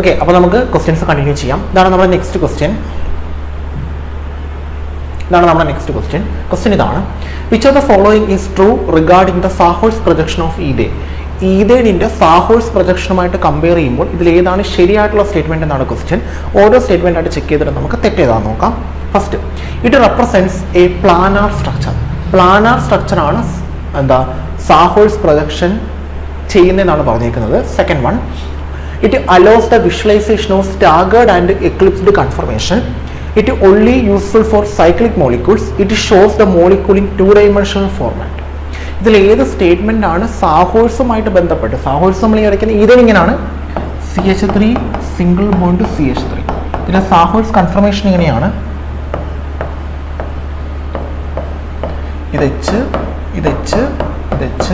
Okay, അപ്പോൾ നമുക്ക് questions continue ചെയ്യാം. ഇതാണ് നമ്മുടെ നെക്സ്റ്റ് ക്വസ്റ്റ്യൻ. ക്വസ്റ്റ്യൻ ഇതാണ്: which of the following is true regarding the sawhorse projection of ethane? ഈതേനിന്റെ സാഹോഴ്സ് പ്രൊജക്ഷനുമായിട്ട് കമ്പയർ ചെയ്യുമ്പോൾ ഇതിൽ ഏതാണ് ശരിയായിട്ടുള്ള സ്റ്റേറ്റ്മെന്റ് എന്നാണ് ക്വസ്റ്റ്യൻ. ഓരോ സ്റ്റേറ്റ്മെന്റ് ആയിട്ട് ചെക്ക് ചെയ്തിട്ട് നമുക്ക് തെറ്റേതാന്ന് നോക്കാം. First, it represents a planar structure. Planar structure ആണ് എന്താ സാഹോഴ്സ് പ്രൊജക്ഷൻ ചെയ്യുന്നതെന്നാണ് പറഞ്ഞിരിക്കുന്നത്. Second one, it allows the visualisation of staggered and eclipsed conformation. It only useful for cyclic molecules. It shows the molecule in 2-dimensional format. ഇതിൽ ഏത് statement ആണ് സാഹോഴ്സുമായിട്ട് ബന്ധപ്പെട്ട്? സാഹോഴ്സ് നമ്മൾ വരയ്ക്കുന്നത് ഇതിനിങ്ങനെയാണ്, CH3 single bond CH3. ഇതിലെ സാഹോഴ്സ് കൺഫർമേഷൻ ഇങ്ങനെയാണ്, ഇത് H, ഇത് H, ഇത് H,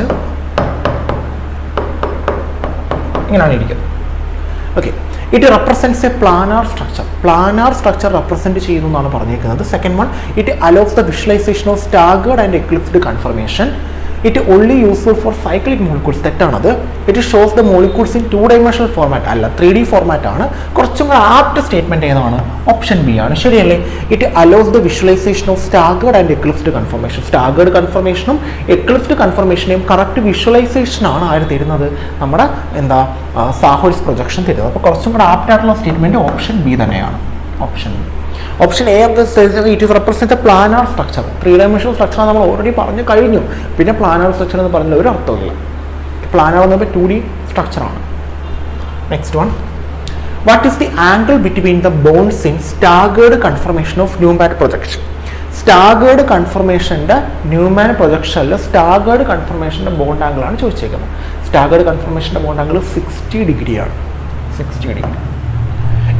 ഇങ്ങനെയാണ് ഇരിക്കുന്നത്. Okay, it represents a planar structure. Planar structure represent ചെയ്യുന്നു എന്നാണ് പറഞ്ഞിരിക്കുന്നത്. Second one, it allows the visualisation of staggered and eclipsed conformation. It only useful for cyclic molecules. തെറ്റാണത്. It shows the molecules in 2-dimensional format. അല്ല, 3D format ആണ്. കുറച്ചും കൂടെ apt statement ഏതാണ്? Option B ആണ്. ശരിയല്ലേ? It allows the visualisation of staggered and eclipsed conformation. Staggered കൺഫർമേഷനും eclipsed കൺഫർമേഷനെയും കറക്റ്റ് വിഷ്വലൈസേഷൻ ആണ് ആര് തരുന്നത്? നമ്മുടെ സാഹോഴ്സ് പ്രൊജക്ഷൻ തരുന്നത്. അപ്പോൾ കുറച്ചും കൂടെ ആപ്റ്റ് ആയിട്ടുള്ള സ്റ്റേറ്റ്മെന്റ് ഓപ്ഷൻ ബി തന്നെയാണ്. Option A of the it is represent A planar structure. 3-dimensional structure നമ്മൾ ഓൾറെഡി പറഞ്ഞു കഴിഞ്ഞു. പിന്നെ പ്ലാനാർ സ്ട്രക്ചർ എന്ന് പറഞ്ഞാൽ ഒരു അർത്ഥമില്ല. പ്ലാനാർ എന്ന് പറയുമ്പോൾ 2D സ്ട്രക്ചറാണ്. Next one, what is the angle between the bonds in staggered conformation of Newman projection? Staggered കൺഫർമേഷൻ്റെ ന്യൂമാൻ പ്രൊജക്ഷനിൽ സ്റ്റാഗേർഡ് കൺഫർമേഷൻ്റെ ബോണ്ട് ആംഗിൾ ആണ് ചോദിച്ചേക്കുന്നത്. സ്റ്റാഗേർഡ് കൺഫർമേഷൻ്റെ ബോണ്ട് ആംഗിൾ 60 ഡിഗ്രിയാണ്. 60 ഡിഗ്രി.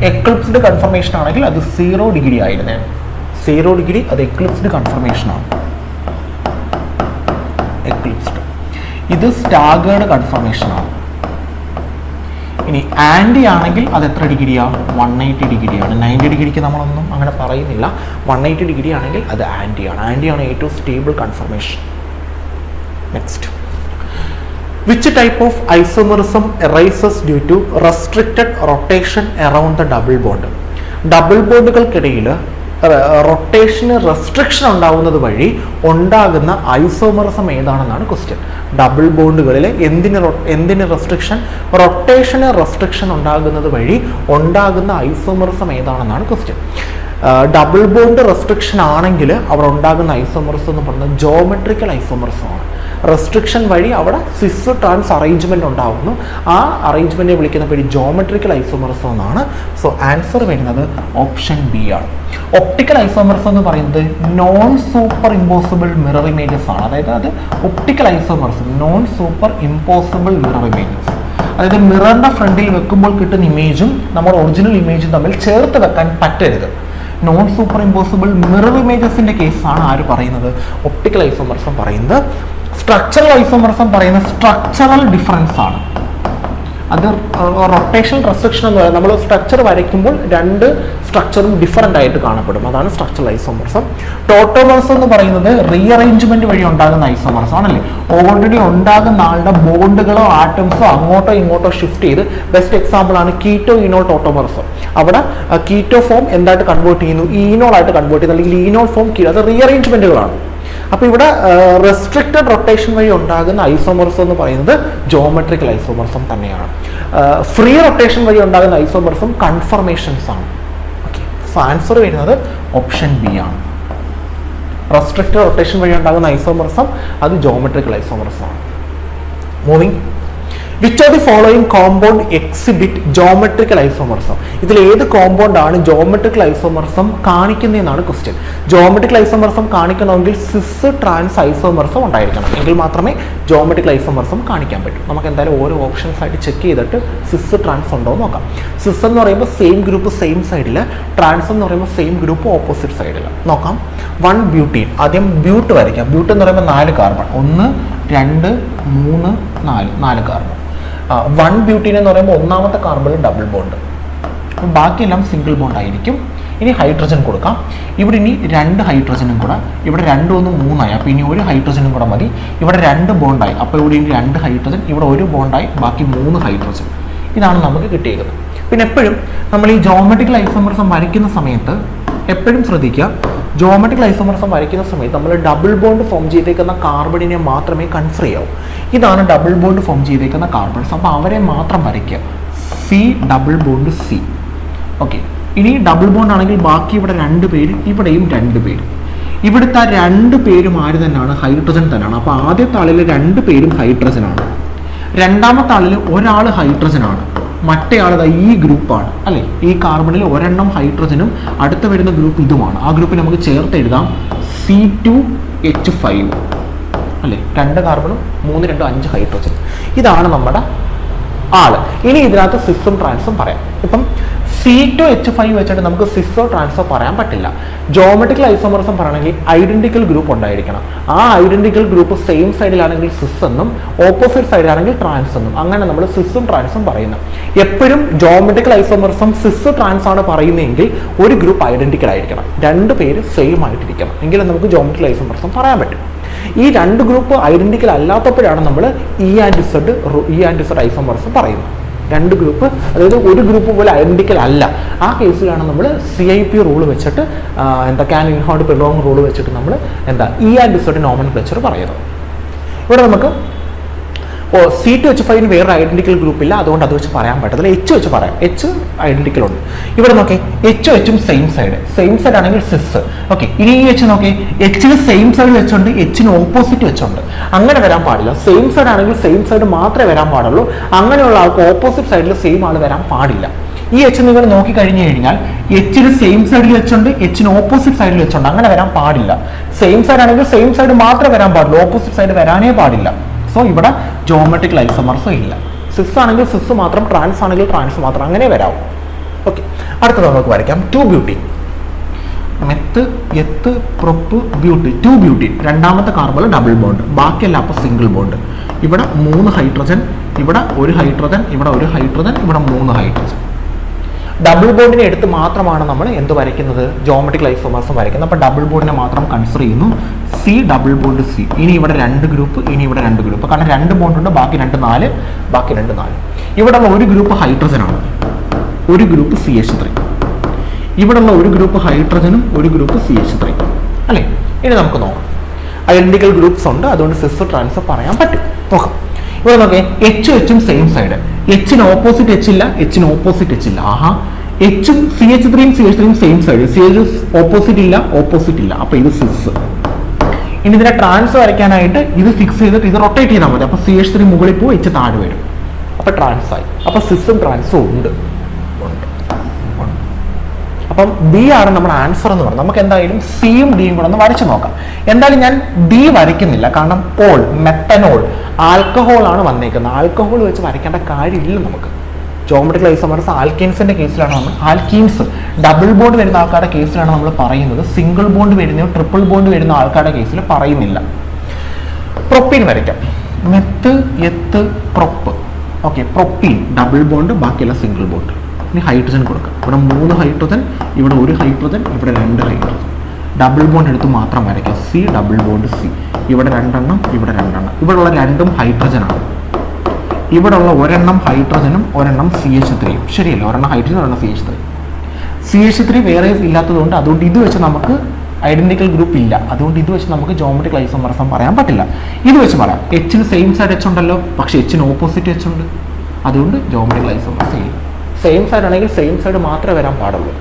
എക്ലിപ്സ്ഡ് കൺഫർമേഷൻ ആണെങ്കിൽ അത് 0 ഡിഗ്രി ആയിരുന്നേ. 0 ഡിഗ്രി അത് എക്ലിപ്സ്ഡ് കൺഫർമേഷൻ ആണ്. എക്ലിപ്സ്ഡ്. ഇത് സ്റ്റാഗേർഡ് കൺഫർമേഷൻ ആണ്. ഇനി ആൻറ്റി ആണെങ്കിൽ അത് എത്ര ഡിഗ്രിയാ? 180 ഡിഗ്രിയാണ്. 90 ഡിഗ്രിക്ക് നമ്മളൊന്നും അങ്ങനെ പറയുന്നില്ല. 180 ഡിഗ്രി ആണെങ്കിൽ അത് ആൻറ്റിയാണ്. ആൻറ്റിയാണ് ഏറ്റവും stable confirmation. Next, which type of isomerism arises due to restricted rotation around the double bond? Double ബോണ്ടുകൾക്കിടയിൽ റൊട്ടേഷന് റെസ്ട്രിക്ഷൻ ഉണ്ടാകുന്നത് വഴി ഉണ്ടാകുന്ന ഐസോമറിസം ഏതാണെന്നാണ് ക്വസ്റ്റ്യൻ. ഡബിൾ ബോണ്ടുകളിൽ എന്തിന് റെസ്ട്രിക്ഷൻ? റൊട്ടേഷന് റെസ്ട്രിക്ഷൻ ഉണ്ടാകുന്നത് വഴി ഉണ്ടാകുന്ന ഐസോമറിസം ഏതാണെന്നാണ് ക്വസ്റ്റ്യൻ. ഡബിൾ ബോണ്ട് റെസ്ട്രിക്ഷൻ ആണെങ്കിൽ അവിടെ ഉണ്ടാകുന്ന ഐസോമറിസം എന്ന് പറയുന്നത് ജോമെട്രിക്കൽ ഐസോമറിസമാണ്. റെസ്ട്രിക്ഷൻ വഴി അവിടെ സിസ് ട്രാൻസ് അറേഞ്ച്മെന്റ് ഉണ്ടാകുന്നു. ആ അറേഞ്ച്മെന്റിനെ വിളിക്കുന്ന പേര് ജോമെട്രിക്കൽ ഐസോമറിസം എന്നാണ്. സോ ആൻസർ വരുന്നത് ഓപ്ഷൻ ബി ആണ്. ഒപ്റ്റിക്കൽ ഐസോമറിസം എന്ന് പറയുന്നത് non super impossible mirror images ആണ്. അതായത് അത് optical isomerism, non super impossible mirror images. അതായത് മിററിന്റെ ഫ്രണ്ടിൽ വെക്കുമ്പോൾ കിട്ടുന്ന ഇമേജും നമ്മുടെ ഒറിജിനൽ ഇമേജും തമ്മിൽ ചേർത്ത് വെക്കാൻ പറ്റരുത്. നോൺ സൂപ്പർ ഇമ്പോസിബിൾ മിറർ ഇമേജസിന്റെ കേസാണ് ആര് പറയുന്നത്? ഒപ്റ്റിക്കൽ ഐസോമറിസം പറയുന്നത്. സ്ട്രക്ചറൽ ഐസോമറിസം പറയുന്ന സ്ട്രക്ചറൽ ഡിഫറൻസ് ആണ്. അത് റൊട്ടേഷൻ റെസ്ട്രിക്ഷൻ എന്ന് പറയുന്നത് നമ്മൾ സ്ട്രക്ചർ വരയ്ക്കുമ്പോൾ രണ്ട് സ്ട്രക്ചറും ഡിഫറൻ്റ് ആയിട്ട് കാണപ്പെടും. അതാണ് സ്ട്രക്ചറൽ ഐസോമറിസം. ടോട്ടോമറിസം എന്ന് പറയുന്നത് റീഅറേഞ്ച്മെന്റ് വഴി ഉണ്ടാകുന്ന ഐസോമറിസം ആണല്ലേ. ഓൾറെഡി ഉണ്ടാകുന്ന ആളുടെ ബോണ്ടുകളോ ആറ്റംസോ അങ്ങോട്ടോ ഇങ്ങോട്ടോ ഷിഫ്റ്റ് ചെയ്ത്, ബെസ്റ്റ് എക്സാമ്പിൾ ആണ് കീറ്റോ ഈനോൾ ടോട്ടോമറിസം. അവിടെ കീറ്റോ ഫോം എന്തായിട്ട് കൺവേർട്ട് ചെയ്യുന്നു? ഈനോൾ ആയിട്ട് കൺവേർട്ട് ചെയ്യുന്നു, അല്ലെങ്കിൽ ഈനോൾ ഫോം അത് റീഅറേഞ്ച്മെന്റുകളാണ്. അപ്പോൾ ഇവിടെ റെസ്ട്രിക്റ്റഡ് റൊട്ടേഷൻ വഴി ഉണ്ടാകുന്ന ഐസോമറിസം എന്ന് പറയുന്നത് ജോമെട്രിക്കൽ ഐസോമറിസം തന്നെയാണ്. ഫ്രീ റൊട്ടേഷൻ വഴി ഉണ്ടാകുന്ന ഐസോമറിസം കൺഫർമേഷൻസ് ആണ്. ഓക്കെ, സോ ആൻസർ വരുന്നത് ഓപ്ഷൻ ബി ആണ്. റെസ്ട്രിക്റ്റഡ് റൊട്ടേഷൻ വഴി ഉണ്ടാകുന്ന ഐസോമറിസം അത് ജോമെട്രിക്കൽ ഐസോമറിസം ആണ്. Moving, which of the following compound exhibit geometrical isomerism? ഇതിൽ ഏത് കോമ്പൗണ്ട് ആണ് ജോമെട്രിക്കൽ ഐസോമറിസം കാണിക്കുന്നതെന്നാണ് ക്വസ്റ്റ്യൻ. ജോമെട്രിക്കൽ ഐസോമറിസം കാണിക്കണമെങ്കിൽ സിസ് ട്രാൻസ് ഐസോമറിസം ഉണ്ടായിരിക്കണം. എങ്കിൽ മാത്രമേ ജോമെട്രിക്കൽ ഐസോമറിസം കാണിക്കാൻ പറ്റൂ. നമുക്ക് എന്തായാലും ഓരോ ഓപ്ഷൻസ് ആയിട്ട് ചെക്ക് ചെയ്തിട്ട് സിസ് ട്രാൻസ് ഉണ്ടോ എന്ന് നോക്കാം. സിസ് എന്ന് പറയുമ്പോൾ സെയിം ഗ്രൂപ്പ് സെയിം സൈഡിൽ, ട്രാൻസ് എന്ന് പറയുമ്പോൾ സെയിം ഗ്രൂപ്പ് ഓപ്പോസിറ്റ് സൈഡിൽ. നോക്കാം. 1 ബ്യൂട്ടീൻ. ആദ്യം ബ്യൂട്ട് വരയ്ക്കാം. ബ്യൂട്ട് എന്ന് പറയുമ്പോൾ 4 കാർബൺ. 1 2 3 4 കാർബൺ. 1 ബ്യൂട്ടീൻ എന്ന് പറയുമ്പോൾ ഒന്നാമത്തെ കാർബണിൽ ഡബിൾ ബോണ്ട്, ബാക്കിയെല്ലാം സിംഗിൾ ബോണ്ട് ആയിരിക്കും. ഇനി ഹൈഡ്രജൻ കൊടുക്കാം. ഇവിടെ ഇനി 2 ഹൈഡ്രജനും കൂടെ, ഇവിടെ 2 1 3 ആയി. അപ്പോൾ ഇനി 1 ഹൈഡ്രജനും കൂടെ മതി. ഇവിടെ 2 ബോണ്ടായി. അപ്പോൾ ഇവിടെ ഇനി 2 ഹൈഡ്രജൻ, ഇവിടെ 1 ബോണ്ടായി, ബാക്കി 3 ഹൈഡ്രജൻ. ഇതാണ് നമുക്ക് കിട്ടിയേക്കുന്നത്. പിന്നെ എപ്പോഴും നമ്മൾ ഈ ജോമെട്രിക്കൽ ഐസോമർസം വരയ്ക്കുന്ന സമയത്ത് എപ്പോഴും ശ്രദ്ധിക്കുക, ജോമെട്രിക്കൽ ഐസോമർസം വരയ്ക്കുന്ന സമയത്ത് നമ്മൾ ഡബിൾ ബോണ്ട് ഫോം ചെയ്തേക്കുന്ന കാർബണിനെ മാത്രമേ കൺസിഡർ ചെയ്യാവൂ. ഇതാണ് ഡബിൾ ബോണ്ട് ഫോം ചെയ്തേക്കുന്ന കാർബൺസ്. അപ്പോൾ അവരെ മാത്രം വരയ്ക്കുക. C double bond C. Okay, ഇനി ഡബിൾ ബോണ്ട് ആണെങ്കിൽ ബാക്കി ഇവിടെ 2 പേര്, ഇവിടെയും 2 പേര്. ഇവിടുത്തെ ആ 2 പേരും ആര് തന്നെയാണ്? ഹൈഡ്രജൻ തന്നെയാണ്. അപ്പോൾ ആദ്യത്തെ ആളിൽ 2 പേരും ഹൈഡ്രജനാണ്, രണ്ടാമത്തെ ആളിൽ ഒരാൾ ഹൈഡ്രജനാണ്, മറ്റേ ആൾ ഈ ഗ്രൂപ്പാണ് അല്ലേ. ഈ കാർബണിൽ ഒരെണ്ണം ഹൈഡ്രജനും അടുത്ത വരുന്ന ഗ്രൂപ്പ് ഇതുമാണ്. ആ ഗ്രൂപ്പിൽ നമുക്ക് ചേർത്ത് എഴുതാം C2H5 അല്ലേ. 2 കാർബണും 3 2 5 ഹൈഡ്രജൻ. ഇതാണ് നമ്മുടെ ആള്. ഇനി ഇതിനകത്ത് സിസും ട്രാൻസും പറയാം. ഇപ്പം C2H5 വെച്ചിട്ട് നമുക്ക് സിസോ ട്രാൻസോ പറയാൻ പറ്റില്ല. ജോമെട്രിക്കൽ ഐസോമർസം പറയണമെങ്കിൽ ഐഡന്റിക്കൽ ഗ്രൂപ്പ് ഉണ്ടായിരിക്കണം. ആ ഐഡന്റിക്കൽ ഗ്രൂപ്പ് സെയിം സൈഡിലാണെങ്കിൽ സിസ് എന്നും ഓപ്പോസിറ്റ് സൈഡിലാണെങ്കിൽ ട്രാൻസ് എന്നും, അങ്ങനെ നമ്മൾ സിസും ട്രാൻസും പറയുന്നത്. എപ്പോഴും ജോമെട്രിക്കൽ ഐസോമർസം സിസ് ട്രാൻസ് ആണ് പറയുന്നതെങ്കിൽ ഒരു ഗ്രൂപ്പ് ഐഡന്റിക്കൽ ആയിരിക്കണം, 2 പേര് സെയിം ആയിട്ടിരിക്കണം, എങ്കിലും നമുക്ക് ജോമെട്രിക്കൽ ഐസോമർസം പറയാൻ പറ്റും. ഈ 2 ഗ്രൂപ്പ് ഐഡന്റിക്കൽ അല്ലാത്തപ്പോഴാണ് നമ്മൾ ഇ ആൻഡ് ഇസഡ് ഐസോമർസം പറയുന്നത്. 2 ഗ്രൂപ്പ്, അതായത് ഒരു ഗ്രൂപ്പ് പോലെ ഐഡന്റിക്കൽ അല്ല, ആ കേസിലാണ് നമ്മൾ CIP റൂൾ വെച്ചിട്ട് ക്യാൻ ഇൻഹോർഡ് ബിലോങ് റൂൾ വെച്ചിട്ട് നമ്മൾ ഇ ആൻഡ് ഇസഡ് നോമൻക്ലേച്ചർ പറയുന്നത്. ഇവിടെ നമുക്ക് C2H5 വേറെ ഐഡന്റിക്കൽ ഗ്രൂപ്പ് ഇല്ല, അതുകൊണ്ട് അത് വെച്ച് പറയാൻ പറ്റത്തില്ല. H വെച്ച് പറയാം, H ഐഡന്റിക്കൽ ഉണ്ട്. ഇവിടെ നോക്കി H സെയിം സൈഡ് ആണെങ്കിൽ സിസ്. ഓക്കെ, ഇനി ഈ H നോക്കി, Hന് സെയിം സൈഡ് വെച്ചുണ്ട്, Hന് ഓപ്പോസിറ്റ് വെച്ചുണ്ട്, അങ്ങനെ വരാൻ പാടില്ല. സെയിം സൈഡ് ആണെങ്കിൽ സെയിം സൈഡ് മാത്രമേ വരാൻ പാടുള്ളൂ. അങ്ങനെയുള്ള ആൾക്ക് ഓപ്പോസിറ്റ് സൈഡിൽ സെയിം ആൾ വരാൻ പാടില്ല. ഈ H നിങ്ങൾ നോക്കി കഴിഞ്ഞു കഴിഞ്ഞാൽ Hന് സെയിം സൈഡിൽ വെച്ചുണ്ട്, Hന് ഓപ്പോസിറ്റ് സൈഡിൽ വെച്ചുണ്ട്, അങ്ങനെ വരാൻ പാടില്ല. സെയിം സൈഡ് ആണെങ്കിൽ സെയിം സൈഡ് മാത്രമേ വരാൻ പാടുള്ളൂ, ഓപ്പോസിറ്റ് സൈഡ് വരാനേ പാടില്ല. സോ ഇവിടെ ജോമെട്രിക്കൽ ഐസോമർസം ഇല്ല. സിസ് ആണെങ്കിൽ സിസ് മാത്രം, ട്രാൻസ് ആണെങ്കിൽ ട്രാൻസ് മാത്രം, അങ്ങനെ വരാവും. ഓക്കെ, അടുത്തത് നമുക്ക് വരയ്ക്കാം 2 butene. Meth eth prop but 2 butene. രണ്ടാമത്തെ കാർബൺ ഡബിൾ ബോണ്ട്, ബാക്കിയല്ല അപ്പോൾ സിംഗിൾ ബോണ്ട്. ഇവിടെ 3 ഹൈഡ്രജൻ, ഇവിടെ 1 ഹൈഡ്രജൻ, ഇവിടെ 1 ഹൈഡ്രജൻ, ഇവിടെ 3 ഹൈഡ്രജൻ. ഡബിൾ ബോണ്ടിനെ എടുത്ത് മാത്രമാണ് നമ്മൾ എന്ത് വരയ്ക്കുന്നത്? ജോമെട്രിക്കൽ ഐസോമർസം വരയ്ക്കുന്നത്. അപ്പോൾ ഡബിൾ ബോണ്ടിനെ മാത്രം കൺസിഡർ ചെയ്യുന്നു. C double bond C. ഇനി ഇവിടെ 2 ഗ്രൂപ്പ്, ഇനി ഇവിടെ 2 ഗ്രൂപ്പ്, കാരണം 2 ബോണ്ട് ഉണ്ട്, ബാക്കി 2 4, ബാക്കി 2 4. ഇവിടെ ഉള്ള ഒരു ഗ്രൂപ്പ് ഹൈഡ്രജനാണ്, ഒരു ഗ്രൂപ്പ് CH3. ഇവിടെ ഉള്ള ഒരു ഗ്രൂപ്പ് ഹൈഡ്രജനും ഒരു ഗ്രൂപ്പ് CH3 അല്ലേ. ഇനി നമുക്ക് നോക്കാം, ഐഡന്റിക്കൽ ഗ്രൂപ്പ്സ് ഉണ്ട്, അതുകൊണ്ട് സിസ് ട്രാൻസ് പറയാൻ പറ്റും. നോക്കാം, ഇവിടെ നോക്കിയേ H സെയിം സൈഡ്, Hന് ഓപ്പോസിറ്റ് H ഇല്ല, Hന് ഓപ്പോസിറ്റ് H ഇല്ല. ആഹാ, Hും CH3 same side, CH opposite ഇല്ല, അപ്പൊ ഇത് സിസ്. ഇനി ഇതിനെ ട്രാൻസ് വരയ്ക്കാനായിട്ട് ഇത് ഫിക്സ് ചെയ്തിട്ട് ഇത് റൊട്ടേറ്റ് ചെയ്താൽ മതി. അപ്പൊ CH3 മുകളിൽ പോകും, H താഴെ വരും, അപ്പൊ ട്രാൻസ് ആയി. അപ്പൊ സിസും ട്രാൻസും ഉണ്ട്. അപ്പം B ആണ് നമ്മുടെ ആൻസർ എന്ന് പറഞ്ഞത്. നമുക്ക് എന്തായാലും സിയും ഡിയും കൂടെ ഒന്ന് വരച്ചു നോക്കാം. എന്തായാലും ഞാൻ D വരയ്ക്കുന്നില്ല, കാരണം ഓൾ മെത്തനോൾ ആൽക്കഹോൾ ആണ് വന്നേക്കുന്നത്. ആൽക്കഹോൾ വെച്ച് വരയ്ക്കേണ്ട കാര്യമില്ല നമുക്ക്. ജോമെട്രിക്കൽ ഐസോമർസം ആൽക്കീൻസിന്റെ കേസിലാണ് നമ്മൾ, ആൽക്കീൻസ് ഡബിൾ ബോണ്ട് വരുന്ന ആൾക്കാരുടെ കേസിലാണ് നമ്മൾ പറയുന്നത്. സിംഗിൾ ബോണ്ട് വരുന്നയോ ട്രിപ്പിൾ ബോണ്ട് വരുന്ന ആൾക്കാരുടെ കേസിൽ പറയുന്നില്ല. പ്രൊപ്പീൻ വരയ്ക്കാം. Meth eth prop. Okay, propene double bond, ബാക്കിയുള്ള സിംഗിൾ ബോണ്ട്. ഇനി ഹൈഡ്രജൻ കൊടുക്കാം. ഇവിടെ 3 ഹൈഡ്രജൻ, ഇവിടെ 1 ഹൈഡ്രജൻ, ഇവിടെ 2 ഹൈഡ്രജൻ. ഡബിൾ ബോണ്ട് എടുത്ത് മാത്രം വരയ്ക്കാം. C double bond C. ഇവിടെ 2 എണ്ണം, ഇവിടെ 2 എണ്ണം. ഇവിടെ ഉള്ള 2ഉം ഹൈഡ്രജനാണ്. ഇവിടെ ഉള്ള ഒരെണ്ണം ഹൈഡ്രജനും ഒരെണ്ണം CH3. ശരിയല്ലേ, ഒരെണ്ണം ഹൈഡ്രജൻ, ഒരെണ്ണം CH3. CH3 വേറെ ഇല്ലാത്തതുകൊണ്ട്, അതുകൊണ്ട് ഇത് വെച്ച് നമുക്ക് ഐഡന്റിക്കൽ ഗ്രൂപ്പ് ഇല്ല, അതുകൊണ്ട് ഇത് വെച്ച് നമുക്ക് ജോമെട്രിക്കൽ ഐസോമർസം പറയാൻ പറ്റില്ല. ഇത് വെച്ച് പറയാം, Hന് സെയിം സൈഡ് H ഉണ്ടല്ലോ, പക്ഷെ Hന് ഓപ്പോസിറ്റ് H ഉണ്ട്, അതുകൊണ്ട് ജോമെട്രിക്കൽ ഐസോമർസം ഇല്ല. സെയിം സൈഡ് ആണെങ്കിൽ സെയിം സൈഡ് മാത്രമേ വരാൻ പാടുള്ളൂ,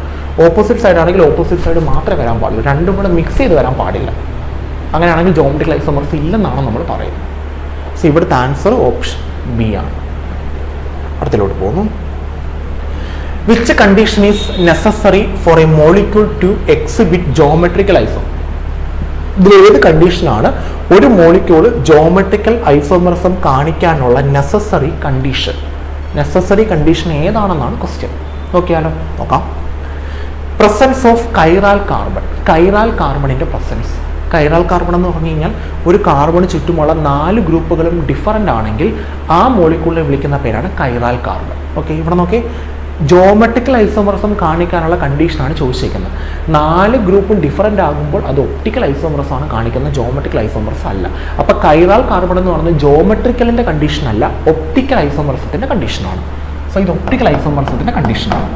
ഓപ്പോസിറ്റ് സൈഡ് ആണെങ്കിൽ ഓപ്പോസിറ്റ് സൈഡ് മാത്രമേ വരാൻ പാടുള്ളൂ, രണ്ടും കൂടെ മിക്സ് ചെയ്ത് വരാൻ പാടില്ല. അങ്ങനെയാണെങ്കിൽ ജോമെട്രിക്കൽ ഐസോമർസം ഇല്ലെന്നാണ് നമ്മൾ പറയുന്നത്. സോ ഇവിടുത്തെ ആൻസർ ഓപ്ഷൻ ബി ആണ്. അടുത്തിലോട്ട് പോകുന്നു. Which condition is necessary for a molecule to exhibit geometrical isomer? ഇതിൽ ഏത് കണ്ടീഷനാണ് ഒരു മോളിക്യൂൾ ജോമെട്രിക്കൽ ഐസോമർസം കാണിക്കാനുള്ള നെസസറി കണ്ടീഷൻ? നെസസറി കണ്ടീഷൻ ഏതാണെന്നാണ് ക്വസ്റ്റ്യൻ. നോക്കിയാലോ, നോക്കാം. Presence of chiral carbon. Chiral കാർബണിന്റെ പ്രസൻസ്. കൈറാൽ കാർബൺ എന്ന് പറഞ്ഞു കഴിഞ്ഞാൽ ഒരു കാർബണ് ചുറ്റുമുള്ള 4 ഗ്രൂപ്പുകളും ഡിഫറൻ്റ് ആണെങ്കിൽ ആ മോളിക്യൂളിനെ വിളിക്കുന്ന പേരാണ് കൈറാൽ കാർബൺ. ഓക്കെ, ഇവിടെ നോക്കി, ജോമെട്രിക്കൽ ഐസോമർസം കാണിക്കാനുള്ള കണ്ടീഷനാണ് ചോദിച്ചിരിക്കുന്നത്. 4 ഗ്രൂപ്പും ഡിഫറൻ്റ് ആകുമ്പോൾ അത് ഒപ്റ്റിക്കൽ ഐസോമർസം ആണ് കാണിക്കുന്നത്, ജോമെട്രിക്കൽ ഐസോമർസം അല്ല. അപ്പോൾ കൈറാൽ കാർബൺ എന്ന് പറയുന്നത് ജോമെട്രിക്കലിന്റെ കണ്ടീഷൻ അല്ല, ഒപ്റ്റിക്കൽ ഐസോമർസത്തിന്റെ കണ്ടീഷനാണ്. സോ ഇത് ഒപ്റ്റിക്കൽ ഐസോമർസത്തിൻ്റെ കണ്ടീഷനാണ്.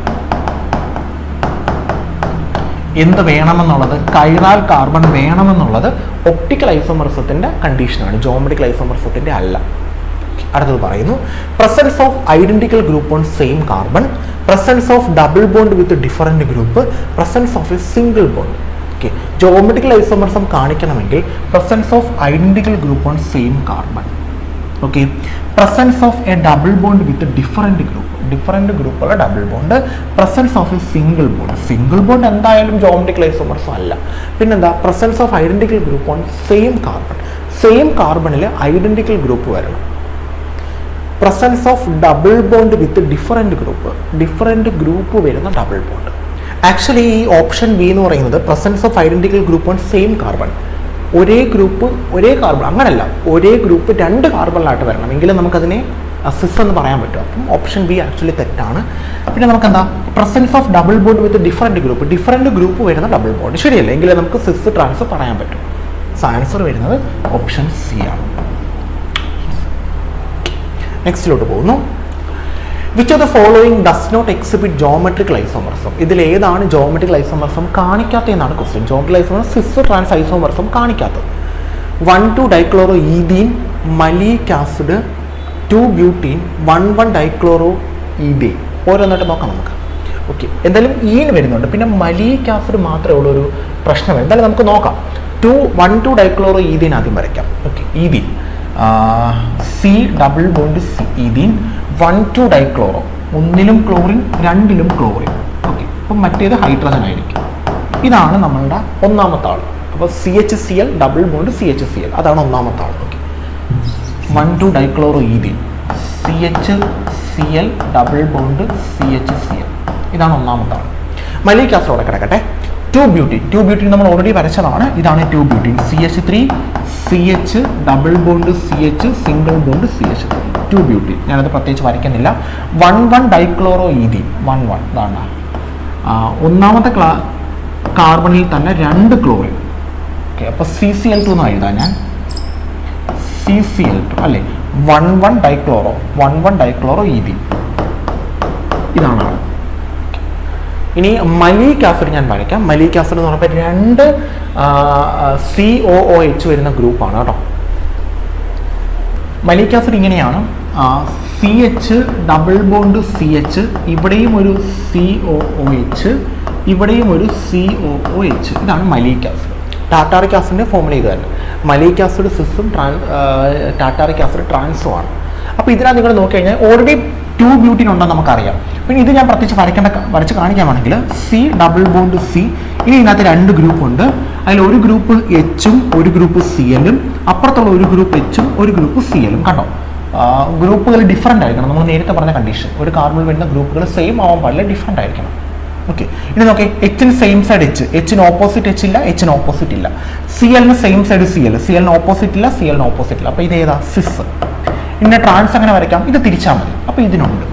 എന്ത് വേണമെന്നുള്ളത്, കൈറാൽ കാർബൺ വേണമെന്നുള്ളത് ഒപ്റ്റിക്കൽ ഐസോമർസത്തിൻ്റെ കണ്ടീഷനാണ്, ജോമെട്രിക്കൽ ഐസോമർസത്തിൻ്റെ അല്ല. അടുത്തത് പറയുന്നു presence of identical group on same carbon, presence of double bond with different group, presence of a single bond. Okay, geometrical isomerism കാണിക്കണമെങ്കിൽ presence of identical group on same carbon, okay, presence of a double bond with different ഗ്രൂപ്പുള്ള double bond, presence of a single bond എന്തായാലും geometrical isomerism അല്ല. പിന്നെന്താ, presence of identical group on same കാർബണിൽ identical group വരണം, presence of double bond with different group വരുന്ന double bond. Actually ഈ option B എന്ന് പറയുന്നത് presence of identical group on same carbon, ഒരേ കാർബൺ അങ്ങനല്ല, ഒരേ ഗ്രൂപ്പ് 2 കാർബണിലായിട്ട് വരണം, എങ്കിലും നമുക്കതിനെ സിസ് എന്ന് പറയാൻ പറ്റും. അപ്പം ഓപ്ഷൻ ബി ആക്ച്വലി തെറ്റാണ്. പിന്നെ നമുക്ക് എന്താ, presence of double bond with different group വരുന്ന ഡബിൾ ബോണ്ട് ശരിയല്ല, എങ്കിലും നമുക്ക് സിസ് ട്രാൻസ് പറയാൻ പറ്റും. സോ ആൻസർ വരുന്നത് ഓപ്ഷൻ സി ആണ്. നെക്സ്റ്റിലോട്ട് പോകുന്നു. Which of the following does not exhibit geometrical isomerism? ഇതിൽ ഏതാണ് ജോമെട്രിക്കൽ ഐസോമർസം കാണിക്കാത്ത എന്നാണ് question. Geometrical isomerism cis trans isomerism കാണിക്കാത്തത്. 1,2 dichloro maleic acid 2 butene 1,1 dichloro ethane. ഓരോന്നിട്ട് നോക്കാം നമുക്ക്. ഓക്കെ, എന്തായാലും ഈന് വരുന്നുണ്ട്, പിന്നെ മലീക് ആസിഡ് മാത്രമേ ഉള്ളൂ ഒരു പ്രശ്നം. എന്തായാലും നമുക്ക് നോക്കാം. 1,2 ഡൈക്ലോറോ ഈഥെയ്ൻ ആദ്യം വരയ്ക്കാം. Okay, ethene C double bond C, ethene 1,2 dichloro, ഒന്നിലും ക്ലോറിൻ 2ലും ക്ലോറിൻ. ഓക്കെ, അപ്പം മറ്റേത് ഹൈഡ്രജൻ ആയിരിക്കും. ഇതാണ് നമ്മളുടെ ഒന്നാമത്തെ ആൾ. അപ്പോൾ CHCl ഡബിൾ ബോണ്ട് CHCl, അതാണ് ഒന്നാമത്തെ ആൾ. Okay, 1,2 dichloro ethene, CHCl double bond CHCl, ഇതാണ് ഒന്നാമത്തെ ആൾ. മലീക് ആസിഡ് അവിടെ കിടക്കട്ടെ. 2 ബ്യൂട്ടീൻ നമ്മൾ ഓൾറെഡി വരച്ചതാണ്. ഇതാണ് 2 butene, CH3 CH double bond CH single bond CH, 2 butene. ഞാനത് പ്രത്യേകിച്ച് വരയ്ക്കുന്നില്ല. 1,1 ഡൈക്ലോറോ ഈഥീൻ, 1,1 ഇതാണ്. ഒന്നാമത്തെ കാർബണിൽ തന്നെ 2 ക്ലോറിൻ. ഓക്കെ, അപ്പോൾ CCl2 എന്ന് എഴുതാം ഞാൻ, CCl2 അല്ലേ. 1,1 ഡൈക്ലോറോ ഈഥീൻ, ഇതാണ് ആൾ. ഇനി മലീക് ആസിഡ് ഞാൻ വരയ്ക്കാം. മലീക് ആസിഡ് എന്ന് പറയുമ്പോൾ 2 COOH വരുന്ന ഗ്രൂപ്പാണ് കേട്ടോ. മലീക് ആസിഡ് ഇങ്ങനെയാണ്, CH ഡബിൾ ബോണ്ട് CH, ഇവിടെയും ഒരു COOH, ഇവിടെയും ഒരു COOH, ഇതാണ് മലീക് ആസിഡ്. ടാറ്റാറിക് ആസിഡിൻ്റെ ഫോമുല ഇത് തന്നെ. മലീക് ആസിഡ് സിസും ടാറ്റാറിക് ആസിഡ് ട്രാൻസും ആണ്. അപ്പോൾ ഇതിനകത്ത് നിങ്ങൾ നോക്കിക്കഴിഞ്ഞാൽ ഓൾറെഡി 2 ബ്യൂട്ടീൻ ഉണ്ടെന്ന് നമുക്കറിയാം. പിന്നെ ഇത് ഞാൻ പ്രത്യേകിച്ച് വരച്ച് കാണിക്കുകയാണെങ്കിൽ സി ഡബിൾ ബോണ്ട് സി, ഇനി ഇതിനകത്ത് 2 ഗ്രൂപ്പ് ഉണ്ട്. അതിൽ ഒരു ഗ്രൂപ്പ് എച്ചും ഒരു ഗ്രൂപ്പ് CLും, അപ്പുറത്തുള്ള ഒരു ഗ്രൂപ്പ് എച്ചും ഒരു ഗ്രൂപ്പ് CLും. കണ്ടോ, ഗ്രൂപ്പുകൾ ഡിഫറൻ്റ് ആയിരിക്കണം. നമ്മൾ നേരത്തെ പറഞ്ഞ കണ്ടീഷൻ, ഒരു കാർബണിൽ വരുന്ന ഗ്രൂപ്പുകൾ സെയിം ആവാൻ പാടില്ല, ഡിഫറൻ്റ് ആയിരിക്കണം. ഓക്കെ, ഇനി നോക്കി, എച്ചിന് സെയിം സൈഡ് എച്ചിന് ഓപ്പോസിറ്റ് എച്ച് ഇല്ല, എച്ചിന് ഓപ്പോസിറ്റ് ഇല്ല. CLന് സെയിം സൈഡ് CLന് ഓപ്പോസിറ്റ് ഇല്ല, CLന് ഓപ്പോസിറ്റ് ഇല്ല. അപ്പോൾ ഇത് ഏതാ, സിസ്. ഇന്ന ട്രാൻസ് അങ്ങനെ വരയ്ക്കാം, ഇത് തിരിച്ചാൽ മതി. അപ്പോൾ ഇതിനുണ്ട്.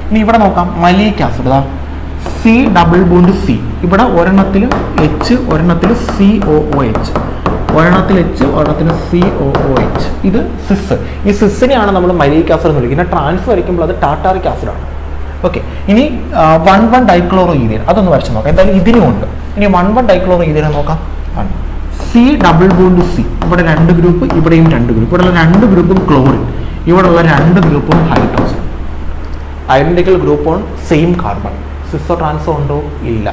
ഇനി ഇവിടെ നോക്കാം, maleic acid C double bond C, ഇവിടെ ഒരെണ്ണത്തിൽ എച്ച് ഒരെണ്ണത്തിൽ COOH, ഒരെണ്ണത്തിൽ എച്ച് ഒരെണ്ണത്തിൽ COOH, ഇത് സിസ്. ഈ സിസിനെയാണ് നമ്മൾ മലീക് ആസിഡ് എന്ന് വിളിക്കുന്നത്. ട്രാൻസ് വരയ്ക്കുമ്പോൾ അത് ടാറ്റാറിക് ആസിഡാണ്. ഓക്കെ, ഇനി 1,1 ഡൈക്ലോറോ ഈഥീൻ അതൊന്ന് വരച്ച് നോക്കാം. എന്തായാലും ഇതിനുമുണ്ട്. ഇനി 1,1 ഡൈക്ലോറോ ഈഥീനെ നോക്കാം. സി ഡബിൾ ബോണ്ട് സി, ഇവിടെ 2 ഗ്രൂപ്പ്, ഇവിടെയും 2 ഗ്രൂപ്പ്. ഇവിടെയുള്ള 2 ഗ്രൂപ്പും ക്ലോറിൻ, ഇവിടെയുള്ള 2 ഗ്രൂപ്പും hydrogen. Identical group on same carbon. സിസോ ട്രാൻസോ ഉണ്ടോ? ഇല്ല.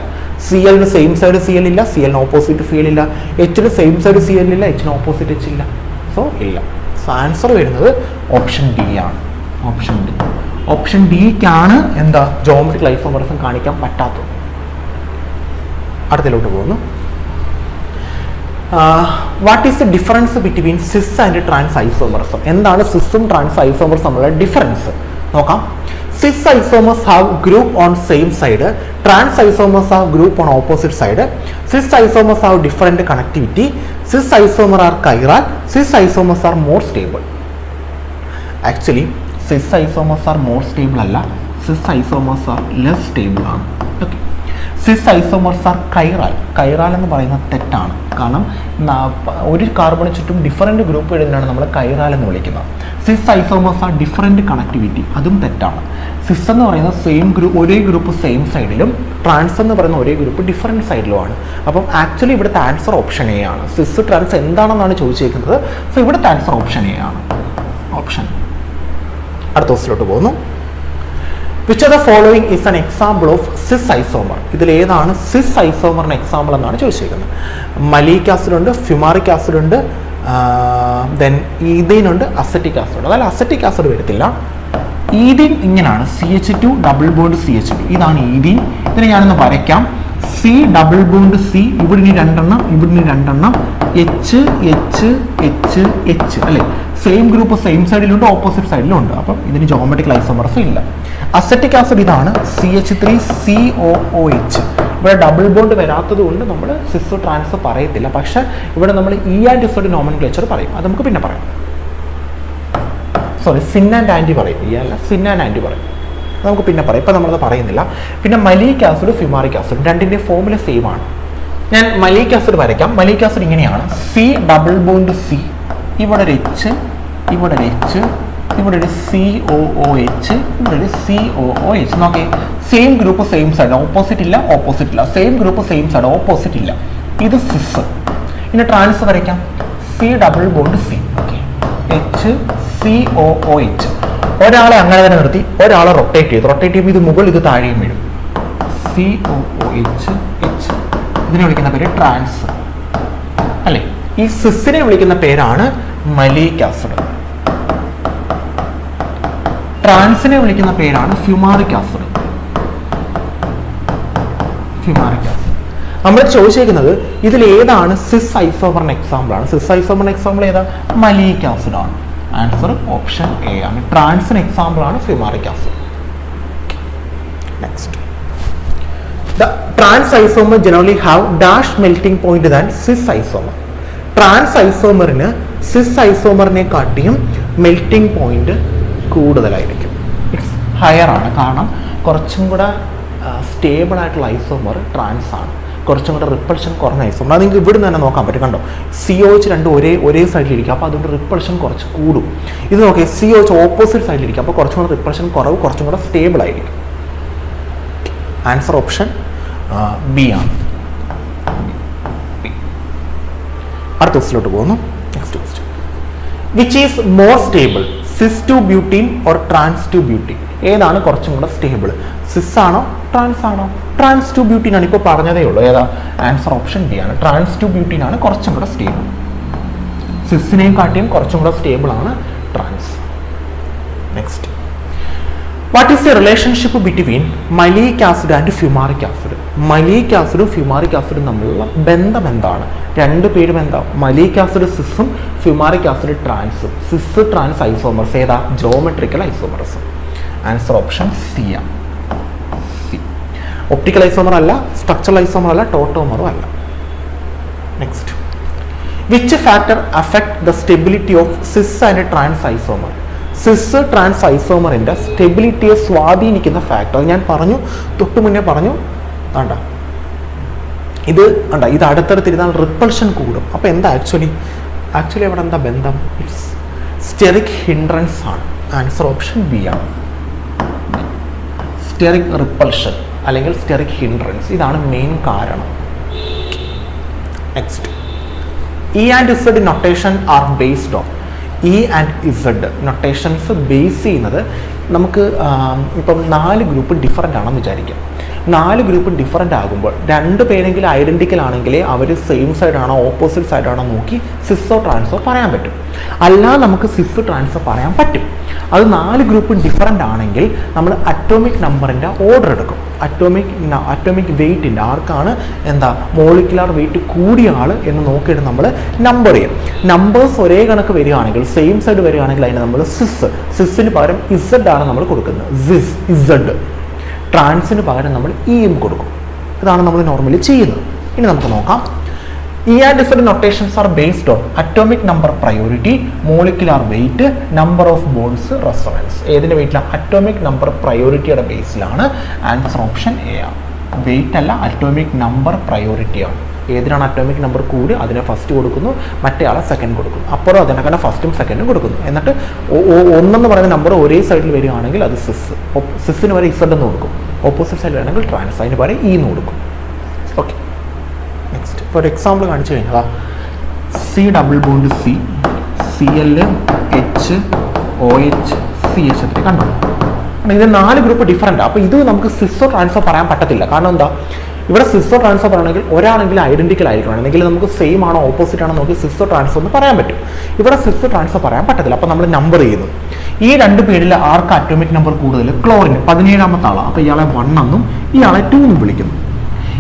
CLന് സെയിം സൈഡ് CL ഇല്ല, CLന് ഓപ്പോസിറ്റ് CL ഇല്ല. എച്ചിന് സെയിം സൈഡ് CL ഇല്ല, എച്ചിന് ഓപ്പോസിറ്റ് എച്ച് ഇല്ല. സോ ഇല്ല. സോ ആൻസർ വരുന്നത് ഓപ്ഷൻ ഡി ആണ്. ഓപ്ഷൻ ഡിക്കാണ് എന്താ, ജോമെട്രിക്കൽ ഐസോമർസം കാണിക്കാൻ പറ്റാത്തത്. അടുത്തിലോട്ട് പോകുന്നു. What is the difference between cis and trans isomerism? എന്താണ് സിസും ട്രാൻസ് ഐസോമർസും തമ്മിലുള്ള ഡിഫറൻസ് നോക്കാം. Cis isomers have group on same side, trans isomers have group on opposite side. Cis isomers have different connectivity. Cis isomer are chiral. Cis isomers are more stable. Actually Cs isomers are more stable അല്ല, cis isomers are less stable ആണ്. Okay, cis isomers are chiral എന്ന് പറയുന്നത് തെറ്റാണ്. കാരണം ഒരു കാർബണിന് ചുറ്റും different group എഴുതുന്നതാണ് നമ്മൾ കൈറാൽ എന്ന് വിളിക്കുന്നത്. സിസ് ഐസോമേഴ്സ് ആർ ഡിഫറൻറ്റ് കണക്ടിവിറ്റി, അതും തെറ്റാണ്. സിസ് എന്ന് പറയുന്നത് സെയിം ഗ്രൂപ്പ്, ഒരേ ഗ്രൂപ്പ് സെയിം സൈഡിലും, ട്രാൻസ് എന്ന് പറയുന്ന ഒരേ ഗ്രൂപ്പ് ഡിഫറെൻറ്റ് സൈഡിലുമാണ്. അപ്പം ആക്ച്വലി ഇവിടുത്തെ ആൻസർ ഓപ്ഷൻ എ ആണ്. സിസ് ട്രാൻസ് എന്താണെന്നാണ് ചോദിച്ചേക്കുന്നത്. സോ ഇവിടുത്തെ ആൻസർ ഓപ്ഷൻ എ ആണ്. ഓപ്ഷൻ. അടുത്ത ക്വസ്റ്റിലോട്ട് പോകുന്നു. Which of the following is an example of cis isomer? ഇതിൽ ഏതാണ് സിസ് ഐസോമറിന് എക്സാമ്പിൾ എന്നാണ് ചോദിച്ചേക്കുന്നത്. മലീക് ആസിഡ് ഉണ്ട്, ഫ്യൂമാറിക് ആസിഡ് ഉണ്ട്, ദെൻ ഈഥീൻ ഉണ്ട്, അസറ്റിക് ആസിഡ് ഉണ്ട്. അതായത് അസറ്റിക് ആസിഡ് വരത്തില്ല. ഈഥീൻ ഇങ്ങനെയാണ്, CH2 ഡബിൾ ബോണ്ട് CH2, ഇതാണ് ഈഥീൻ. ഇതിനെ ഞാനൊന്ന് വരയ്ക്കാം. C ഡബിൾ ബോണ്ട് C, ഇവിടെ ഇനി രണ്ടെണ്ണം, ഇവിടെ ഇനി രണ്ടെണ്ണം, H H H H അല്ലേ. സെയിം ഗ്രൂപ്പ് സെയിം സൈഡിലുണ്ട്, ഓപ്പോസിറ്റ് സൈഡിലും ഉണ്ട്. അപ്പം ഇതിന് ജോമെട്രിക്കൽ ഐസോമർസ് ഇല്ല. അസറ്റിക് ആസിഡ് ഇതാണ്, CH3COOH. ഇവിടെ ഡബിൾ ബോണ്ട് വരാത്തത് കൊണ്ട് നമ്മൾ സിസ് ട്രാൻസ് പറയത്തില്ല. പക്ഷെ ഇവിടെ നമ്മൾ ഇ ആൻഡ് ഇസഡ് നോമൻക്ലേച്ചർ പറയും. അത് നമുക്ക് പിന്നെ പറയാം. സോറി, സിൻ ആൻഡ് ആൻറ്റി പറയും, ഇ അല്ല, സിൻ ആൻഡ് ആൻറ്റി പറയും. നമുക്ക് പിന്നെ പറയാം, ഇപ്പം നമ്മളത് പറയുന്നില്ല. പിന്നെ മലീക് ആസിഡ്, ഫ്യൂമാറിക് ആസിഡ് രണ്ടിൻ്റെ ഫോമുല സെയിം ആണ്. ഞാൻ മലീക് ആസിഡ് വരയ്ക്കാം. മലീക് ആസിഡ് ഇങ്ങനെയാണ്, C ഡബിൾ ബോണ്ട് C, ഇവിടെ ഒരു H, ഇവിടെ ഒരു H, ഇവിടെ ഒരു COOH, ഇവിടെ ഒരു COOH. നോക്കേ, same group same side, opposite ഇല്ല, ഓപ്പോസിറ്റ് ഇല്ല. Same group same side, opposite ഇല്ല. ഇത് സിസ്. ഇനി ട്രാൻസ് വരയ്ക്കാം. C double bond C, H COOH. ഒരാളെ അങ്ങനെ തന്നെ നിർത്തി, ഒരാളെ റൊട്ടേറ്റ് ചെയ്തു. റൊട്ടേറ്റ് ചെയ്യുമ്പോൾ ഇത് മുകളിൽ, ഇത് താഴെയും വീഴും. COOH H. ഇതിനെ വിളിക്കുന്ന പേര് ട്രാൻസ് അല്ലേ. ഈ സിസിനെ വിളിക്കുന്ന പേരാണ് മലീക് ആസിഡ്. ട്രാൻസിനെ വിളിക്കുന്ന പേരാണ് ഫ്യൂമാറിക് ആസിഡ്. Fumaric acid. നമ്മൾ ചോദിച്ചേക്കുന്നത് ഇതിൽ ഏതാണ് സിസ് ഐസോമറിന് എക്സാമ്പിൾ ആണ്. സിസ് മലീക് എക്സാമ്പിൾ ഏതാ? മലീക് ആസിഡ് ആണ്. ആൻസർ ഓപ്ഷൻ എ ആണ്. ട്രാൻസിന് എക്സാമ്പിൾ ആണ് fumaric acid. Next, the trans isomer generally have dash melting point than cis isomer. Trans ഐസോമറിന് സിസ് ഐസോമറിനെ കാട്ടിയും മെൽറ്റിംഗ് പോയിന്റ് കൂടുതലായിരിക്കും. ഇറ്റ്സ് ഹയർ ആണ്. കാരണം കുറച്ചും കൂടെ സ്റ്റേബിൾ ആയിട്ടുള്ള ഐസോമർ ട്രാൻസ് ആണ്. കുറച്ചും കൂടെ റിപ്പൾഷൻ കുറഞ്ഞ ഐസോമർ. അത് നിങ്ങൾക്ക് ഇവിടെ നിന്ന് തന്നെ നോക്കാൻ പറ്റും. കണ്ടോ, COH രണ്ടും ഒരേ സൈഡിലിരിക്കും. അപ്പോൾ അതുകൊണ്ട് റിപ്പൾഷൻ കുറച്ച് കൂടും. ഇത് നോക്കിയാൽ COH ഓപ്പോസിറ്റ് സൈഡിലിരിക്കും. അപ്പോൾ കുറച്ചും കൂടെ റിപ്പൾഷൻ കുറവ്, കുറച്ചും കൂടെ സ്റ്റേബിൾ ആയിരിക്കും. ആൻസർ ഓപ്ഷൻ ബി ആണ്. അടുത്ത ക്വസ്റ്റിലോട്ട് പോകുന്നു. Next question, which is more stable, cis two butene or trans two butene? ഏതാണ് കുറച്ചും കൂടെ സ്റ്റേബിൾ? സിസ് ആണോ ട്രാൻസ് ആണോ? ട്രാൻസ് ടു ബ്യൂട്ടീൻ ആണ്. ഇപ്പോൾ പറഞ്ഞതേ ഉള്ളൂ. ഏതാ? ആൻസർ ഓപ്ഷൻ ബി ആണ്. ട്രാൻസ് ടു ബ്യൂട്ടീൻ ആണ് കുറച്ചും കൂടെ സ്റ്റേബിൾ. സിസിനെയും കാട്ടിയും കുറച്ചും കൂടെ സ്റ്റേബിൾ ആണ് trans. Next, what is the relationship between maleic acid and fumaric acid? Maleic ആസിഡും ഫ്യൂമാറിക് ആസിഡും തമ്മിലുള്ള ബന്ധം എന്താണ്? രണ്ട് പേരും എന്താ? മലീക് ആസിഡ് സിസും ഫ്യൂമാറിക് ആസിഡ് ട്രാൻസും. സിസ് ട്രാൻസ് ഐസോമർസ് ഏതാ? Geometrical isomers. Answer option C ആണ്. സി. ഒപ്റ്റിക്കൽ ഐസോമർ അല്ല, സ്ട്രക്ചറൽ ഐസോമർ അല്ല, ടോട്ടോമറും അല്ല. Next, which factor affect the stability of cis and trans isomer? Cis trans ഐസോമറിൻ്റെ സ്റ്റെബിലിറ്റിയെ സ്വാധീനിക്കുന്ന ഫാക്ടർ ഞാൻ പറഞ്ഞു, തൊട്ട് മുന്നേ പറഞ്ഞു. വേണ്ട, ഇത് അടുത്തടുത്തിരുന്നാൽ റിപ്പൾഷൻ കൂടും. അപ്പോൾ എന്താ ആക്ച്വലി അവിടെ എന്താ ബന്ധം? ഇറ്റ്സ് സ്റ്റെറിക് ഹിൻഡ്രൻസ് ആണ്. ആൻസർ ഓപ്ഷൻ ബി ആണ്. സ്റ്റെറിക് റിപ്പൾഷൻ അല്ലെങ്കിൽ സ്റ്റെറിക് ഹിൻഡ്രൻസ്, ഇതാണ് മെയിൻ കാരണം. Next, E and Z notation are based on. E and Z notations base ചെയ്യുന്നത് നമുക്ക് ഇപ്പം 4 ഗ്രൂപ്പ് ഡിഫറൻ്റ് ആണെന്ന് വിചാരിക്കാം. 4 ഗ്രൂപ്പ് ഡിഫറൻ്റ് ആകുമ്പോൾ 2 പേരെങ്കിലും ഐഡൻറ്റിക്കൽ ആണെങ്കിലേ അവർ സെയിം സൈഡാണോ ഓപ്പോസിറ്റ് സൈഡാണോ നോക്കി സിസോ ട്രാൻസോ പറയാൻ പറ്റും. അല്ലാതെ നമുക്ക് സിസ് ട്രാൻസോ പറയാൻ പറ്റും. അത് 4 ഗ്രൂപ്പ് ഡിഫറൻ്റ് ആണെങ്കിൽ നമ്മൾ അറ്റോമിക് നമ്പറിൻ്റെ ഓർഡർ എടുക്കും. അറ്റോമിക് വെയിറ്റിൻ്റെ ആർക്കാണ് മോളിക്കുലാർ വെയിറ്റ് കൂടിയ ആൾ എന്ന് നോക്കിയിട്ട് നമ്മൾ നമ്പർ ചെയ്യും. നമ്പേഴ്സ് ഒരേ കണക്ക് വരികയാണെങ്കിൽ, സെയിം സൈഡ് വരികയാണെങ്കിൽ അതിന് നമ്മൾ സിസിന് പകരം ഇസഡ് ആണ് നമ്മൾ കൊടുക്കുന്നത്. ഇസഡ്. ട്രാൻസിന് പകരം നമ്മൾ ഇയും കൊടുക്കും. ഇതാണ് നമ്മൾ നോർമലി ചെയ്യുന്നത്. ഇനി നമുക്ക് നോക്കാം. E and Z notations are based on atomic number priority, molecular weight, number of bonds, resonance. ഏതിൻ്റെ വെയിറ്റിലാണ്? അറ്റോമിക് നമ്പർ പ്രയോറിറ്റിയുടെ ബേസിലാണ്. ആൻസർ ഓപ്ഷൻ എ ആണ്. വെയിറ്റ് അല്ല, അറ്റോമിക് നമ്പർ പ്രയോറിറ്റി ആണ്. ഏതിനാണ് അറ്റോമിക് നമ്പർ കൂടി അതിനെ ഫസ്റ്റ് കൊടുക്കുന്നു, മറ്റേ ആളെ സെക്കൻഡ് കൊടുക്കുന്നു. അപ്പോഴും അതിനൊക്കെ ഫസ്റ്റും സെക്കൻഡും കൊടുക്കുന്നു. എന്നിട്ട് ഒന്നെന്ന് പറയുന്ന നമ്പർ ഒരേ സൈഡിൽ വരികയാണെങ്കിൽ അത് സിസ്, സിസ്സിന് വരെ ഇസഡ് എന്ന് കൊടുക്കും. ഓപ്പോസിറ്റ് സൈഡിൽ വേണമെങ്കിൽ ട്രാൻസ്, അതിന് പകരം ഇ എന്ന് കൊടുക്കും. ഓക്കെ, നെക്സ്റ്റ് ഇപ്പോൾ ഒരു എക്സാമ്പിൾ കാണിച്ചു കഴിഞ്ഞാൽ C double bond C, C L H O H C H 3 കണ്ടോ. ഇത് 4 ഗ്രൂപ്പ് ഡിഫറൻറ്റ്. അപ്പോൾ ഇത് നമുക്ക് സിസ്റ്റോ ട്രാൻസ്ഫർ പറയാൻ പറ്റത്തില്ല. കാരണം എന്താ, ഇവിടെ സിസ്റ്റോ ട്രാൻസ്ഫർ ആണെങ്കിൽ ഒരാളെങ്കിൽ ഐഡന്റിക്കൽ ആയിരിക്കണം, അല്ലെങ്കിൽ നമുക്ക് സെയിം ആണോ ഓപ്പോസിറ്റ് ആണോ നോക്കി സിസ്റ്റോ ട്രാൻസ്ഫർ എന്ന് പറയാൻ പറ്റും. ഇവിടെ സിസ്റ്റോ ട്രാൻസ്ഫർ പറയാൻ പറ്റത്തില്ല. അപ്പോൾ നമ്മൾ നമ്പർ ചെയ്യുന്നു. ഈ 2 പേരിൽ ആർക്ക് അറ്റോമിക് നമ്പർ കൂടുതൽ? ക്ലോറിൻ 17ാമത്തെ ആളാണ്. അപ്പോൾ ഇയാളെ 1 എന്നും ഇയാളെ 2 എന്നും വിളിക്കുന്നു.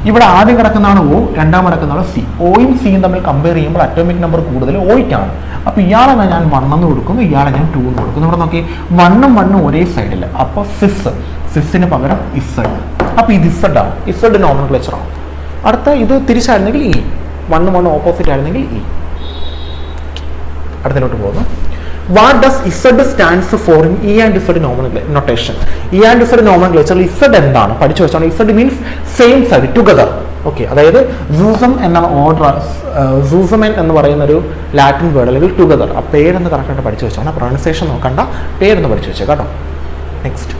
ഇവിടെ ആദ്യം കിടക്കുന്നതാണ് ഒ, രണ്ടാമത് കിടക്കുന്നതാണ് സി. ഒയും സിയും തമ്മിൽ കമ്പയർ ചെയ്യുമ്പോൾ അറ്റോമിക് നമ്പർ കൂടുതൽ ഒയ്ക്കാണ്. അപ്പോൾ ഇയാളെ ഞാൻ 1 എന്ന് കൊടുക്കുന്നു, ഇയാളെ ഞാൻ 2 എന്ന് കൊടുക്കുന്നു. ഇവിടെ നോക്കി 1ഉം 1ഉം ഒരേ സൈഡിൽ. അപ്പോൾ സിസ്സിന് പകരം ഇസഡ്. അപ്പോൾ ഇത് ഇസഡ് ആണ്, ഇസഡ് നോമൻക്ലേച്ചർ ആണ്. അടുത്ത ഇത് തിരിച്ചായിരുന്നെങ്കിൽ ഇ, 1ഉം 1ഉം ഓപ്പോസിറ്റ് ആയിരുന്നെങ്കിൽ ഇ. അടുത്തിലോട്ട് പോകുന്നു. What does Z stands for in E and Z notation? E and Z nomenclature Z എന്താണ് പഠിച്ചു വെച്ചാണ്. Z means same side, together. Okay, അതായത് സൂസം എന്നാണ് ഓർഡർ, സൂസമെൻ എന്ന് പറയുന്ന ഒരു ലാറ്റിൻ വേർഡ്, അല്ലെങ്കിൽ ടുഗദർ. ആ പേരെന്ന് കറക്റ്റായിട്ട് പഠിച്ചു വെച്ചാണ്. പ്രൊണൗൺസിയേഷൻ നോക്കണ്ട, പേരെന്ന് പഠിച്ചു വെച്ചേ കേട്ടോ. Next,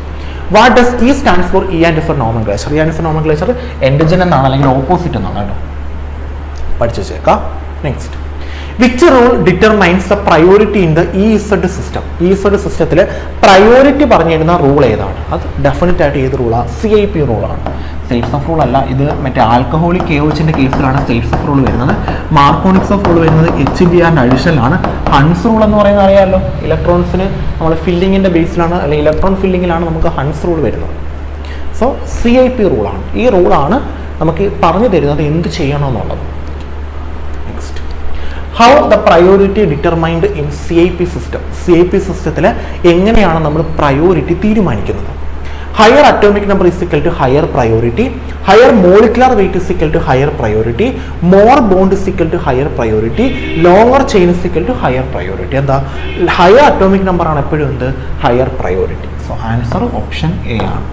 what does E stands for E and Z nomenclature? E and Z nomenclature എൻഡിജൻ എന്നാണ്, അല്ലെങ്കിൽ ഓപ്പോസിറ്റ് എന്നാണ് കേട്ടോ, പഠിച്ചു വെച്ചേക്കാം. Next, which rule determines the priority in the EZ system? EZ സിസ്റ്റത്തിൽ പ്രയോറിറ്റി പറഞ്ഞിരുന്ന റൂൾ ഏതാണ്? അത് ഡെഫിനറ്റ് ആയിട്ട് ഏത് റൂളാണ്? CIP റൂളാണ്. സ്റ്റേറ്റ്സ് ഓഫ് റൂൾ അല്ല. ഇത് മറ്റേ ആൽക്കഹോളിക് KOHന്റെ കേസിലാണ് സ്റ്റേറ്റ്സ് ഓഫ് റൂൾ വരുന്നത്. മാർക്കോണിക്സ് ഓഫ് റൂൾ വരുന്നത് HB ആൻഡ് അഡീഷനിലാണ്. ഹൺസ് റൂൾ എന്ന് പറയുന്നത് അറിയാമല്ലോ, ഇലക്ട്രോൺസിന് നമ്മൾ ഫില്ലിങ്ങിന്റെ ബേസിലാണ്, അല്ലെങ്കിൽ ഇലക്ട്രോൺ ഫില്ലിങ്ങിലാണ് നമുക്ക് ഹൺസ് റൂൾ വരുന്നത്. സോ CIP റൂളാണ്. ഈ റൂളാണ് നമുക്ക് പറഞ്ഞു തരുന്നത് എന്ത് ചെയ്യണമെന്നുള്ളത്. How the priority determined in CIP system? CIP സിസ്റ്റത്തിൽ എങ്ങനെയാണ് നമ്മൾ പ്രയോറിറ്റി തീരുമാനിക്കുന്നത്? Higher atomic number is equal to higher priority, higher molecular weight is equal to higher priority, more bond is equal to higher priority, longer chain is equal to higher priority. എന്താ, higher atomic number ആണ് എപ്പോഴും എന്ത്, higher priority. So answer option A ആണ്.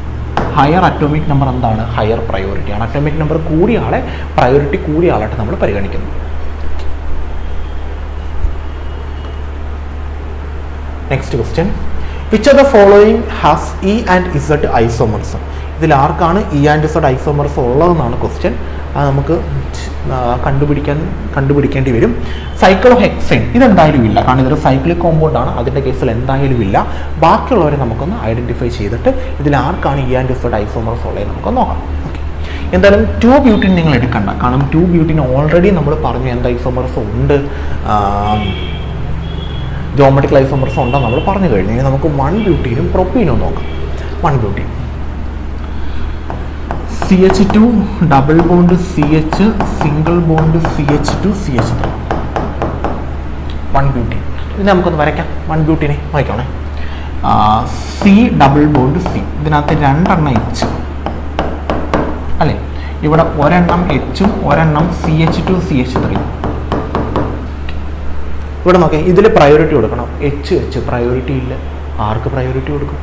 Higher atomic number എന്താണ്, higher priority ആണ്. Atomic number കൂടിയ ആളെ priority കൂടിയ ആളായിട്ട് നമ്മൾ പരിഗണിക്കുന്നു. Next question, which of the following has E and Z isomerism? ഇതിൽ ആർക്കാണ് ഇ ആൻഡ് ഇസഡ് ഐസോമർസം ഉള്ളതെന്നാണ് ക്വസ്റ്റ്യൻ. അത് നമുക്ക് കണ്ടുപിടിക്കേണ്ടി വരും. സൈക്കിൾ ഓഫ് ഹെക്സൈൻ ഇതെന്തായാലും ഇല്ല, കാരണം ഇതൊരു സൈക്ലിക് കോമ്പൗണ്ട് ആണ്. അതിൻ്റെ കേസിൽ എന്തായാലും ഇല്ല. ബാക്കിയുള്ളവരെ നമുക്കൊന്ന് ഐഡന്റിഫൈ ചെയ്തിട്ട് ഇതിൽ ആർക്കാണ് ഇ ആൻഡ് ഇസഡ് ഐസോമർസം ഉള്ളത് നമുക്ക് നോക്കാം. ഓക്കെ, എന്തായാലും 2 ബ്യൂട്ടിൻ നിങ്ങൾ എടുക്കണ്ട, കാരണം 2 ബ്യൂട്ടിൻ ഓൾറെഡി നമ്മൾ പറഞ്ഞു എന്ത് ഐസോമർസം ഉണ്ട്, ജോമെട്രിക്കൽ ഐസോമർസം ഉണ്ടെന്ന് നമ്മൾ പറഞ്ഞു കഴിഞ്ഞു. ഇനി നമുക്ക് 1 ബ്യൂട്ടീനും പ്രൊപ്പീനും നോക്കാം. 1 butene CH2 double bond CH single bond CH2 CH3. 1 butene ഇത് നമുക്കൊന്ന് വരയ്ക്കാം. 1 ബ്യൂട്ടീനെ വായിക്കണേ. C ഡബിൾ ബോണ്ട് C, ഇതിനകത്ത് 2 എണ്ണം H അല്ലേ, ഇവിടെ 1 എണ്ണം H-ഉം 1 എണ്ണം CH2 CH3. ഇവിടെ നോക്കാം, ഇതിൽ പ്രയോറിറ്റി കൊടുക്കണം. H പ്രയോറിറ്റി ഇല്ല. ആർക്ക് പ്രയോറിറ്റി കൊടുക്കും?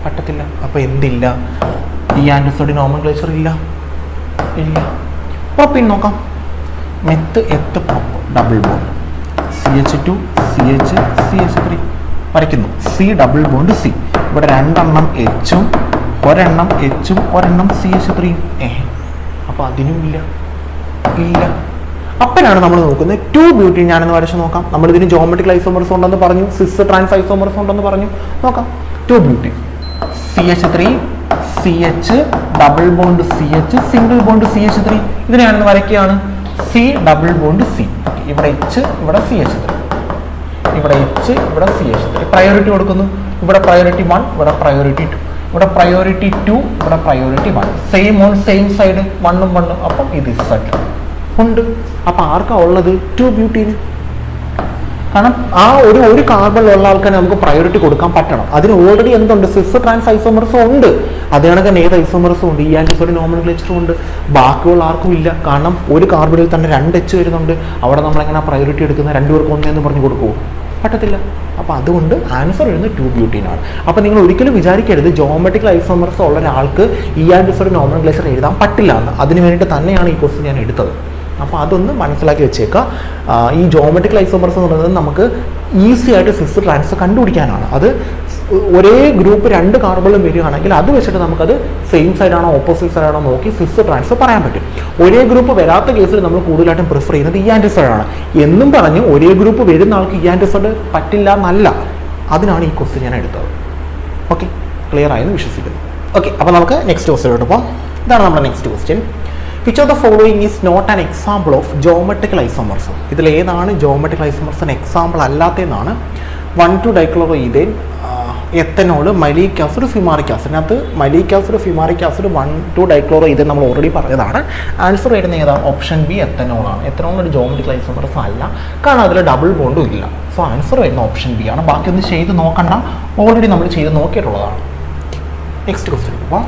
പറ്റത്തില്ല. അപ്പോൾ എന്തില്ല, ഇ ആൻഡ് ഇസഡ് നോമൻക്ലേച്ചർ ഇല്ല. പ്രൊപ്പീൻ നോക്കാം. Meth eth prop double bond CH2 CH CH3 വരയ്ക്കുന്നു. C ഡബിൾ ബോണ്ട് C, ഇവിടെ 2 എണ്ണം H-ഉം 1 എണ്ണം H-ഉം 1 എണ്ണം CH3യും. അപ്പോൾ അതിനും ഇല്ല. അപ്പോഴാണ് നമ്മൾ നോക്കുന്നത് 2 ബ്യൂട്ടീൻ. ഞാനെന്ന് വരച്ച് നോക്കാം. നമ്മളിതിന് ജോമെട്രിക്കൽ ഐസോമർസം ഉണ്ടെന്ന് പറഞ്ഞു, സിസ് ട്രാൻസ് ഐസോമർസം ഉണ്ടെന്ന് പറഞ്ഞു. നോക്കാം. 2 butene CH3 CH double bond CH single bond CH3. ഇതിനെ ഞാനെന്ന് വരയ്ക്കുകയാണ്. C ഡബിൾ ബോണ്ട് C, ഇവിടെ H ഇവിടെ CH3, ഇവിടെ H ഇവിടെ CH3. പ്രയോറിറ്റി കൊടുക്കുന്നു. ഇവിടെ പ്രയോറിറ്റി 1, ഇവിടെ പ്രയോറിറ്റി 2, ഇവിടെ പ്രയോറിറ്റി 2, ഇവിടെ priority 1. Same on same side 1ഉം 1ഉം. അപ്പം ഇത് സെറ്റ് ഉണ്ട്. അപ്പം ആർക്കാ ഉള്ളത്? 2 ബ്യൂട്ടീന്. കാരണം ആ ഒരു കാർബണിലുള്ള ആൾക്കാരെ നമുക്ക് പ്രയോറിറ്റി കൊടുക്കാൻ പറ്റണം. അതിന് ഓൾറെഡി എന്തുണ്ട്, സിസ് ട്രാൻസ് ഐസോമർസം ഉണ്ട്. അത് കണക്ക് ഏത് ഐസോമർസം ഉണ്ട്, ഇ ആൻഡ് ഇസഡ് നോമൻക്ലേച്ചറും ഉണ്ട്. ബാക്കിയുള്ള ആർക്കും ഇല്ല. കാരണം ഒരു കാർബണിൽ തന്നെ 2 H വരുന്നുണ്ട്. അവിടെ നമ്മളെങ്ങനെ പ്രയോറിറ്റി എടുക്കുന്നത്? 2 പേർക്ക് ഒന്നേന്ന് പറഞ്ഞു കൊടുക്കുമോ? പറ്റത്തില്ല. അപ്പോൾ അതുകൊണ്ട് ആൻസർ വരുന്നത് 2 ബ്യൂട്ടീനാണ്. അപ്പോൾ നിങ്ങൾ ഒരിക്കലും വിചാരിക്കരുത് ജോമെട്രിക്കൽ ഐസോമർസം ഉള്ള ഒരാൾക്ക് ഇ ആൻഡ് ഇസഡ് നോമൻക്ലേച്ചർ എഴുതാൻ പറ്റില്ല എന്ന്. അതിന് വേണ്ടിയിട്ട് തന്നെയാണ് ഈ ക്വസ്റ്റ്യൻ ഞാൻ എടുത്തത്. അപ്പോൾ അതൊന്ന് മനസ്സിലാക്കി വെച്ചേക്കുക. ഈ ജോമെട്രിക്കൽ ഐസോമർസം എന്ന് പറയുന്നത് നമുക്ക് ഈസി ആയിട്ട് സിസ് ട്രാൻസ് കണ്ടുപിടിക്കാനാണ്. അത് ഒരേ ഗ്രൂപ്പ് 2 കാർബണും വരികയാണെങ്കിൽ അത് വെച്ചിട്ട് നമുക്കത് സെയിം സൈഡാണോ ഓപ്പോസിറ്റ് സൈഡാണോ നോക്കി സിസ് ട്രാൻസ് പറയാൻ പറ്റും. ഒരേ ഗ്രൂപ്പ് വരാത്ത കേസിൽ നമ്മൾ കൂടുതലായിട്ടും പ്രിഫർ ചെയ്യുന്നത് ഈ ആൻറ്റിസൈഡാണ് എന്നും പറഞ്ഞ് ഒരേ ഗ്രൂപ്പ് വരുന്ന ആൾക്ക് ഈ ആൻറ്റിസൈഡ് പറ്റില്ല എന്നല്ല. അതിനാണ് ഈ ക്വസ്റ്റ്യൻ ഞാൻ എടുത്തത്. ഓക്കെ, ക്ലിയർ ആയെന്ന് വിശ്വസിക്കുന്നു. ഓക്കെ, അപ്പോൾ നമുക്ക് നെക്സ്റ്റ് ക്വസ്റ്റ്യനോട്ട് പോകാം. ഇതാണ് നമ്മുടെ next question. Which of the following is not an example of geometrical isomerism? ഇതിൽ ഏതാണ് ജോമെട്രിക്കൽ ഐസോമർസം എക്സാമ്പിൾ അല്ലാത്തതെന്നാണ്. One two dichloroethane, ethanol, maleic acid, fumaric acid. അതിനകത്ത് മലീക് ആസിഡ്, ഫിമാറിക് ആസിഡ്, 1,2-ഡൈക്ലോറോഈഥേൻ നമ്മൾ ഓൾറെഡി പറഞ്ഞതാണ്. ആൻസർ വരുന്ന ഏതാണ്? ഓപ്ഷൻ ബി എത്തനോളാണ്. എത്തനോൾ ഒരു ജോമെട്രിക്കൽ ഐസോമർസം അല്ല, കാരണം അതിൽ ഡബിൾ ബോണ്ടും ഇല്ല. സോ ആൻസർ വരുന്ന ഓപ്ഷൻ ബി ആണ്. ബാക്കി ഒന്ന് ചെയ്ത് നോക്കണ്ട, ഓൾറെഡി നമ്മൾ ചെയ്ത് നോക്കിയിട്ടുള്ളതാണ്. നെക്സ്റ്റ് ക്വസ്റ്റ്യൻ പോകാം.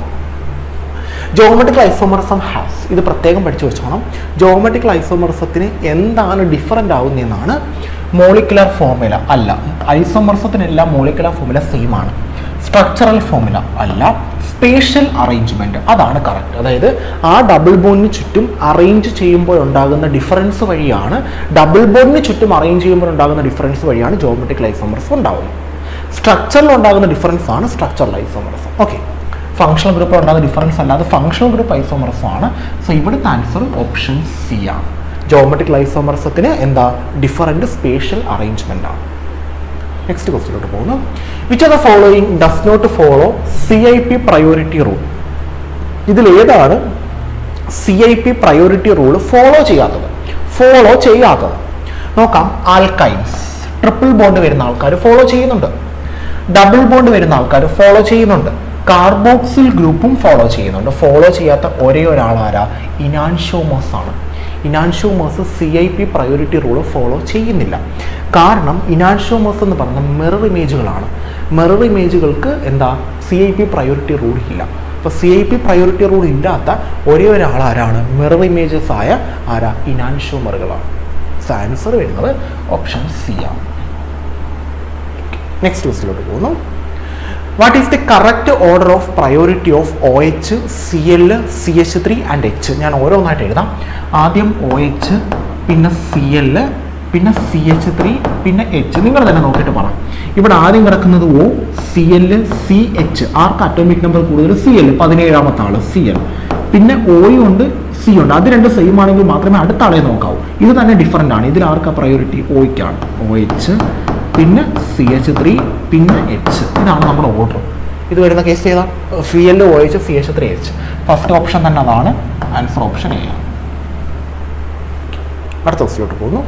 ജോമെട്രിക്കൽ ഐസോമർസം ഹാസ്, ഇത് പ്രത്യേകം പഠിച്ചു വെച്ചോണം. ജോമെട്രിക്കൽ ഐസോമർസത്തിന് എന്താണ് ഡിഫറൻ്റ് ആവുന്നതെന്നാണ്. മോളിക്കുലർ ഫോർമുല അല്ല, ഐസോമർസത്തിനെല്ലാം മോളിക്കുലർ ഫോർമുല സെയിം ആണ്. സ്ട്രക്ചറൽ ഫോർമുല അല്ല, സ്പേഷ്യൽ അറേഞ്ച്മെന്റ് അതാണ് കറക്റ്റ്. അതായത് ആ ഡബിൾ ബോണ്ടിന് ചുറ്റും അറേഞ്ച് ചെയ്യുമ്പോൾ ഉണ്ടാകുന്ന ഡിഫറൻസ് വഴിയാണ്, ഡബിൾ ബോണ്ടിന് ചുറ്റും അറേഞ്ച് ചെയ്യുമ്പോൾ ഉണ്ടാകുന്ന ഡിഫറൻസ് വഴിയാണ് ജോമെട്രിക്കൽ ഐസോമർസം ഉണ്ടാകുന്നത്. സ്ട്രക്ചറിൽ ഉണ്ടാകുന്ന ഡിഫറൻസ് ആണ് സ്ട്രക്ചറൽ ഐസോമർസം. ഓക്കെ, ഫങ്ഷണൽ ഗ്രൂപ്പിൽ ഉണ്ടാകുന്ന ഡിഫറൻസ് അല്ലാതെ ഫങ്ഷണൽ ഗ്രൂപ്പ് ഐസോമർസം ആണ്. സോ ഇവിടുത്തെ ആൻസർ ഓപ്ഷൻ സി ആണ്. ജോമെട്രിക്കൽ ഐസോമർസത്തിന് എന്താ? ഡിഫറൻറ്റ് സ്പേഷ്യൽ അറേഞ്ച്മെന്റ് ആണ്. നെക്സ്റ്റ് ക്വസ്റ്റ്യനിലോട്ട് പോകുന്നു. Which of the following does not follow CIP priority rule? ഇതിൽ ഏതാണ് CIP പ്രയോറിറ്റി റൂൾ ഫോളോ ചെയ്യാത്തത്? നോക്കാം. ആൽക്കൈൻസ്, ട്രിപ്പിൾ ബോണ്ട് വരുന്ന ആൾക്കാർ ഫോളോ ചെയ്യുന്നുണ്ട്, ഡബിൾ ബോണ്ട് വരുന്ന ആൾക്കാർ ഫോളോ ചെയ്യുന്നുണ്ട്, കാർബോക്സിൽ ഗ്രൂപ്പും ഫോളോ ചെയ്യുന്നുണ്ട്. ഫോളോ ചെയ്യാത്ത ഒരേ ഒരാളാരാ? ഇനാൻഷോമേഴ്സ് ആണ്. ഇനാൻഷോമേഴ്സ് CIP പ്രയോറിറ്റി റൂൾ ഫോളോ ചെയ്യുന്നില്ല. കാരണം ഇനാൻഷോമേഴ്സ് എന്ന് പറഞ്ഞാൽ മിറർ ഇമേജുകളാണ്. മിറർ ഇമേജുകൾക്ക് എന്താ? CIP പ്രയോറിറ്റി റൂൾ ഇല്ല. അപ്പോൾ CIP പ്രയോറിറ്റി റൂൾ ഇല്ലാത്ത ഒരേ ഒരാളാരാണ്? മിറർ ഇമേജസ് ആയ ആരാ? ഇനാൻഷോമറുകളാണ്. സോ ആൻസർ വരുന്നത് ഓപ്ഷൻ സി ആണ്. നെക്സ്റ്റ് ക്വസ്റ്റ്യനിലോട്ട് പോകുന്നു. What is the correct order of priority of OH, Cl, CH3 and H? ഞാൻ ഓരോന്നായിട്ട് എഴുതാം. ആദ്യം OH, പിന്നെ Cl, പിന്നെ CH3, പിന്നെ H. നിങ്ങൾ തന്നെ നോക്കിയിട്ട് പറയാം. ഇവിടെ ആദ്യം കിടക്കുന്നത് O, Cl, CH. ആർക്ക് അറ്റോമിക് നമ്പർ കൂടുതൽ? Cl, 17ാമത്തെ ആള് Cl. പിന്നെ O ഉണ്ട്, C ഉണ്ട്. അത് രണ്ട് സെയിം ആണെങ്കിൽ മാത്രമേ അടുത്ത ആളെ നോക്കാവൂ. ഇത് തന്നെ ഡിഫറൻ്റ് ആണ്. ഇതിൽ ആർക്കാ പ്രയോറിറ്റി? Oയ്ക്കാണ്. OH, പിന്നെ CH3, പിന്നെ H. ഇതാണ് നമ്മുടെ ഓർഡർ. ഇത് വരുന്ന കേസ് ചെയ്താൽ Cl, OH, CH3, H. First option തന്നെ അതാണ്. ആൻസർ ഓപ്ഷൻ എ ആണ്. അടുത്ത ക്വസ്റ്റ്യനിലോട്ട് പോകുന്നു.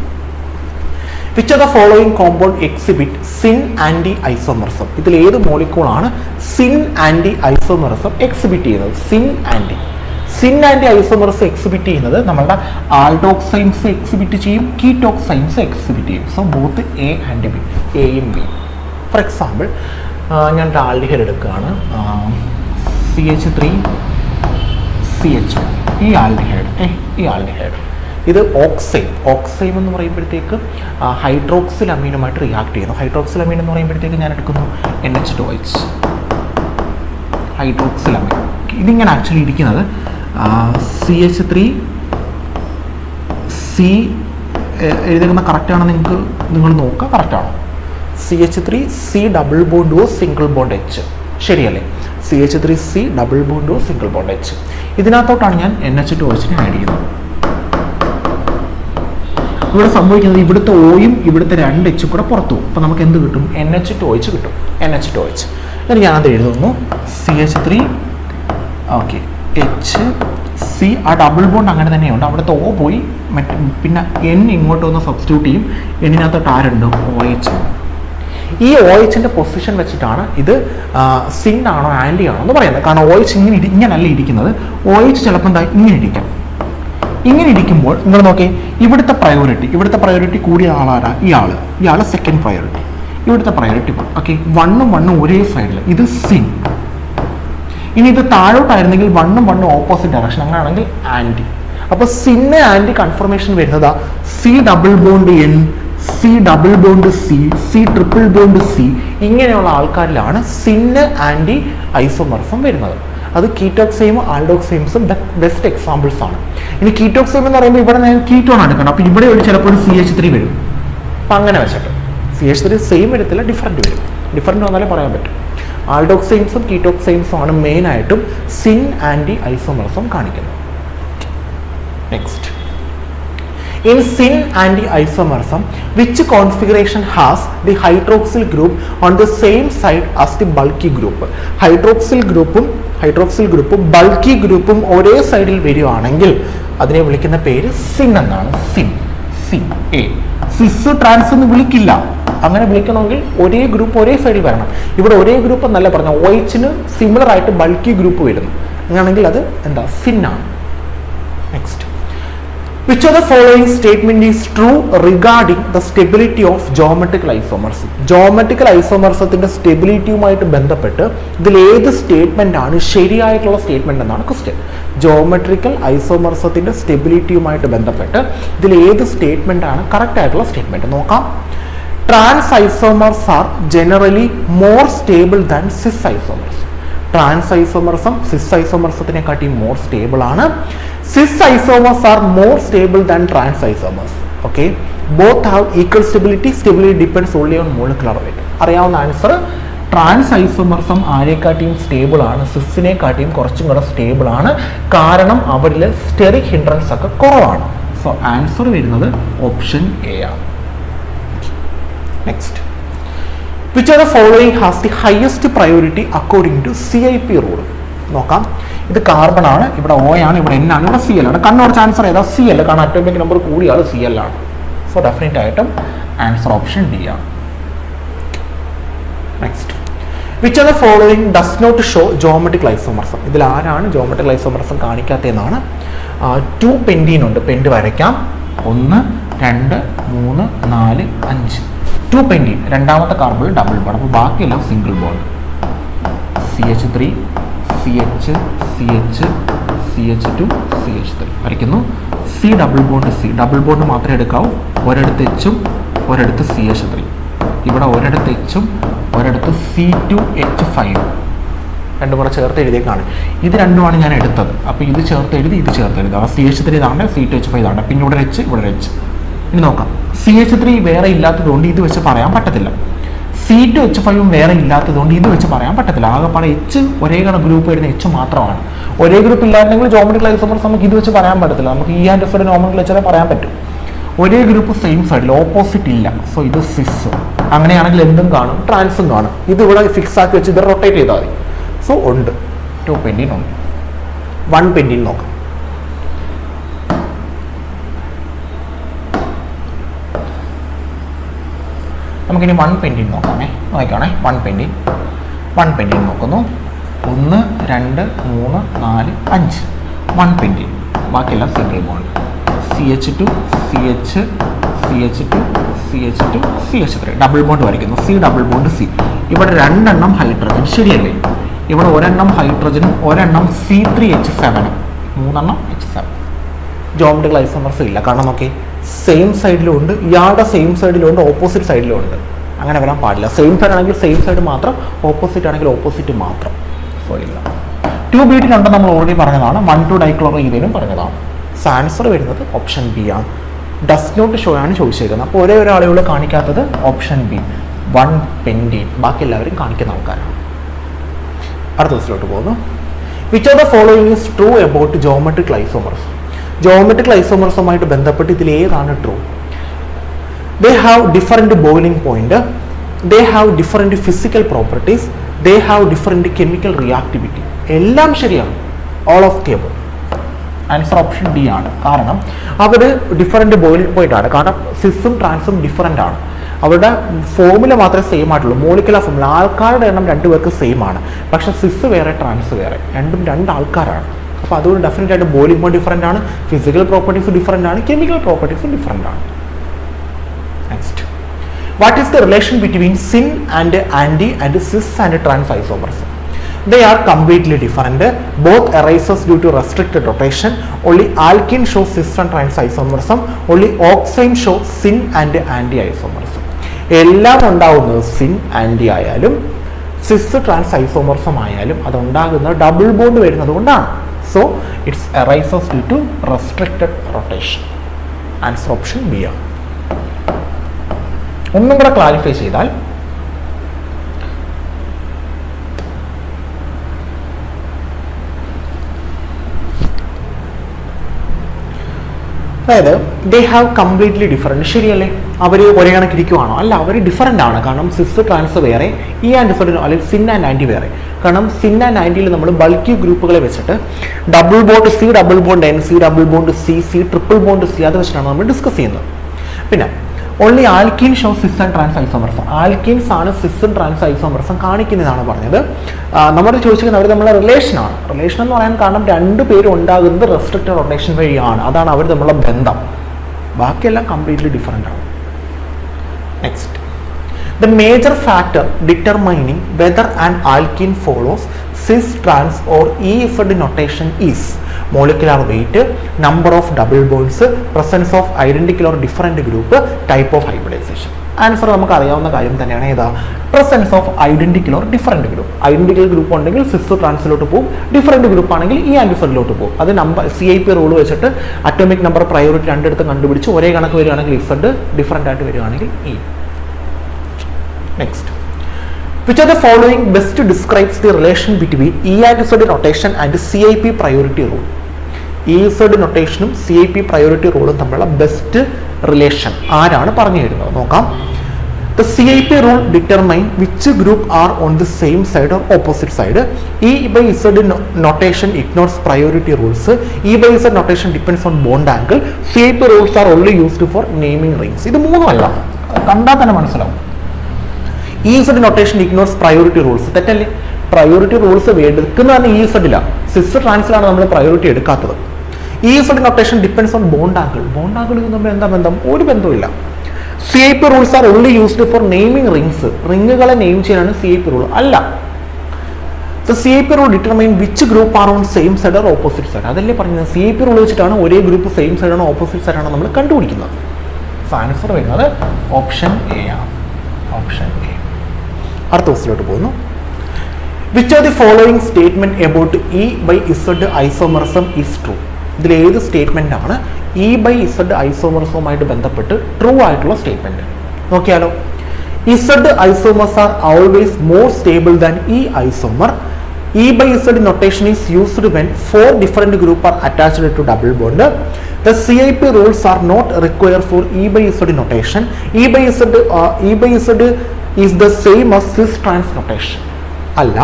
Which of the following compound exhibit syn anti isomerism? ഇതിൽ ഏത് മോളിക്കൂളാണ് സിൻ ആന്റി ഐസോമർസം എക്സിബിറ്റ് ചെയ്യുന്നത്? സിൻ ആന്റി ഐസോമർസം എക്സിബിറ്റ് ചെയ്യുന്നത് നമ്മളുടെ ആൽഡോക്സൈൻസ് എക്സിബിറ്റ് ചെയ്യും, കീറ്റോക്സൈൻസ് എക്സിബിറ്റ് ചെയ്യും. So both A and B, എയും ബി. ഫോർ എക്സാമ്പിൾ, ഞാൻ ഒരു ആൽഡിഹൈഡ് എടുക്കുകയാണ്, CH3, CH. ഈ ആൽഡിഹൈഡ് ഇത് ഓക്സൈം എന്ന് പറയുമ്പോഴത്തേക്ക് ഹൈഡ്രോക്സിൽ അമീനുമായിട്ട് റിയാക്ട് ചെയ്യുന്നു. ഹൈഡ്രോക്സിൽ അമീൻ എന്ന് പറയുമ്പോഴത്തേക്ക് ഞാൻ എടുക്കുന്നു NH2OH, ഹൈഡ്രോക്സിൽ അമീൻ. ഇതിങ്ങനെ ആക്ച്വലി ഇരിക്കുന്നത് CH3 C എഴുതുന്ന കറക്റ്റാണ്. നിങ്ങൾ നോക്കുക, കറക്റ്റാണോ? CH3 C double bond O single bond H, ശരിയല്ലേ? CH3 C double bond O single bond H. ഇതിനകത്തോട്ടാണ് ഞാൻ NH2OH ആഡ് ചെയ്യുന്നത്. ഇവിടെ സംഭവിക്കുന്നത് ഇവിടുത്തെ ഓയും ഇവിടുത്തെ 2 H കൂടെ പുറത്തു പോകും. അപ്പോൾ നമുക്ക് എന്ത് കിട്ടും? NH2OH കിട്ടും. NH2OH. എന്നിട്ട് ഞാനത് എഴുതുന്നു CH3 ഓക്കെ H C. ആ ഡബിൾ ബോണ്ട് അങ്ങനെ തന്നെയുണ്ട്. അവിടുത്തെ O പോയി, പിന്നെ N ഇങ്ങോട്ട് വന്ന് സബ്സ്റ്റിറ്റ്യൂട്ട് ചെയ്യും. എന്നിനകത്തോട്ട് ആരുണ്ട്? OH. ഈ OHൻ്റെ പൊസിഷൻ വെച്ചിട്ടാണ് ഇത് സിൻ ആണോ ആൻറ്റി ആണോ എന്ന് പറയുന്നത്. കാരണം OH ഇങ്ങനല്ല ഇരിക്കുന്നത്. OH ചിലപ്പോൾ എന്താ ഇങ്ങനെ ഇരിക്കാം. ഇങ്ങനെ ഇരിക്കുമ്പോൾ നിങ്ങൾ നോക്കി, ഇവിടുത്തെ പ്രയോറിറ്റി കൂടിയ ആളാരാ? ഇയാൾ സെക്കൻഡ് പ്രയോറിറ്റി. ഇവിടുത്തെ പ്രയോറിറ്റി ഓക്കെ 1ഉം 1ഉം ഒരേ സൈഡിൽ. ഇത് സിൻ. ഇനി ഇത് താഴോട്ടായിരുന്നെങ്കിൽ 1ഉം 1ഉം ഓപ്പോസിറ്റ് ഡയറക്ഷൻ, അങ്ങനെയാണെങ്കിൽ ആൻറ്റി. അപ്പോൾ സിന്ന് ആൻറ്റി കൺഫർമേഷൻ വരുന്നതാ C double bond N, C double bond C triple bond C. ഇങ്ങനെയുള്ള ആൾക്കാരിലാണ് സിന്ന് ആൻറ്റി ഐസോമർസം വരുന്നത്. അത് കീറ്റോക്സൈമും ആൽഡോക്സൈംസും ബെസ്റ്റ് എക്സാമ്പിൾസ് ആണ്. ഇനി കീറ്റോക്സൈം എന്ന് പറയുമ്പോൾ ഇവിടെ ഞാൻ കീറ്റോൺ എടുക്കണം, അപ്പോൾ ഇവിടെ ഒരു ചിലപ്പോൾ ഒരു CH3 വരും. അപ്പം അങ്ങനെ വെച്ചിട്ട് CH3 സെയിം വരത്തില്ല, ഡിഫറൻറ്റ് വരും. ഡിഫറൻറ്റ് വന്നാലേ പറയാൻ പറ്റും. ആൽഡോക്സൈംസും കീറ്റോക്സൈംസും ആണ് മെയിനായിട്ടും സിൻ ആൻറ്റി ഐസോമർസം കാണിക്കുന്നത്. Next, in sin anti-isomerism, which configuration has the hydroxyl group on the same side as the bulky group? hydroxyl ഗ്രൂപ്പും ബൾക്കി ഗ്രൂപ്പും ഒരേ സൈഡിൽ വരികയാണെങ്കിൽ അതിനെ വിളിക്കുന്ന പേര് സിൻ എന്നാണ്. Sin A. സിസ് ട്രാൻസ് എന്ന് വിളിക്കില്ല. അങ്ങനെ വിളിക്കണമെങ്കിൽ ഒരേ ഗ്രൂപ്പ് ഒരേ സൈഡിൽ വരണം. ഇവിടെ ഒരേ ഗ്രൂപ്പ് എന്നല്ല പറഞ്ഞ, OH സിമിലർ ആയിട്ട് ബൾക്കി ഗ്രൂപ്പ് വരുന്നു. അങ്ങനെയാണെങ്കിൽ അത് എന്താ, സിൻ ആണ്. Next, which of the following statement is true regarding the stability of geometrical isomerism? geometrical isomerismത്തിന്റെ സ്റ്റെബിലിറ്റിയുമായിട്ട് ബന്ധപ്പെട്ട് ഇതിൽ ഏത് സ്റ്റേറ്റ്മെന്റ് ആണ് ശരിയായിട്ടുള്ള സ്റ്റേറ്റ്മെന്റ് എന്നാണ് ക്വസ്റ്റ്യൻ. geometrical isomerismത്തിന്റെ സ്റ്റെബിലിറ്റിയുമായിട്ട് ബന്ധപ്പെട്ട് ഇതിൽ ഏത് സ്റ്റേറ്റ്മെന്റ് ആണ് കറക്റ്റ് ആയിട്ടുള്ള സ്റ്റേറ്റ്മെന്റ് നോക്കാം. trans isomers are generally more stable than cis isomers. trans isomerism cis isomerismത്തിനെക്കാട്ടി more stable ആണ്. cis isomers are more stable than trans isomers. Okay, both have equal stability. Stability depends only on molecular weight. അറിയാവുന്ന answer, trans isomerism ആരെക്കാട്ടിയും stable ആണ്, സിസിനെക്കാട്ടിയും കുറച്ചും കൂടെ stable ആണ്. കാരണം അവരിൽ steric hindrance ഒക്കെ കുറവാണ്. സോ ആൻസർ വരുന്നത് ഓപ്ഷൻ എ ആണ്. Next, which of the following has the highest priority according to CIP rule? നോക്കാം. ഇത് കാർബൺ ആണ്, ഇവിടെ O ആണ്, ഇവിടെ N ആണ്, ഇവിടെ Cl ആണ്. കണ്ണോട് ആൻസർ ഏതാ? Cl. കാരണം അറ്റോമിക് നമ്പർ കൂടിയ ആൾ Cl ആണ്. സോ ഡെഫിനറ്റ് ആയിട്ടും ആൻസർ ഓപ്ഷൻ ഡി ആണ്. Next, which of the following does not show geometrical isomerism? ഇതിൽ ആരാണ് geometrical isomerism കാണിക്കാത്തതെന്നാണ്. 2 പെൻറ്റീൻ ഉണ്ട്, പെൻറ്റ് വരയ്ക്കാം. 1 2 3 4 5. 2 പെൻറ്റീൻ, രണ്ടാമത്തെ കാർബൺ ഡബിൾ ബോണ്ട്, അപ്പോൾ ബാക്കിയെല്ലാം single bond. CH3 CH CH CH2 CH3 വരയ്ക്കുന്നു. C double bond, C double bond മാത്രമേ എടുക്കാവൂ. ഒരിടത്ത് H-ഉം ഒരിടത്ത് CH3. ഇവിടെ ഒരിടത്ത് H-ഉം ഒരിടത്ത് C2H5 രണ്ടും കൂടെ ചേർത്ത് എഴുതിയേക്കാണ്. ഇത് രണ്ടുമാണ് ഞാൻ എടുത്തത്. അപ്പോൾ ഇത് ചേർത്ത് എഴുതി, ഇത് ചേർത്ത് എഴുതി. ആ CH3 ഇതാണ്, C2H5 ഇതാണ്, പിന്നെ ഇവിടെ H, ഇവിടെ H. ഇനി നോക്കാം. CH3 വേറെ ഇല്ലാത്തതുകൊണ്ട് ഇത് വെച്ച് പറയാൻ പറ്റത്തില്ല. C2H5 വേറെ ഇല്ലാത്തതുകൊണ്ട് ഇത് വെച്ച് പറയാൻ പറ്റത്തില്ല. ആകെപ്പാടെ H ഒരേ ഗ്രൂപ്പ് വരുന്ന H മാത്രമാണ്. ഒരേ ഗ്രൂപ്പ് ഇല്ലായിരുന്നെങ്കിൽ geometrical isomers നമുക്ക് ഇത് വെച്ച് പറയാൻ പറ്റത്തില്ല. നമുക്ക് E ആൻഡ് F നോമൻക്ലേച്ചറെ പറയാൻ പറ്റും. ഒരേ ഗ്രൂപ്പ് സെയിം സൈഡിൽ, ഓപ്പോസിറ്റ് ഇല്ല. സോ ഇത് സിസ്. അങ്ങനെയാണെങ്കിൽ എന്തും കാണും, ട്രാൻസും കാണും. ഇത് ഇവിടെ ഫിക്സ് ആക്കി വെച്ച് ഇത് റൊട്ടേറ്റ് ചെയ്താൽ മതി. സോ ഉണ്ട്, 2 പെൻറ്റീൻ ഉണ്ട്. 1 പെൻറ്റീൻ നോക്കാം. നമുക്കിനി 1 പെൻറ്റീൻ നോക്കാമേ. നോക്കാണേ, 1 പെൻറ്റീൻ നോക്കുന്നു. 1 2 3 4 5. 1 പെൻറ്റീൻ, ബാക്കിയെല്ലാം single bond. CH2 CH CH2 CH2 CH3 double bond വരയ്ക്കുന്നു. C double bond C. ഇവിടെ 2 എണ്ണം ഹൈഡ്രജൻ, ശരിയല്ലേ? ഇവിടെ 1 എണ്ണം ഹൈഡ്രജനും 1 എണ്ണം C3H7, 3 എണ്ണം H7. geometrical isomers ഇല്ല. കാരണം നോക്കി, സെയിം സൈഡിലും ഉണ്ട്, ഇയാളുടെ സെയിം സൈഡിലും ഉണ്ട്, ഓപ്പോസിറ്റ് സൈഡിലും ഉണ്ട്. അങ്ങനെ വരാൻ പാടില്ല. സെയിം സൈഡ് ആണെങ്കിൽ സെയിം സൈഡ് മാത്രം, ഓപ്പോസിറ്റ് ആണെങ്കിൽ ഓപ്പോസിറ്റ് മാത്രം. സോ ഇല്ല. 2 ബീറ്റിലുണ്ടെന്ന് നമ്മൾ ഓൾറെഡി പറഞ്ഞതാണ്. 1,2 ഡൈക്ലോറോഈഥേനും പറഞ്ഞതാണ്. സോ ആൻസർ വരുന്നത് ഓപ്ഷൻ ബി ആണ്. ഡസ് നോട്ട് ഷോ ആണ് ചോദിച്ചേക്കുന്നത്. അപ്പോൾ ഒരേ ഒരാളുകൾ കാണിക്കാത്തത് ഓപ്ഷൻ ബി, 1 പെൻറ്റീൻ. ബാക്കി എല്ലാവരും കാണിക്കുന്ന ആൾക്കാരാണ്. അടുത്ത ദിവസത്തിലോട്ട് പോകുന്നു. Which of the following is true about geometrical isomers? geometrical isomersമായിട്ട് ബന്ധപ്പെട്ട് ഇതിൽ ഏതാണ് true? They have different boiling point, they have different physical properties, they have different chemical reactivity. എല്ലാം ശരിയാണ്, all of the above. Answer option D ആണ്. കാരണം അവർ different boiling point ആണ്. കാരണം സിസും ട്രാൻസും different ആണ്. അവരുടെ ഫോമുല മാത്രമേ സെയിം ആയിട്ടുള്ളൂ. മോളിക്കുലർ ഫോമുല, ആൾക്കാരുടെ എണ്ണം 2 പേർക്ക് സെയിം ആണ്. പക്ഷേ സിസ് വേറെ, ട്രാൻസ് വേറെ, രണ്ടും 2 ആൾക്കാരാണ്. അപ്പോൾ അതുകൊണ്ട് ഡെഫിനറ്റ് ആയിട്ട് ബോയിലിംഗ് പോയിന്റ് ഡിഫറൻ്റ് ആണ്, ഫിസിക്കൽ പ്രോപ്പർട്ടീസ് ഡിഫറൻ്റ് ആണ്, കെമിക്കൽ പ്രോപ്പർട്ടീസും ഡിഫറൻ്റ് ആണ്. Next, what is the relation between syn and anti and cis and trans isomers? They are completely different. Both arises due to restricted rotation. Only alkene shows cis and trans isomerism. Only oxime shows syn and anti isomerism. എല്ലാം ഉണ്ടാവുന്നത് sin anti ആയാലും സിസ് trans isomerism ആയാലും അതുണ്ടാകുന്ന double bond വരുന്നത് കൊണ്ടാണ്. So it's arises due to restricted rotation. Answer option B ആണ്. ഒന്നും കൂടെ clarify ചെയ്താൽ, അതായത് ദേ ഹാവ് കംപ്ലീറ്റ്ലി ഡിഫറെൻറ്റ്, ശരിയല്ലേ? അവർ ഒരേ കണക്കിരിക്കുവാണോ? അല്ല, അവർ ഡിഫറൻ്റ് ആണ്. കാരണം സിസ് ട്രാൻസ് വേറെ, ഇ ആൻഡ് ഇസഡ് അല്ലെങ്കിൽ സിൻ ആൻഡ് ആൻറ്റി വേറെ. കാരണം സിൻ ആൻഡ് ആൻറ്റിയിൽ നമ്മൾ ബൾക്കി ഗ്രൂപ്പുകളെ വെച്ചിട്ട് double bond C, double bond N, C double bond C, C triple bond C, അത് വെച്ചിട്ടാണ് നമ്മൾ ഡിസ്കസ് ചെയ്യുന്നത്. പിന്നെ only alkene show cis and trans isomerism. Alkenes ആണ് സിസ് ആൻഡ് ട്രാൻസ് ഐസോമർസം കാണിക്കുന്നതാണ് പറഞ്ഞത്. നമ്മൾ ചോദിച്ചിരിക്കുന്നത് അവർ തമ്മിലുള്ള റിലേഷനാണ്. റിലേഷൻ എന്ന് പറയാൻ കാരണം രണ്ടു പേരും ഉണ്ടാകുന്നത് റെസ്ട്രിക്റ്റഡ് റൊട്ടേഷൻ വഴിയാണ്. അതാണ് അവർ തമ്മിലുള്ള ബന്ധം. ബാക്കിയെല്ലാം കംപ്ലീറ്റ്ലി ഡിഫറെൻ്റ് ആണ്. Next, the major factor determining whether an alkene follows cis trans or Z notation is molecular weight, number of double bonds, presence of identical or different group, type of hybridization. Answer നമുക്ക് അറിയാവുന്ന കാര്യം തന്നെയാണ്. ഏതാ? Presence of identical or different group. Identical group ഉണ്ടെങ്കിൽ cis ട്രാൻസിലോട്ട് പോകും, different group ആണെങ്കിൽ ഈ ആൻറ്റിസഡിലോട്ട് പോകും. അത് നമ്പർ CIP റൂൾ വെച്ചിട്ട് അറ്റോമിക് നമ്പർ പ്രയോറിറ്റി രണ്ടിടത്ത് കണ്ടുപിടിച്ച് ഒരേ കണക്ക് വരികയാണെങ്കിൽ ഇസഡ്, ഡിഫറെന്റ് ആയിട്ട് വരികയാണെങ്കിൽ E. Next, which of the following best describes the relation between E and Z notation and CIP priority rule? EZ നൊട്ടേഷനും CIP പ്രയോറിറ്റി റൂളും തമ്മിലുള്ള ബെസ്റ്റ് റിലേഷൻ ആരാണ് പറഞ്ഞു തരുന്നത് നോക്കാം. The CIP rule determine which group are on the same side or opposite side. E by Z notation ignores priority rules. E by Z notation depends on bond angle. CIP rules are only used for naming rings. ഇത് മൂന്നുമല്ല, കണ്ടാൽ തന്നെ മനസ്സിലാവും. EZ notation ignores priority rules. തെറ്റല്ലേ? Priority rules എടുക്കുന്നതാണ് EZ-ല, സിസ് ട്രാൻസിലാണ് നമ്മൾ priority എടുക്കാത്തത്. EZ notation depends on bond angle. Bond angle തമ്മിൽ എന്താ ബന്ധം? ഒരു ബന്ധവുമില്ല. CIP rules are only used for naming rings. റിങ്ങുകളെ നെയിം ചെയ്യാനാണ് CIP റൂൾ അല്ല. The CIP rule determine which group are on same side or opposite side. അതല്ലേ പറഞ്ഞത്? CIP റൂൾ വെച്ചിട്ടാണ് ഒരേ ഗ്രൂപ്പ് സെയിം സൈഡ് ആണോ ഓപ്പോസിറ്റ് സൈഡ് ആണോ നമ്മൾ കണ്ടുപിടിക്കുന്നത്. ആൻസർ വരുന്നത് ഓപ്ഷൻ എ ആണ്. Option A. അടുത്ത ക്വസ്റ്റിലോട്ട് പോകുന്നു. Which of the following statement about E by Z isomerism is true? ഇതിൽ ഏത് സ്റ്റേറ്റ്മെന്റ് ആണ് E by Z ഐസോമർസവുമായിട്ട് ബന്ധപ്പെട്ട് ട്രൂ ആയിട്ടുള്ള സ്റ്റേറ്റ്മെന്റ്? നോക്കിയാലോ. Z isomers are always more stable than E isomer. E by Z notation is used when 4 different groups are attached to double bond. The CIP rules are not required for E by Z notation. E by Z is the same as cis trans notation. അല്ല,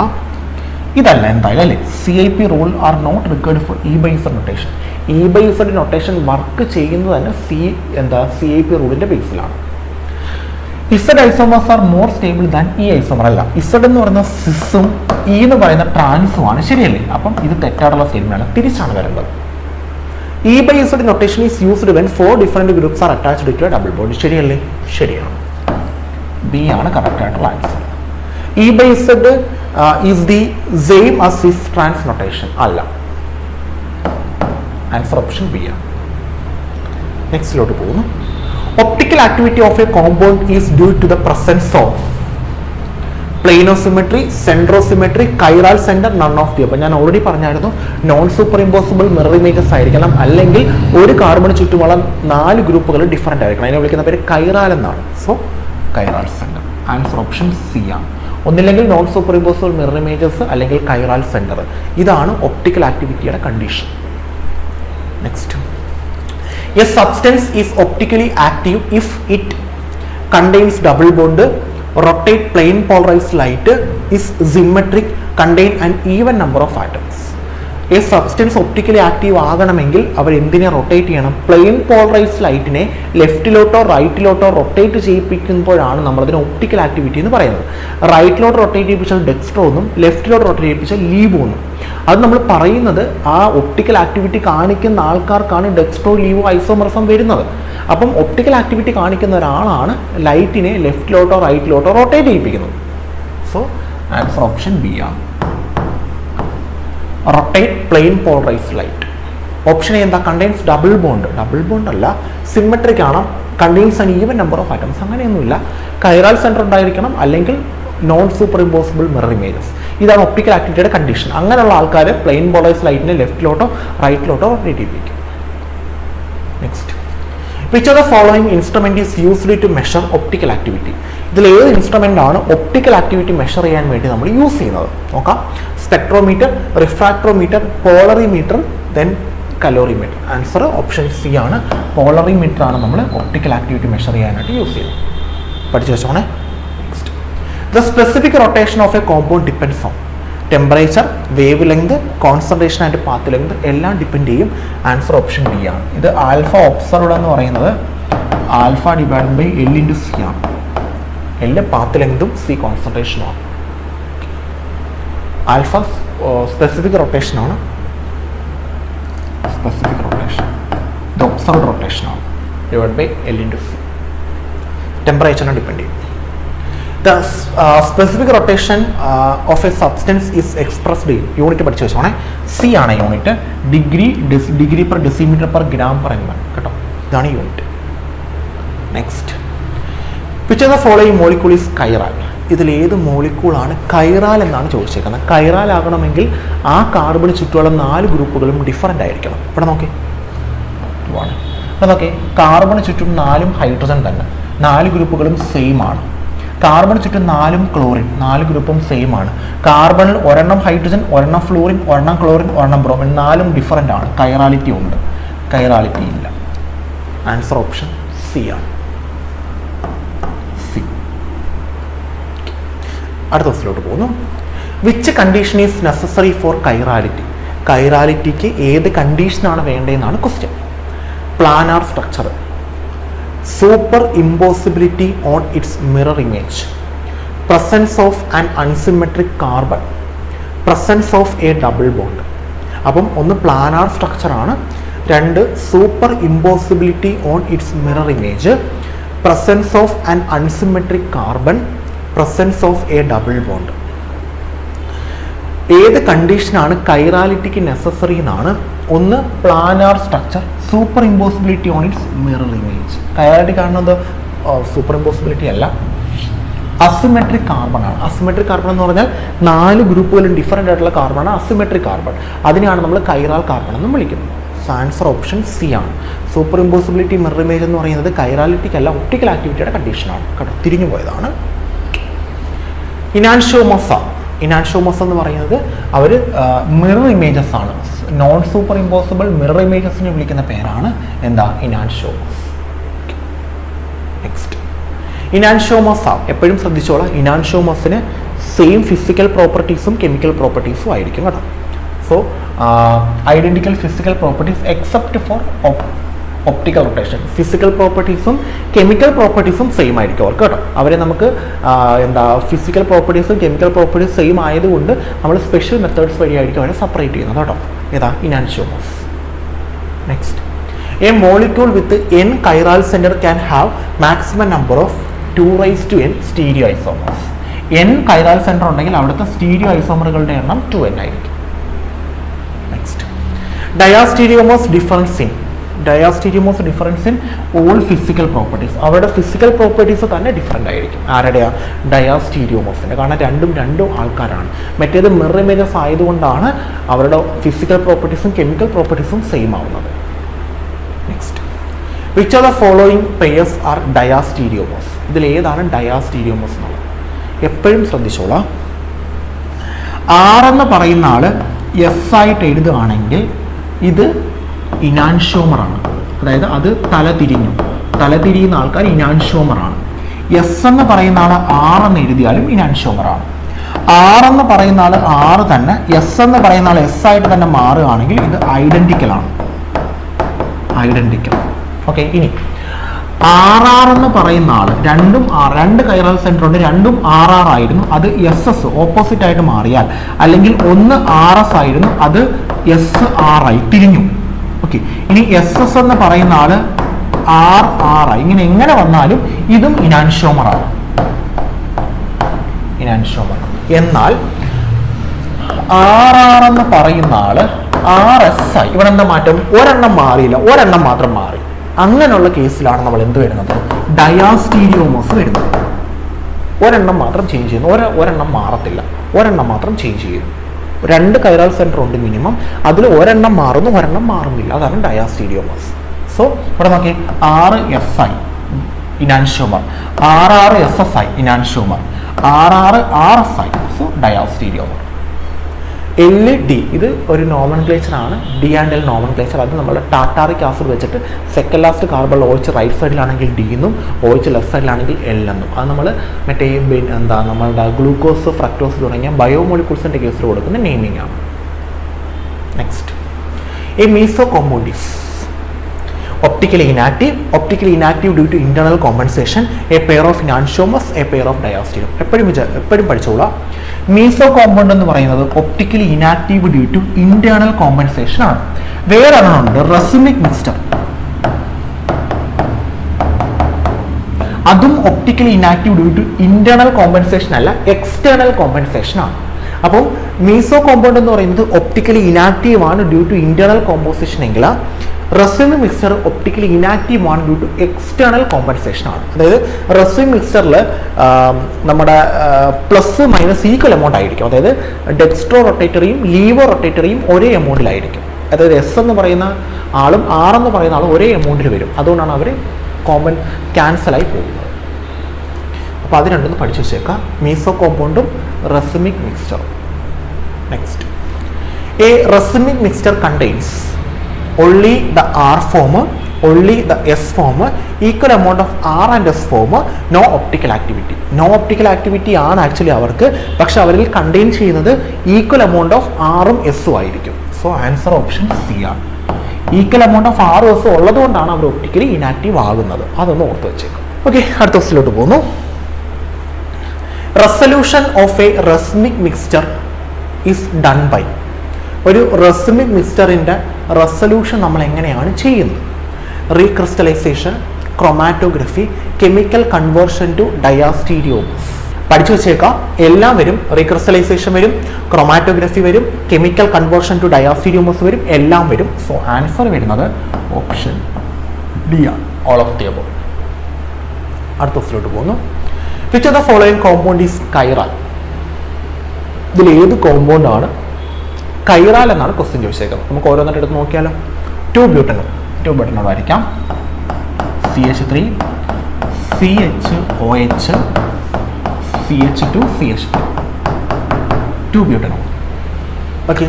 ഇതല്ല എന്തായാലും അല്ലേ. CIP rule are not required for E by Z notation. E by Z notation work ചെയ്യുന്നത് തന്നെ CIP റൂളിന്റെ ബേസിലാണ്. Z isomers are more stable than E isomer. അല്ല, Z എന്ന് പറയുന്ന സിസും E എന്ന് പറയുന്ന ട്രാൻസും ആണ്, ശരിയല്ലേ? അപ്പം ഇത് തെറ്റായിട്ടുള്ള സ്റ്റേറ്റ്മെന്റ് ആണ്, തിരിച്ചാണ് വരുന്നത്. E by Z notation is used when 4 different groups are attached to a double bond. ശരിയല്ലേ? ശരിയാണ്. ബി ആണ് കറക്റ്റ് ആയിട്ടുള്ള answer. E by Z is the same as cis trans notation. അല്ല, ആൻസർ ഓപ്ഷൻ ബി ആണ്. നെക്സ്റ്റിലോട്ട് പോകുന്നു. Optical activity of a compound is due to the presence of plane of symmetry, centrosymmetry, chiral centre, none of the. അപ്പം ഞാൻ already പറഞ്ഞായിരുന്നു, non super impossible mirror images ആയിരിക്കണം, അല്ലെങ്കിൽ ഒരു കാർബൺ ചുറ്റുമുള്ള 4 ഗ്രൂപ്പുകൾ ഡിഫറെന്റ് ആയിരിക്കണം. അതിനെ വിളിക്കുന്ന പേര് കൈറാൽ എന്നാണ്. So chiral centre. Answer option C ആണ്. ഒന്നില്ലെങ്കിൽ non super impossible mirror images, അല്ലെങ്കിൽ കൈറാൽ സെന്റർ. ഇതാണ് ഒപ്റ്റിക്കൽ ആക്ടിവിറ്റിയുടെ condition. Next, a substance is optically active if it contains double bond, rotate plane polarised light, is symmetric, contain an even number of atoms. ഈ substance optically active ആകണമെങ്കിൽ അവർ എന്തിനെ rotate ചെയ്യണം? Plane polarised ലൈറ്റിനെ ലെഫ്റ്റിലോട്ടോ റൈറ്റിലോട്ടോ rotate ചെയ്യിപ്പിക്കുമ്പോഴാണ് നമ്മളതിന് ഒപ്റ്റിക്കൽ ആക്ടിവിറ്റി എന്ന് പറയുന്നത്. റൈറ്റിലോട്ട് റൊട്ടേറ്റ് ചെയ്യിപ്പിച്ചാൽ ഡെക്സ്ട്രോ എന്നും, ലെഫ്റ്റിലോട്ട് റൊട്ടേറ്റ് ചെയ്യിപ്പിച്ചാൽ ലീവോ എന്നും. അത് നമ്മൾ പറയുന്നത് ആ ഒപ്റ്റിക്കൽ ആക്ടിവിറ്റി കാണിക്കുന്ന ആൾക്കാർക്കാണ് ഡെക്സ്ട്രോ, ലീവോ, ഐസോമർസം വരുന്നത്. അപ്പം ഒപ്റ്റിക്കൽ ആക്ടിവിറ്റി കാണിക്കുന്ന ഒരാളാണ് ലൈറ്റിനെ ലെഫ്റ്റിലോട്ടോ റൈറ്റിലോട്ടോ റൊട്ടേറ്റ് ചെയ്യിപ്പിക്കുന്നത്. സോ ആൻസർ ഓപ്ഷൻ ബി ആണ്. Rotate plane polarised light. Option A എന്താ? Contains double bond. Double bond അല്ല, സിമെട്രിക് ആണ്. Contains an even number of atoms. അങ്ങനെയൊന്നുമില്ല. കൈറാൽ സെന്റർ ഉണ്ടായിരിക്കണം, അല്ലെങ്കിൽ non super impossible mirror images. ഇതാണ് ഒപ്റ്റിക്കൽ ആക്ടിവിറ്റിയുടെ കണ്ടീഷൻ. അങ്ങനെയുള്ള ആൾക്കാർ പ്ലെയിൻ പോളറൈസ്ഡ് ലൈറ്റിനെ ലെഫ്റ്റിലോട്ടോ റൈറ്റിലോട്ടോ റൊട്ടേറ്റ് ചെയ്യിപ്പിക്കും. Next, which of the following instrument is used to measure optical activity? ഇതിൽ ഏത് ഇൻസ്ട്രുമെന്റ് ആണ് ഒപ്റ്റിക്കൽ ആക്ടിവിറ്റി മെഷർ ചെയ്യാൻ വേണ്ടി നമ്മൾ യൂസ് ചെയ്യുന്നത് നോക്കാം. Spectrometer, refractometer, polarimeter, then calorimeter. Answer option C ആണ്. പോളറിമീറ്റർ ആണ് നമ്മൾ ഒപ്റ്റിക്കൽ ആക്ടിവിറ്റി മെഷർ ചെയ്യാനായിട്ട് യൂസ് ചെയ്യുന്നത്. പഠിച്ചു വെച്ചോണേ. Next, the specific rotation of a compound depends on temperature, wavelength, concentration and path length എല്ലാം ഡിപ്പെൻഡ് ചെയ്യും. ആൻസർ ഓപ്ഷൻ ഡി ആണ്. ഇത് ആൽഫ ഒബ്സർവ്ഡ് എന്ന് പറയുന്നത് alpha divide by L into C ആണ്. എൽ പാത്ത് ലെങ്തും സി കോൺസെൻട്രേഷനുമാണ്. Alpha specific rotation ആണ്. സ്പെസിഫിക് റൊട്ടേഷൻ ഇത് ഒബ്സർവ്ഡ് റൊട്ടേഷൻ ആണ്. Divide by L into C. ടെമ്പറേച്ചറിനെ ഡിപ്പെൻഡ് ചെയ്യും. The specific rotation of a substance is expressed in unit പഠിച്ചു വെച്ചോണേ. C ആണ് unit. Degree per decimetre per gram per M കേട്ടോ. ഇതാണ് unit. Next, which of the following molecule is കൈറാൽ? ഇതിൽ ഏത് മോളിക്യൂളാണ് കൈറാൽ എന്നാണ് ചോദിച്ചേക്കുന്നത്. കൈറാൽ ആകണമെങ്കിൽ ആ കാർബൺ ചുറ്റുമുള്ള 4 ഗ്രൂപ്പുകളും ഡിഫറൻ്റ് ആയിരിക്കണം. ഇവിടെ നോക്കി, ഇവിടെ നോക്കി, കാർബൺ ചുറ്റും 4 ഹൈഡ്രജൻ തന്നെ, 4 ഗ്രൂപ്പുകളും സെയിം ആണ്. കാർബൺ ചുറ്റും 4 ക്ലോറിൻ, 4 ഗ്രൂപ്പും സെയിം ആണ്. കാർബണിൽ ഒരെണ്ണം ഹൈഡ്രജൻ, ഒരെണ്ണം ഫ്ലൂറിൻ, ഒരെണ്ണം ക്ലോറിൻ, ഒരെണ്ണം ബ്രോമിൻ, 4 ഡിഫറൻ്റ് ആണ്. കൈറാലിറ്റി ഉണ്ട്, കൈറാലിറ്റി ഇല്ല. ആൻസർ ഓപ്ഷൻ സി ആണ്. സി. അടുത്ത ക്വസ്റ്റ്യനിലോട്ട് പോകുന്നു. Which condition is necessary for chirality? കൈറാലിറ്റിക്ക് ഏത് കണ്ടീഷനാണ് വേണ്ടതെന്നാണ് question. Planar structure, super impossibility on its mirror image, presence of an unsymmetric carbon, presence of a double bond. അപ്പം ഒന്ന് പ്ലാനാർ സ്ട്രക്ചർ ആണ്, 2 super impossibility on its mirror image, presence of an unsymmetric carbon, presence of a double bond. ഏത് കണ്ടീഷനാണ് കൈറാലിറ്റിക്ക് necessary എന്നാണ്. ഒന്ന് planar structure, super impossibility on its mirror image. Chirality കാണുന്നത് super impossibility അല്ല, asymmetric carbon ആണ്. Asymmetric carbon എന്ന് പറഞ്ഞാൽ 4 ഗ്രൂപ്പുകളും ഡിഫറൻ്റ് ആയിട്ടുള്ള കാർബണാണ് അസിമെട്രിക് കാർബൺ. അതിനെയാണ് നമ്മൾ കൈറാൽ കാർബൺ എന്ന് വിളിക്കുന്നത്. ആൻസർ ഓപ്ഷൻ സി ആണ്. സൂപ്പർ ഇമ്പോസിബിലിറ്റി മിറർ ഇമേജ് എന്ന് പറയുന്നത് കൈറാലിറ്റിക്കല്ല, ഒപ്റ്റിക്കൽ ആക്ടിവിറ്റിയുടെ കണ്ടീഷനാണ്. കേട്ടോ, തിരിഞ്ഞു പോയതാണ്. ഇനാൻഷോമോസ എന്ന് പറയുന്നത് അവർ മിറർ ഇമേജസ് ആണ്. നോൺ സൂപ്പർ ഇമ്പോസിബിൾ മിറർ ഇമേജസിനെ വിളിക്കുന്ന പേരാണ് എന്താ? ഇനാൻഷോമോസ്. നെക്സ്റ്റ്, ഇനാൻഷോമോസ എപ്പോഴും ശ്രദ്ധിച്ചോളാം. ഇനാൻഷോമോസിന് സെയിം ഫിസിക്കൽ പ്രോപ്പർട്ടീസും കെമിക്കൽ പ്രോപ്പർട്ടീസും ആയിരിക്കും കേട്ടോ. So identical physical properties except for optical rotation. Physical പ്രോപ്പർട്ടീസും കെമിക്കൽ പ്രോപ്പർട്ടീസും സെയിം ആയിരിക്കും അവർക്ക് കേട്ടോ. അവരെ നമുക്ക് ഫിസിക്കൽ പ്രോപ്പർട്ടീസും കെമിക്കൽ പ്രോപ്പർട്ടീസ് സെയിം ആയതുകൊണ്ട് നമ്മൾ സ്പെഷ്യൽ മെത്തേഡ്സ് വഴിയായിരിക്കും അവരെ സെപ്പറേറ്റ് ചെയ്യുന്നത് കേട്ടോ. ഏതാ? Enantiomers. Next, a molecule with n chiral centre can have maximum number of 2n stereo isomers. n chiral centre ഉണ്ടെങ്കിൽ അവിടുത്തെ സ്റ്റീരിയോ ഐസോമറുകളുടെ എണ്ണം 2n ആയിരിക്കും. Next, diastereomers difference in all physical properties. അവരുടെ ഫിസിക്കൽ പ്രോപ്പർട്ടീസ് തന്നെ ഡിഫറൻ്റ് ആയിരിക്കും. ആരുടെയാ? ഡയാസ്റ്റീരിയോമോസിൻ്റെ. കാരണം രണ്ടും ആൾക്കാരാണ്. മറ്റേത് മിറർ ഇമേജസ് ആയതുകൊണ്ടാണ് അവരുടെ ഫിസിക്കൽ പ്രോപ്പർട്ടീസും കെമിക്കൽ പ്രോപ്പർട്ടീസും സെയിം ആവുന്നത്. Next, which are the following pairs are diastereomers? ഇതിൽ ഏതാണ് ഡയാസ്റ്റീരിയോമോസ് എന്നുള്ളത് എപ്പോഴും ശ്രദ്ധിച്ചോളാം. 6 എന്ന് പറയുന്ന ആള് എസ് ആയിട്ട് എഴുതുകയാണെങ്കിൽ ഇത് ഇനാൻഷോമറാണ്. അതായത് അത് തലതിരിയുന്ന ആൾക്കാർ ഇനാൻഷോമറാണ്. എസ് എന്ന് പറയുന്ന ആൾ 6 എന്ന് എഴുതിയാലും ഇനാൻഷോമറാണ്. 6 എന്ന് പറയുന്ന ആൾ 6 തന്നെ, എസ് എന്ന് പറയുന്ന ആൾ എസ് ആയിട്ട് തന്നെ മാറുകയാണെങ്കിൽ ഇത് ഐഡന്റിക്കൽ ആണ്. ഓക്കെ. ഇനി RR എന്ന് പറയുന്ന ആൾ 2 കൈറൽ സെന്റർ ഉണ്ട്, 2 RR ആയിരുന്നു, അത് SS ഓപ്പോസിറ്റ് ആയിട്ട് മാറിയാൽ, അല്ലെങ്കിൽ ഒന്ന് RS ആയിരുന്നു, അത് SR ആയി തിരിഞ്ഞു. ഓക്കെ. ഇനി SS എന്ന് പറയുന്ന ആള് RR ആയി. ഇങ്ങനെ എങ്ങനെ വന്നാലും ഇതും ഇനാൻഷോമറാണ്. എന്നാൽ RR എന്ന് പറയുന്ന ആള് RS ആയി. ഇവിടെ എന്താ മാറ്റം? ഒരെണ്ണം മാറിയില്ല, ഒരെണ്ണം മാത്രം മാറി. അങ്ങനെയുള്ള കേസിലാണ് നമ്മൾ എന്ത് വരുന്നത്? ഡയാസ്റ്റീരിയോമോസ് വരുന്നത്. ഒരെണ്ണം മാത്രം ചേഞ്ച് ചെയ്യുന്നു, ഒരെണ്ണം മാറത്തില്ല, ഒരെണ്ണം മാത്രം ചേഞ്ച് ചെയ്യുന്നു. 2 കൈറാൽ സെൻറ്റർ ഉണ്ട് മിനിമം, അതിൽ ഒരെണ്ണം മാറുന്നു, ഒരെണ്ണം മാറുന്നില്ല, അതാണ് ഡയാസ്റ്റീരിയോമസ്. സോ ഇവിടെ നോക്കി 6 SI enantiomer, 6 SSI enantiomer, 6 RSI, so diastereomer. LD ഇത് ഒരു നോമൻക്ലേച്ചർ ആണ്, ഡി ആൻഡ് എൽ നോമൻക്ലേച്ചർ. അത് നമ്മൾ ടാറ്റാറിക് ആസിഡ് വെച്ചിട്ട് second last carbon OH right സൈഡിലാണെങ്കിൽ D എന്നും OH ലെഫ്റ്റ് സൈഡിലാണെങ്കിൽ L എന്നും. അത് നമ്മൾ മറ്റേ നമ്മളുടെ ഗ്ലൂക്കോസ്, ഫ്രക്ടോസ് തുടങ്ങിയ ബയോമോളിക്യൂൾസിൻ്റെ കേസിൽ കൊടുക്കുന്ന നെയിമിംഗ് ആണ്. Next, A meso compound is optically inactive due to internal compensation, a pair of enantiomers, a pair of diastereomers. എപ്പോഴും പഠിച്ചോളാം. മീസോ കോമ്പൗണ്ട് എന്ന് പറയുന്നത് optically inactive due to internal compensation ആണ്. വേറെ ഒരെണ്ണമുണ്ട് റസിമിക് മിക്സ്ചർ, അതും optically inactive due to internal compensation അല്ല, external compensation ആണ്. അപ്പം മീസോ കോമ്പൗണ്ട് എന്ന് പറയുന്നത് ഒപ്റ്റിക്കലി ഇനാക്റ്റീവ് ആണ് ഡ്യൂ ടു ഇന്റേണൽ കോമ്പോസിഷൻ എങ്കിൽ റസിമിക് മിക്സ്ചർ ഒപ്റ്റിക്കലി ഇനാക്റ്റീവ് ആണ് ഡ്യൂ ടു എക്സ്റ്റേണൽ കോമ്പൻസേഷൻ ആണ്. അതായത് റസിമിക് മിക്സ്ചറിൽ നമ്മുടെ പ്ലസ് മൈനസ് ഈക്വൽ എമൗണ്ട് ആയിരിക്കും. അതായത് ഡെക്സ്ട്രോ റൊട്ടേറ്ററിയും ലീവോ റൊട്ടേറ്ററിയും ഒരേ എമൗണ്ടിലായിരിക്കും. അതായത് S എന്ന് പറയുന്ന ആളും R എന്ന് പറയുന്ന ആളും ഒരേ എമൗണ്ടിൽ വരും. അതുകൊണ്ടാണ് അവർ ക്യാൻസലായി പോകുന്നത്. അപ്പോൾ അത് രണ്ടൊന്ന് പഠിച്ചു വെച്ചേക്കാം, മീസോ കോമ്പൗണ്ടും റസിമിക് മിക്സ്ചറും. Next, a racemic mixture contains only the R form, only the S form, equal amount of R and S form, no optical activity. No optical activity ആണ് ആക്ച്വലി അവർക്ക്, പക്ഷെ അവരിൽ കണ്ടെയ്ൻ ചെയ്യുന്നത് ഈക്വൽ എമൗണ്ട് ഓഫ് ആറും എസും ആയിരിക്കും. So answer option C ആണ്. Equal amount of ആറും എസും ഉള്ളതുകൊണ്ടാണ് അവർ ഒപ്റ്റിക്കലി ഇനാക്റ്റീവ് ആകുന്നത്. അതൊന്ന് ഓർത്ത് വെച്ചേക്കും. ഓക്കെ, അടുത്ത ക്വസ്റ്റിലോട്ട് പോകുന്നു. Resolution of a racemic mixture is done by. ഒരു റസിമിക് മിക്സ്ചറിൻ്റെ റെസൊല്യൂഷൻ നമ്മൾ എങ്ങനെയാണ് ചെയ്യുന്നത്? Recrystallisation, chromatography, chemical conversion to diastereomers. പഠിച്ചു വെച്ചേക്കാം, എല്ലാം വരും. റീക്രിസ്റ്റലൈസേഷൻ വരും, ക്രൊമാറ്റോഗ്രഫി വരും, കെമിക്കൽ കൺവേർഷൻ ടു ഡയാസ്റ്റീരിയോമസ് വരും, എല്ലാം വരും. സോ ആൻസർ വരുന്നത് ഓപ്ഷൻ ഡി ആണ്, ഓൾ ഓഫ് ദി അബോവ്. അടുത്ത ക്വസ്റ്റിലോട്ട് പോകുന്നു. Which of the following compound is കൈറാൽ? ഇതിൽ ഏത് കോമ്പൗണ്ട് ആണ് കൈറാൽ എന്നാണ് ക്വസ്റ്റ്യൻ ചോദിച്ചേക്കുന്നത്. നമുക്ക് ഓരോന്നിട്ട് എടുത്ത് നോക്കിയാലോ. 2-ബ്യൂട്ടനോൾ വരയ്ക്കാം. CH3, CHOH, CH2, CH3, 2-ബ്യൂട്ടനോൾ. Okay,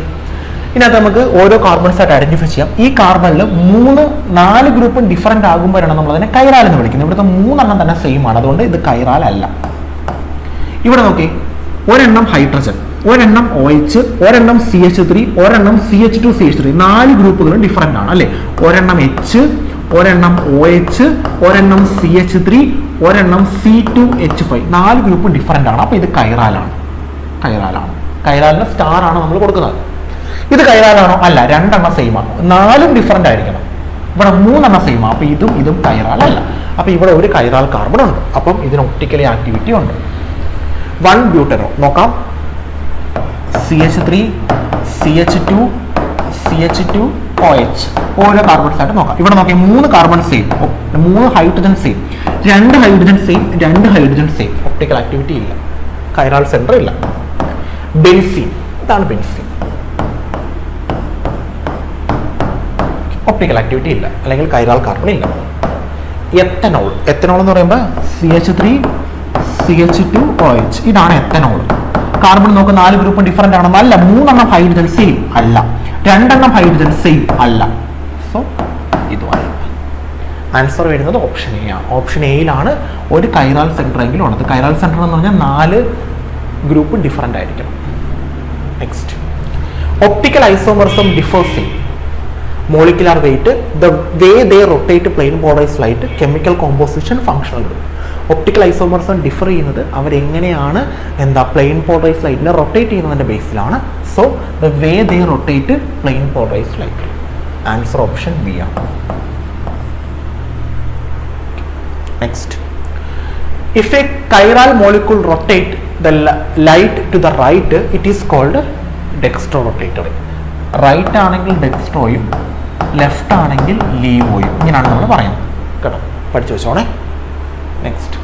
ഇതിനകത്ത് നമുക്ക് ഓരോ കാർബൺസ് ആയിട്ട് ഐഡന്റിഫൈ ചെയ്യാം. ഈ കാർബണിൽ 4 ഗ്രൂപ്പും ഡിഫറൻറ്റ് ആകുമ്പോഴാണ് നമ്മൾ അതിനെ കൈറാൽ എന്ന് വിളിക്കുന്നത്. ഇവിടുത്തെ 3 തന്നെ സെയിം ആണ്, അതുകൊണ്ട് ഇത് കൈറാൽ അല്ല. ഇവിടെ നോക്കി, ഒരെണ്ണം ഹൈഡ്രജൻ, ഒരെണ്ണം OH, ഒരെണ്ണം CH3, ഒരെണ്ണം CH2, CH3, 4 ഗ്രൂപ്പുകളും ഡിഫറൻ്റ് ആണ് അല്ലേ. ഒരെണ്ണം H, ഒരെണ്ണം OH, ഒരെണ്ണം CH3, ഒരെണ്ണം C2H5, 4 ഗ്രൂപ്പും ഡിഫറൻ്റ് ആണ്. അപ്പോൾ ഇത് കൈറാലാണ്. കൈറാലിന് സ്റ്റാർ ആണ് നമ്മൾ കൊടുക്കുന്നത്. ഇത് കൈറാലാണോ? അല്ല, 2 എണ്ണം സെയിം ആണ്. 4ഉം ഡിഫറൻ്റ് ആയിരിക്കണം. ഇവിടെ 3 എണ്ണം സെയിം ആണ്. അപ്പോൾ ഇതും കൈറാൽ അല്ല. അപ്പോൾ ഇവിടെ ഒരു കൈറാൽ കാർബൺ ഉണ്ട്. അപ്പം ഇതിന് ഒപ്റ്റിക്കലി ആക്ടിവിറ്റി ഉണ്ട്. 1-ബ്യൂട്ടനോൾ നോക്കാം. CH3, CH2, CH2, OH, ഓരോ കാർബൺസ് ആയിട്ട് നോക്കാം. ഇവിടെ നോക്കിയാൽ 3 carbon same, 3 hydrogen same, 2 hydrogen same, 2 hydrogen same. Optical activity ഇല്ല, കൈറാൽ സെന്റർ ഇല്ല. ബെൻസീൻ, ഇതാണ് ബെൻസീൻ. ഒപ്റ്റിക്കൽ ആക്ടിവിറ്റി ഇല്ല, അല്ലെങ്കിൽ കൈറാൽ കാർബൺ ഇല്ല. എത്തനോൾ എന്ന് പറയുമ്പോൾ CH3, CH2, OH, ഇതാണ് എത്തനോൾ. കാർബൺ നോക്ക് 4 ഗ്രൂപ്പ് ഡിഫറൻ്റ് ആണോ? അല്ല. 3 എണ്ണം ഹൈഡ്രജൻ സെയിം അല്ല, 2 എണ്ണം ഹൈഡ്രജൻ സെയിം അല്ല. സോ ഇതുമാണ് ആൻസർ വരുന്നത് ഓപ്ഷൻ എ ആണ്. ഓപ്ഷൻ എയിലാണ് ഒരു കൈറാൽ സെന്റർ എങ്കിലും ഉള്ളത്. കൈറാൽ സെന്റർ എന്ന് പറഞ്ഞാൽ 4 ഗ്രൂപ്പ് ഡിഫറൻ്റ് ആയിരിക്കണം. Next, optical isomerism differs in molecular weight, the way they rotate plane polarized light, chemical composition, functional group. Optical isomerism differ ചെയ്യുന്നത് അവരെങ്ങനെയാണ് പ്ലെയിൻ പോളറൈസ്ഡ് ലൈറ്റിനെ റൊട്ടേറ്റ് ചെയ്യുന്നതിൻ്റെ ബേസിലാണ്. So the way they rotate plane polarised light. Answer option B ആണ്. Next, if a chiral molecule rotate the light to the right, it is called dextrorotatory. Right ആണെങ്കിൽ ഡെക്സ്ട്രോയും, left ആണെങ്കിൽ ലീവോയും, ഇങ്ങനെയാണ് നമ്മൾ പറയുന്നത് കേട്ടോ. പഠിച്ചു വെച്ചോണേ. Next,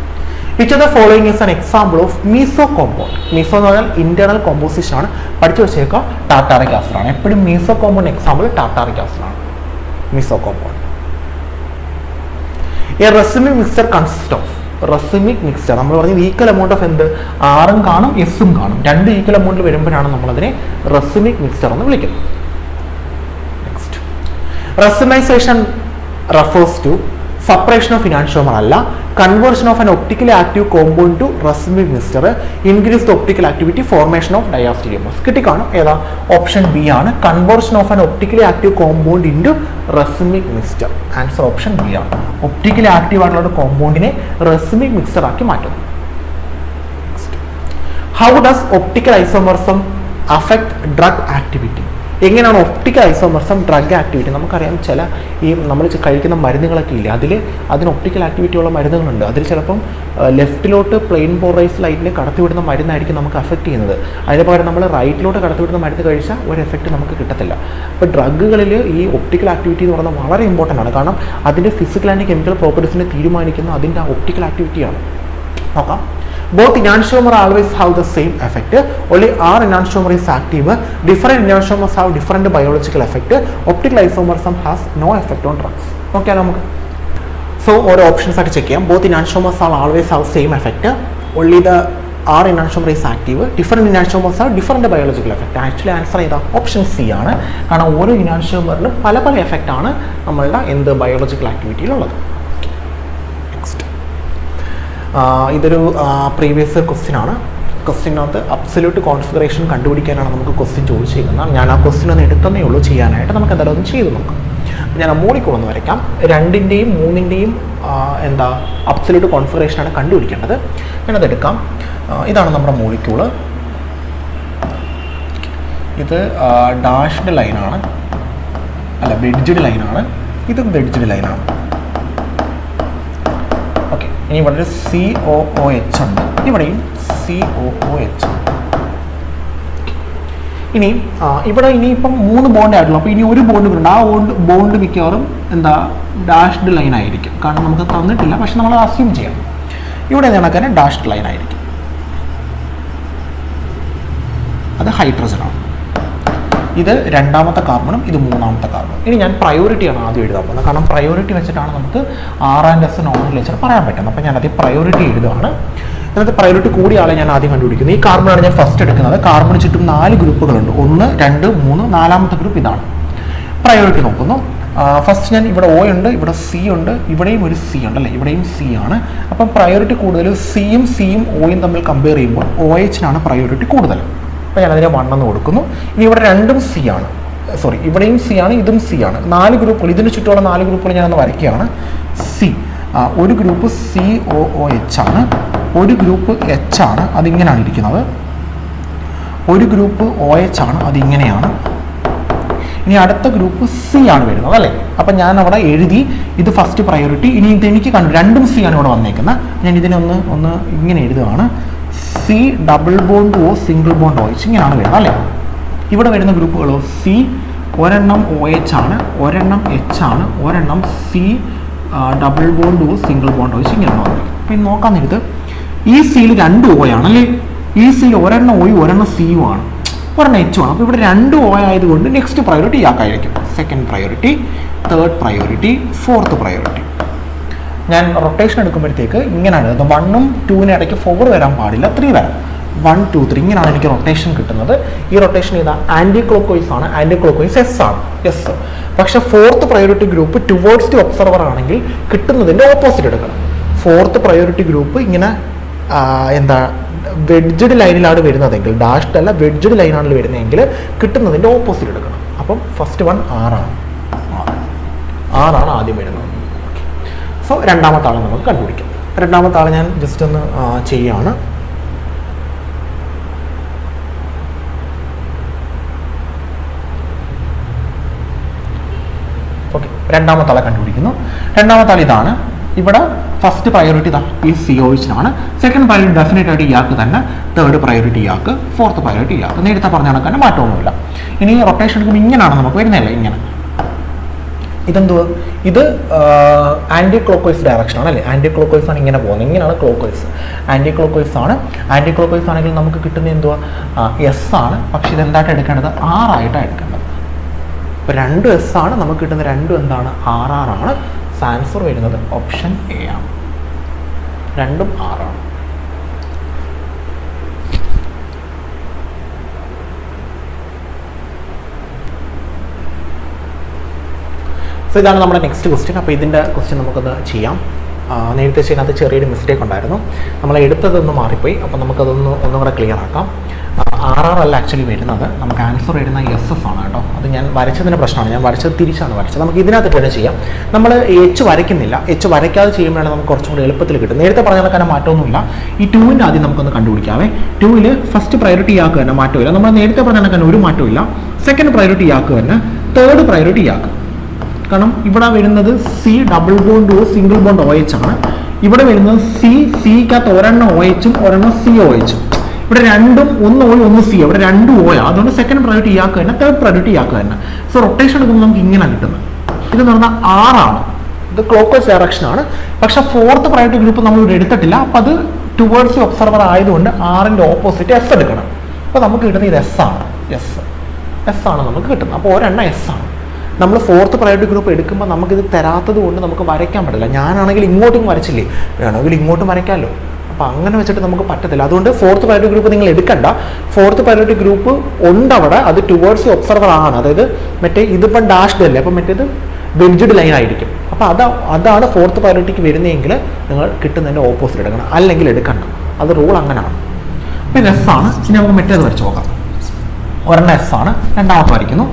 which of the following is an example of meso compound. Meso എന്ന് പറഞ്ഞാൽ ഇന്റേണൽ കോമ്പോസിഷൻ ആണ്, പഠിച്ചു വെച്ചേക്കുക. ടാർട്ടാറിക് ആസിഡ് ആണ്. എപ്പോഴും meso compound example tartaric acid ആണ്. Meso compound. A racemic mixture consist of, racemic mixture നമ്മൾ പറഞ്ഞത് ഈക്വൽ എമൗണ്ട് ഓഫ് എന്ത്, ആറും കാണും എസും കാണും. രണ്ട് ഈക്വൽ എമൗണ്ടിൽ വരുമ്പോഴാണ് നമ്മളതിനെ റെസിമിക് മിക്സ്ചർ എന്ന് വിളിക്കുന്നത്. Next, racemisation refers to separation of enantiomer അല്ല, conversion of an optically active compound to racemic mixture increase the optical activity, formation of diastereomers. കിട്ടിക്കാണും. ഏതാ? ഓപ്ഷൻ ബി ആണ്. Conversion of an optically active compound into racemic mixture. Answer option B ആണ്. Optically active ആയിട്ടുള്ള കോമ്പൗണ്ടിനെ racemic mixture ആക്കി മാറ്റുന്നു. How does optical isomerism affect drug activity? എങ്ങനെയാണ് optical isomerism drug activity? നമുക്കറിയാം, ചില ഈ നമ്മൾ കഴിക്കുന്ന മരുന്നുകളൊക്കെ ഇല്ലേ, അതിന് ഒപ്റ്റിക്കൽ ആക്ടിവിറ്റി ഉള്ള മരുന്നുകളുണ്ട്. അതിൽ ചിലപ്പം ലെഫ്റ്റിലോട്ട് പ്ലെയിൻ പോറൈസ് ലൈറ്റിൽ കടത്തിവിടുന്ന മരുന്നായിരിക്കും നമുക്ക് അഫക്റ്റ് ചെയ്യുന്നത്. അതിന് പകരം നമ്മൾ റൈറ്റിലോട്ട് കടത്തിവിടുന്ന മരുന്ന് കഴിച്ചാൽ ഒരു എഫക്റ്റ് നമുക്ക് കിട്ടത്തില്ല. അപ്പോൾ ഡ്രഗുകളിൽ ഈ ഒപ്റ്റിക്കൽ ആക്ടിവിറ്റി എന്ന് പറയുന്നത് വളരെ ഇമ്പോർട്ടൻ്റ് ആണ്. കാരണം അതിൻ്റെ ഫിസിക്കൽ ആൻഡ് കെമിക്കൽ പ്രോപ്പർട്ടീസിനെ തീരുമാനിക്കുന്ന അതിൻ്റെ ആ ഒപ്റ്റിക്കൽ ആക്ടിവിറ്റിയാണ്. നോക്കാം. Both enantiomer always have the same effect. Only our enantiomer is active. Different enantiomers have different biological effect. Optical isomerism has no effect on drugs. Okay, നമുക്ക് so ഓരോ options ആയിട്ട് check ചെയ്യാം. Both enantiomers are always have same effect. Only the our enantiomer is active. Different enantiomers have different biological effect. Actually answer ചെയ്ത option C ആണ്. കാരണം ഓരോ enantiomerലും പല പല എഫക്റ്റ് ആണ് നമ്മളുടെ എന്ത് ബയോളജിക്കൽ ആക്ടിവിറ്റിയിലുള്ളത്. ഇതൊരു പ്രീവിയസ് ക്വസ്റ്റ്യൻ ആണ്. ക്വസ്റ്റ്യനകത്ത് അബ്സല്യൂട്ട് കോൺഫിഗറേഷൻ കണ്ടുപിടിക്കാനാണ് നമുക്ക് ക്വസ്റ്റ്യൻ ചോദിച്ചിരിക്കുന്നത്. ഞാൻ ആ ക്വസ്റ്റ്യൻ ഒന്ന് എടുത്തതേ ഉള്ളൂ, ചെയ്യാനായിട്ട് നമുക്ക് എന്തായാലും ഒന്ന് ചെയ്ത് നോക്കാം. ഞാൻ ആ മോളിക്കൂളൊന്ന് വരയ്ക്കാം. 2ൻ്റെയും 3ൻ്റെയും എന്താ അബ്സല്യൂട്ട് കോൺഫിഗറേഷനാണ് കണ്ടുപിടിക്കേണ്ടത്. ഞാനത് എടുക്കാം. ഇതാണ് നമ്മുടെ മോളിക്യൂള്. ഇത് ഡാഷ്ഡ് ലൈനാണ്, അല്ല വെഡ്ജ്ഡ് ലൈനാണ്. ഇത് വെഡ്ജ്ഡ് ലൈനാണ്. ഓക്കെ, ഇനി ഇവിടെ ഒരു COOH ഉണ്ട്, ഇവിടെയും COOH ഉണ്ട്. ഇനി ഇവിടെ ഇനിയിപ്പം 3 ബോണ്ട് ആയിട്ടുള്ളൂ. അപ്പോൾ ഇനി ഒരു ബോണ്ട് വരുന്നുണ്ട്. ആ ബോണ്ട് മിക്കവാറും എന്താ ഡാഷ്ഡ് ലൈൻ ആയിരിക്കും. കാരണം നമുക്ക് തന്നിട്ടില്ല, പക്ഷെ നമ്മൾ അസ്യൂം ചെയ്യാം. ഇവിടെ കണക്കാനെ ഡാഷ്ഡ് ലൈൻ ആയിരിക്കും. അത് ഹൈഡ്രജനാണ്. ഇത് 2ാമത്തെ കാർബണും ഇത് 3ാമത്തെ കാർബണും. ഇനി ഞാൻ പ്രയോറിറ്റിയാണ് ആദ്യം എഴുതാൻ പോകുന്നത്. കാരണം പ്രയോറിറ്റി വെച്ചിട്ടാണ് നമുക്ക് R&S നോമിനേച്ചർ പറയാൻ പറ്റുന്നത്. അപ്പോൾ ഞാനത് പ്രയോറിറ്റി എഴുതുകയാണ്. എന്നിട്ട് പ്രയോറിറ്റി കൂടിയ ആളെ ഞാൻ ആദ്യം കണ്ടുപിടിക്കുന്നത്. ഈ കാർബണാണ് ഞാൻ ഫസ്റ്റ് എടുക്കുന്നത്. കാർബണിന് ചുറ്റും 4 ഗ്രൂപ്പുകളുണ്ട്. 1, 2, 3, 4ാമത്തെ ഗ്രൂപ്പ് ഇതാണ്. പ്രയോറിറ്റി നോക്കുന്നു. ഫസ്റ്റ് ഞാൻ ഇവിടെ O ഉണ്ട്, ഇവിടെ C ഉണ്ട്, ഇവിടെയും ഒരു C ഉണ്ട് അല്ലേ, ഇവിടെയും C ആണ്. അപ്പം പ്രയോറിറ്റി കൂടുതൽ സിയും Oയും തമ്മിൽ കമ്പയർ ചെയ്യുമ്പോൾ OH-നാണ് പ്രയോറിറ്റി കൂടുതൽ. അപ്പോൾ ഞാനതിനെ 1 എന്ന് കൊടുക്കുന്നു. ഇനി ഇവിടെ രണ്ടും C ആണ്, സോറി ഇവിടെയും C ആണ്, ഇതും C ആണ്. 4 ഗ്രൂപ്പുകൾ, ഇതിന് ചുറ്റുമുള്ള 4 ഗ്രൂപ്പുകൾ ഞാനൊന്ന് വരയ്ക്കുകയാണ്. C ഒരു ഗ്രൂപ്പ് COOH ആണ്, ഒരു ഗ്രൂപ്പ് H ആണ്, അതിങ്ങനെയാണ് ഇരിക്കുന്നത്. ഒരു ഗ്രൂപ്പ് OH ആണ്, അതിങ്ങനെയാണ്. ഇനി അടുത്ത ഗ്രൂപ്പ് C ആണ് വരുന്നത് അല്ലേ. അപ്പം ഞാൻ അവിടെ എഴുതി ഇത് ഫസ്റ്റ് പ്രയോറിറ്റി. ഇനി ഇതെനിക്ക് കണ്ടു രണ്ടും C ആണ് ഇവിടെ വന്നേക്കുന്നത്. ഞാൻ ഇതിനെ ഒന്ന് ഇങ്ങനെ എഴുതുകയാണ്. C double bond O single bond OH ഇങ്ങനെയാണ് വരുന്നത് അല്ലേ. ഇവിടെ വരുന്ന ഗ്രൂപ്പുകളോ C ഒരെണ്ണം OH ആണ്, ഒരെണ്ണം H ആണ്, ഒരെണ്ണം C double bond O single bond OH ഇങ്ങനെയാണ് വന്നത്. അപ്പം ഇനി നോക്കാൻ നേരത്ത് ഈ സിയിൽ 2 O ആണ് അല്ലേ. ഈ സിയിൽ ഒരെണ്ണം O ഒരെണ്ണം C ആണ്, ഒരെണ്ണം H ആണ്. അപ്പോൾ ഇവിടെ 2 O ആയതുകൊണ്ട് നെക്സ്റ്റ് പ്രയോറിറ്റി ഇയാൾക്കായിരിക്കും. Second priority, third priority, fourth priority. ഞാൻ റൊട്ടേഷൻ എടുക്കുമ്പോഴത്തേക്ക് ഇങ്ങനെയാണ്. 1ഉം 2നും ഇടയ്ക്ക് 4 വരാൻ പാടില്ല, 3 വരാം. 1, 2, 3 ഇങ്ങനെയാണ് എനിക്ക് റൊട്ടേഷൻ കിട്ടുന്നത്. ഈ റൊട്ടേഷൻ ചെയ്താ ആൻറ്റി ക്ലോക്ക് വൈസ് ആണ്. ആൻറ്റി ക്ലോക്ക് വൈസ് എസ് ആണ്, എസ്. പക്ഷെ fourth priority group towards the observer ആണെങ്കിൽ കിട്ടുന്നതിൻ്റെ ഓപ്പോസിറ്റ് എടുക്കണം. ഫോർത്ത് പ്രയോറിറ്റി ഗ്രൂപ്പ് ഇങ്ങനെ എന്താ വെഡ്ജഡ് ലൈനിലാണ് വരുന്നതെങ്കിൽ, ഡാഷ്ഡ് അല്ല വെഡ്ജഡ് ലൈനാണ് വരുന്നതെങ്കിൽ കിട്ടുന്നതിൻ്റെ ഓപ്പോസിറ്റ് എടുക്കണം. അപ്പം ഫസ്റ്റ് 1 ആറാണ് ആദ്യം വരുന്നത്. സോ രണ്ടാമത്തെ ആളെ നമുക്ക് കണ്ടുപിടിക്കാം. രണ്ടാമത്തെ ആളെ ഞാൻ ജസ്റ്റ് ഒന്ന് ചെയ്യുകയാണ്. ഓക്കെ, രണ്ടാമത്തെ ആളെ കണ്ടുപിടിക്കുന്നു. രണ്ടാമത്തെ ആൾ ഇതാണ്. ഇവിടെ ഫസ്റ്റ് പ്രയോറിറ്റി ഈ COH-നാണ്. സെക്കൻഡ് പ്രയോറിറ്റി ഡെഫിനറ്റ് ആയിട്ട് ഇയാൾക്ക് തന്നെ, തേർഡ് പ്രയോറിറ്റി ഇയാൾക്ക്, ഫോർത്ത് പ്രയോറിറ്റി ഇയാൾക്ക്. നേരത്തെ പറഞ്ഞ കണക്ക് തന്നെ മാറ്റമൊന്നുമില്ല. ഇനി റൊട്ടേഷൻ എടുക്കുമ്പോൾ ഇങ്ങനെയാണ് നമുക്ക് വരുന്നില്ല, ഇങ്ങനെ ഇതെന്തുവാ? ഇത് ആൻറ്റി ക്ലോക്ക് വൈസ് ഡയറക്ഷൻ ആണ് അല്ലേ? ആൻറ്റി ക്ലോക്ക് വൈസ് ആണ് ഇങ്ങനെ പോകുന്നത്. ഇങ്ങനെയാണ് clockwise. Anticlockwise ആണ്. ആൻറ്റി ക്ലോക്ക് വൈസ് ആണെങ്കിൽ നമുക്ക് കിട്ടുന്നത് എന്തുവാ? എസ് ആണ്. പക്ഷെ ഇതെന്തായിട്ട് എടുക്കേണ്ടത്? ആറായിട്ടാണ് എടുക്കേണ്ടത്. അപ്പോൾ രണ്ടും എസ് ആണ്. നമുക്ക് കിട്ടുന്ന രണ്ടും എന്താണ്? ആറാണ്. ആൻസർ വരുന്നത് ഓപ്ഷൻ എ ആണ്. രണ്ടും ആറാണ്. സോ ഇതാണ് നമ്മുടെ നെക്സ്റ്റ് ക്വസ്റ്റ്യൻ. അപ്പോൾ ഇതിൻ്റെ ക്വസ്റ്റ്യൻ നമുക്കത് ചെയ്യാം. നേരത്തെ ചെയ്യുന്നത് ചെറിയൊരു മിസ്റ്റേക്ക് ഉണ്ടായിരുന്നു. നമ്മൾ എടുത്തതൊന്ന് മാറിപ്പോയി. അപ്പോൾ ഒന്നും കൂടെ ക്ലിയർ ആക്കാം. ആറാറല്ല ആക്ച്വലി വരുന്നത്. നമുക്ക് ആൻസർ വരുന്ന എസ് എസ് ആണ് കേട്ടോ. അത് ഞാൻ വരച്ചതിൻ്റെ പ്രശ്നമാണ്. ഞാൻ വരച്ചത് തിരിച്ചാണ് വരച്ചത്. നമുക്ക് ഇതിനകത്ത് തന്നെ ചെയ്യാം. നമ്മൾ എച്ച് വരയ്ക്കുന്നില്ല. എച്ച് വരയ്ക്കാതെ ചെയ്യുമ്പോഴാണ് നമുക്ക് കുറച്ചും കൂടി എളുപ്പത്തിൽ കിട്ടും. നേരത്തെ പറഞ്ഞ കണക്കാன മാറ്റമൊന്നുമില്ല. ഈ 2ൻ്റെ ആദ്യം നമുക്കൊന്ന് കണ്ടുപിടിക്കാവേ. 2ൽ ഫസ്റ്റ് പ്രയോറിറ്റി ആക്കുക തന്നെ മാറ്റമില്ല. നമ്മൾ നേരത്തെ പറഞ്ഞ കണക്കാன ഒരു മാറ്റമില്ല. സെക്കൻഡ് പ്രയോറിറ്റി ആക്കുക തന്നെ, തേർഡ് പ്രയോറിറ്റി ആക്കുക. കാരണം ഇവിടെ വരുന്നത് C double bond O single bond O H ആണ്. ഇവിടെ വരുന്നത് സിക്കകത്ത് ഒരെണ്ണം ഒ എച്ചും ഒരെണ്ണം സി ഒ എച്ചും. ഇവിടെ രണ്ടും ഒന്ന് ഒ ഒന്ന് സി. ഇവിടെ രണ്ടും ഒ. അതുകൊണ്ട് സെക്കൻഡ് പ്രയോറിറ്റി ആക്കുക തന്നെ, തേർഡ് പ്രയോറിറ്റി ആക്കുക തന്നെ. സോ റൊട്ടേഷൻ എടുക്കുമ്പോൾ നമുക്ക് ഇങ്ങനെ കിട്ടുന്നത്. ഇതെന്ന് പറഞ്ഞാൽ ആറാണ്. ഇത് ക്ലോക്ക് വൈസ് ഡയറക്ഷൻ ആണ്. പക്ഷെ ഫോർത്ത് പ്രയോറിറ്റി ഗ്രൂപ്പ് നമ്മൾ ഇവിടെ എടുത്തിട്ടില്ല. അപ്പം അത് ടുവേർഡ്സ് ഒബ്സർവർ ആയതുകൊണ്ട് ആറിൻ്റെ ഓപ്പോസിറ്റ് എസ് എടുക്കണം. അപ്പോൾ നമുക്ക് കിട്ടുന്നത് ഇത് എസ് ആണ്. എസ് ആണ് നമുക്ക് കിട്ടുന്നത്. അപ്പോൾ ഒരെണ്ണം എസ് ആണ്. നമ്മൾ ഫോർത്ത് പ്രയോറിറ്റി ഗ്രൂപ്പ് എടുക്കുമ്പോൾ നമുക്കിത് തരാത്തത് കൊണ്ട് നമുക്ക് വരയ്ക്കാൻ പറ്റില്ല. ഞാനാണെങ്കിൽ ഇങ്ങോട്ടും വരച്ചില്ലേ, വേണമെങ്കിൽ ഇങ്ങോട്ടും വരയ്ക്കാമല്ലോ. അപ്പോൾ അങ്ങനെ വെച്ചിട്ട് നമുക്ക് പറ്റത്തില്ല. അതുകൊണ്ട് ഫോർത്ത് പ്രയോറിറ്റി ഗ്രൂപ്പ് നിങ്ങൾ എടുക്കണ്ട. ഫോർത്ത് പ്രയോറിറ്റി ഗ്രൂപ്പ് ഉണ്ടവിടെ. അത് ടുവേർഡ്സ് ഒബ്സർവർ ആണ്. അതായത് മറ്റേ ഇതിപ്പം ഡാഷ്ഡ് അല്ലേ, അപ്പം മറ്റേത് വെഡ്ജഡ് ലൈൻ ആയിരിക്കും. അപ്പോൾ അതാണ് ഫോർത്ത് പ്രയോറിറ്റിക്ക് വരുന്നതെങ്കിൽ നിങ്ങൾ കിട്ടുന്നതിൻ്റെ ഓപ്പോസിറ്റ് എടുക്കണം, അല്ലെങ്കിൽ എടുക്കണ്ട. അത് റൂൾ അങ്ങനെയാണ്. അപ്പോൾ ഇത് എസ് ആണ്. ഇനി നമുക്ക് മറ്റേത് വരച്ച് നോക്കാം. ഒരെണ്ണം എസ് ആണ്. രണ്ടാമത്തെ വരയ്ക്കുന്നു.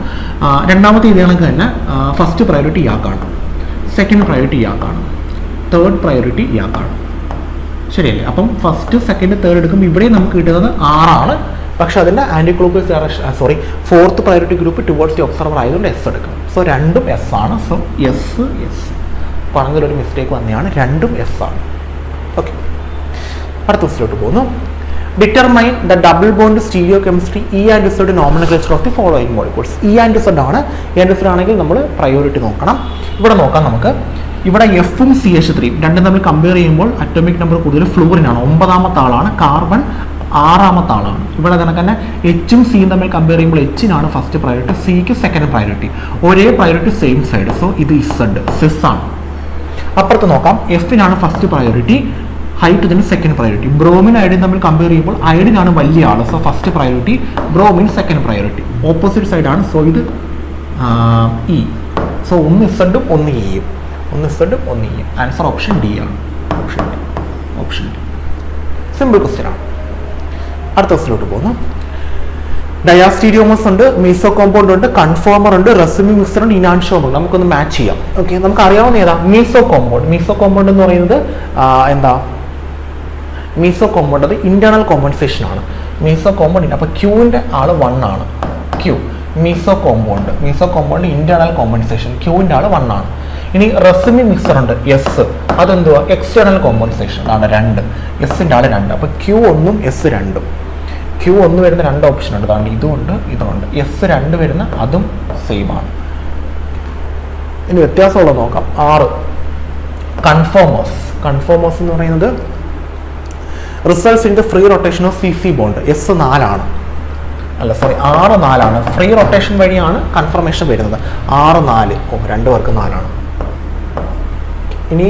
രണ്ടാമത്തെ ഇത് കണക്ക് തന്നെ ഫസ്റ്റ് പ്രയോറിറ്റി ഇയാൾക്കാണ്, സെക്കൻഡ് പ്രയോറിറ്റി ഇയാൾക്കാണ്, തേർഡ് പ്രയോറിറ്റി ഇയാൾക്കാണ്. ശരിയല്ലേ? അപ്പം ഫസ്റ്റ് സെക്കൻഡ് തേർഡ് എടുക്കുമ്പോൾ ഇവിടെ നമുക്ക് കിട്ടുന്നത് ആറാണ്. പക്ഷെ അതിൻ്റെ anticlockwise direction fourth priority group towards the observer ആയതുകൊണ്ട് എസ് എടുക്കണം. സോ രണ്ടും എസ് ആണ്. സോ എസ് പറഞ്ഞതിലൊരു മിസ്റ്റേക്ക് വന്നെയാണ്. രണ്ടും എസ് ആണ്. ഓക്കെ, അടുത്ത ക്വസ്റ്റിലോട്ട് പോകുന്നു. Determine the double bond stereochemistry E and Z nomenclature of the following molecules. E and Z ആണ്. E and Z ആണെങ്കിൽ നമ്മൾ പ്രയോറിറ്റി നോക്കണം. ഇവിടെ നോക്കാം നമുക്ക്. ഇവിടെ എഫും CH3 രണ്ടും തമ്മിൽ കമ്പയർ ചെയ്യുമ്പോൾ അറ്റോമിക് നമ്പർ കൂടുതൽ ഫ്ലൂറിനാണ്. 9ാമത്തെ ആളാണ്. കാർബൺ 6ാമത്തെ ആളാണ്. ഇവിടെ കണക്ക് തന്നെ എച്ചും സിയും തമ്മിൽ കമ്പയർ ചെയ്യുമ്പോൾ എച്ചിനാണ് ഫസ്റ്റ് പ്രയോറിറ്റി, സിക്ക് സെക്കൻഡ് പ്രയോറിറ്റി. ഒരേ പ്രയോറിറ്റി സെയിം സൈഡ്. സോ ഇത് സിസ് ആണ്. അപ്പുറത്ത് നോക്കാം. എഫിനാണ് ഫസ്റ്റ് പ്രയോറിറ്റി, ഹൈഡ്രജന് സെക്കൻഡ് പ്രയോറിറ്റി. ബ്രോമിൻ അയഡിൻ തമ്മിൽ കമ്പയർ ചെയ്യുമ്പോൾ അയഡിനാണ് വലിയ ആൾ. സോ first priority, bromine second priority. Opposite സൈഡാണ്. സോ ഇത് ഇ. സോ ഒന്ന് ഇസഡും ഒന്ന് ഇയും, ഒന്ന് ഇസഡും ഒന്ന് ഇയും. ആൻസർ ഓപ്ഷൻ ഡി ആണ്. Option D. സിമ്പിൾ ക്വസ്റ്റ്യൻ ആണ്. അടുത്ത ക്വസ്റ്റിലോട്ട് പോകുന്നു. ഡയാസ്റ്റീരിയോമസ് ഉണ്ട്, മീസോ കോമ്പൗണ്ട് ഉണ്ട്, കൺഫോമർ ഉണ്ട്, റെസിമി മിക്സർ ഉണ്ട്, ഇനാൻഷോമർ. നമുക്കൊന്ന് മാച്ച് ചെയ്യാം. ഓക്കെ, നമുക്ക് അറിയാവുന്ന ഏതാ? Meso compound. മീസോ കോമ്പൗണ്ട് എന്ന് പറയുന്നത് മീസോ കോമ്പൗണ്ട് അത് ഇന്റേണൽ കോമ്പൻസേഷൻ ആണ്. Meso compound. അപ്പോൾ ക്യൂവിൻ്റെ ആള് 1 ആണ്. Q meso compound internal compensation. ക്യൂവിൻ്റെ ആള് 1 ആണ്. ഇനി റെസിമി മിക്സർ ഉണ്ട്, എസ്. അതെന്തുവാ? എക്സ്റ്റേണൽ കോമ്പൻസേഷൻ ആണ് 2. എസിൻ്റെ ആള് 2. അപ്പോൾ ക്യൂ 1ഉം എസ് 2ഉം. ക്യൂ 1 വരുന്ന 2 ഓപ്ഷൻ ഉണ്ട്. കാരണം ഇതുമുണ്ട് ഇതുമുണ്ട്. എസ് 2 വരുന്ന അതും സെയിം ആണ്. ഇനി വ്യത്യാസമുള്ളത് നോക്കാം. 6 കൺഫോമേഴ്സ് എന്ന് പറയുന്നത് results in the free rotation of CC bond. S 4 ആണ്. അല്ല സോറി, 6 4 ആണ്. ഫ്രീ റൊട്ടേഷൻ വഴിയാണ് കൺഫർമേഷൻ വരുന്നത്. 6 4. രണ്ടു പേർക്ക് 4 ആണ്. ഇനി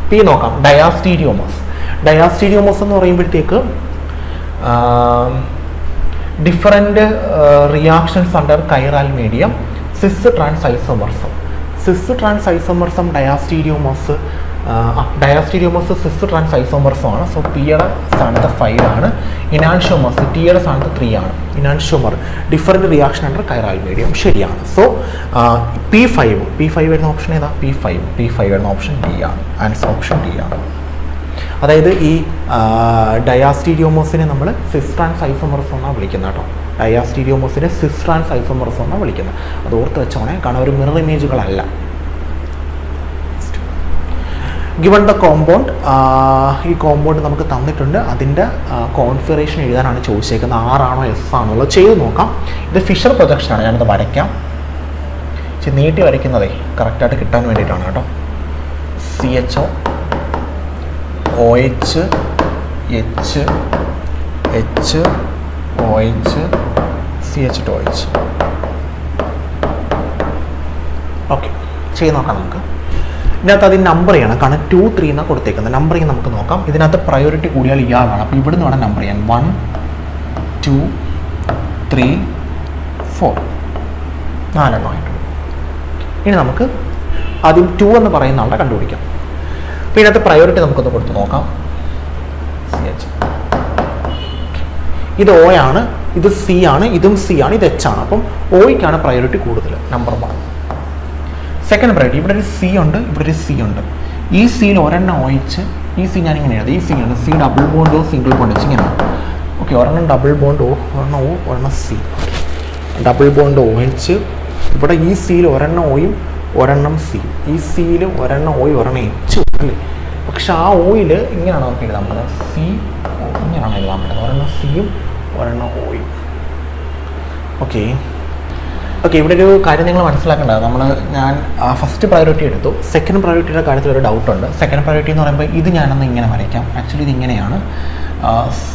പി നോക്കാം. ഡയാസ്റ്റീരിയോമസ് എന്ന് പറയുമ്പോഴത്തേക്ക് different reactions under chiral medium, cis trans isomerism diastereomers cis trans isomerism ആണ്. സോ പിയുടെ സ്ഥാനത്ത് 5 ആണ്. ഇനാൻഷോമസ് ടിയുടെ സ്ഥാനത്ത് 3 ആണ്. Enantiomer different reaction under chiral medium. ശരിയാണ്. സോ P5 വരുന്ന ഓപ്ഷൻ ഏതാ? P5 വരുന്ന ഓപ്ഷൻ ഡി ആണ്. ആൻസർ ഓപ്ഷൻ ഡി ആണ്. അതായത് ഈ ഡയാസ്റ്റീരിയോമോസിനെ നമ്മൾ സിസ് ട്രാൻസ് ഐസോമർസം എന്നാണ് വിളിക്കുന്നത് കേട്ടോ. ഡയാസ്റ്റീരിയോമോസിനെ സിസ് ട്രാൻസ് ഐസോമർസം എന്നാണ് വിളിക്കുന്നത്. അത് ഓർത്ത് വെച്ചോണേ, കാരണം ഒരു മിറർ ഇമേജുകളല്ല. Given the compound. ഈ കോമ്പൗണ്ട് നമുക്ക് തന്നിട്ടുണ്ട്. അതിൻ്റെ കോൺഫിഗറേഷൻ എഴുതാനാണ് ചോദിച്ചേക്കുന്നത്. 6 ആണോ S ആണോ ഉള്ളത് ചെയ്ത് നോക്കാം. ഇത് ഫിഷർ പ്രൊജക്ഷനാണ്. ഞാനത് വരയ്ക്കാം. നീട്ടി വരയ്ക്കുന്നതേ കറക്റ്റായിട്ട് കിട്ടാൻ വേണ്ടിയിട്ടാണ് കേട്ടോ. CHO OH H H OH CH2OH. Okay, ചെയ്ത് നോക്കാം നമുക്ക്. ഇതിനകത്ത് അതിന് നമ്പർ ചെയ്യണം, കാരണം 2, 3 എന്നാണ് കൊടുത്തേക്കുന്നത്. നമ്പറിങ് നമുക്ക് നോക്കാം. ഇതിനകത്ത് പ്രയോറിറ്റി കൂടിയാൽ ഇയാളാണ്, അപ്പോൾ ഇവിടുന്ന് വേണം നമ്പർ ചെയ്യാൻ. 1 2 3 4 4 ഇനി നമുക്ക് ആദ്യം 2 എന്ന് പറയുന്ന ആളെ കണ്ടുപിടിക്കാം. അപ്പോൾ ഇതിനകത്ത് പ്രയോറിറ്റി നമുക്കൊന്ന് കൊടുത്ത് നോക്കാം. CH, ഇത് O ആണ്, ഇത് C ആണ്, ഇതും C ആണ്, ഇത് H ആണ്. അപ്പം Oയ്ക്കാണ് പ്രയോറിറ്റി കൂടുതൽ, നമ്പർ 1. സെക്കൻഡ് പ്രയോറിറ്റി, ഇവിടെ ഒരു C ഉണ്ട്, ഇവിടെ ഒരു C ഉണ്ട്. ഈ സിയിൽ ഒരെണ്ണം OH, ഈ C ഞാൻ ഇങ്ങനെ എഴുതാം. ഈ C ഉണ്ട്, C double bond O single bond H ഇങ്ങനെയാണ്. ഓക്കെ, ഒരെണ്ണം ഡബിൾ ബോണ്ട് O, ഒരെണ്ണം O, ഒരെണ്ണം C. ഡബിൾ ബോണ്ട് OH, ഇവിടെ ഈ സിയിൽ ഒരെണ്ണം Oയും ഒരെണ്ണം C. ഈ സിയിൽ ഒരെണ്ണം O, ഒരെണ്ണം H അല്ലേ. പക്ഷെ ആ ഓയിൽ ഇങ്ങനെയാണ് നമുക്ക് എഴുതാൻ പറ്റുന്നത്. C ഇങ്ങനെയാണ് എഴുതാൻ പറ്റുന്നത്. ഒരെണ്ണം Cയും ഒരെണ്ണം Oയും. ഓക്കെ, ഇവിടെ ഒരു കാര്യം നിങ്ങൾ മനസ്സിലാക്കേണ്ടത്, ഞാൻ ഫസ്റ്റ് പ്രയോറിറ്റി എടുത്തു. സെക്കൻഡ് പ്രയോറിറ്റിയുടെ കാര്യത്തിൽ ഒരു ഡൗട്ടുണ്ട്. സെക്കൻഡ് പ്രയോറിറ്റി എന്ന് പറയുമ്പോൾ ഇത് ഞാനൊന്ന് ഇങ്ങനെ വരയ്ക്കാം. ആക്ച്വലി ഇത് ഇങ്ങനെയാണ്.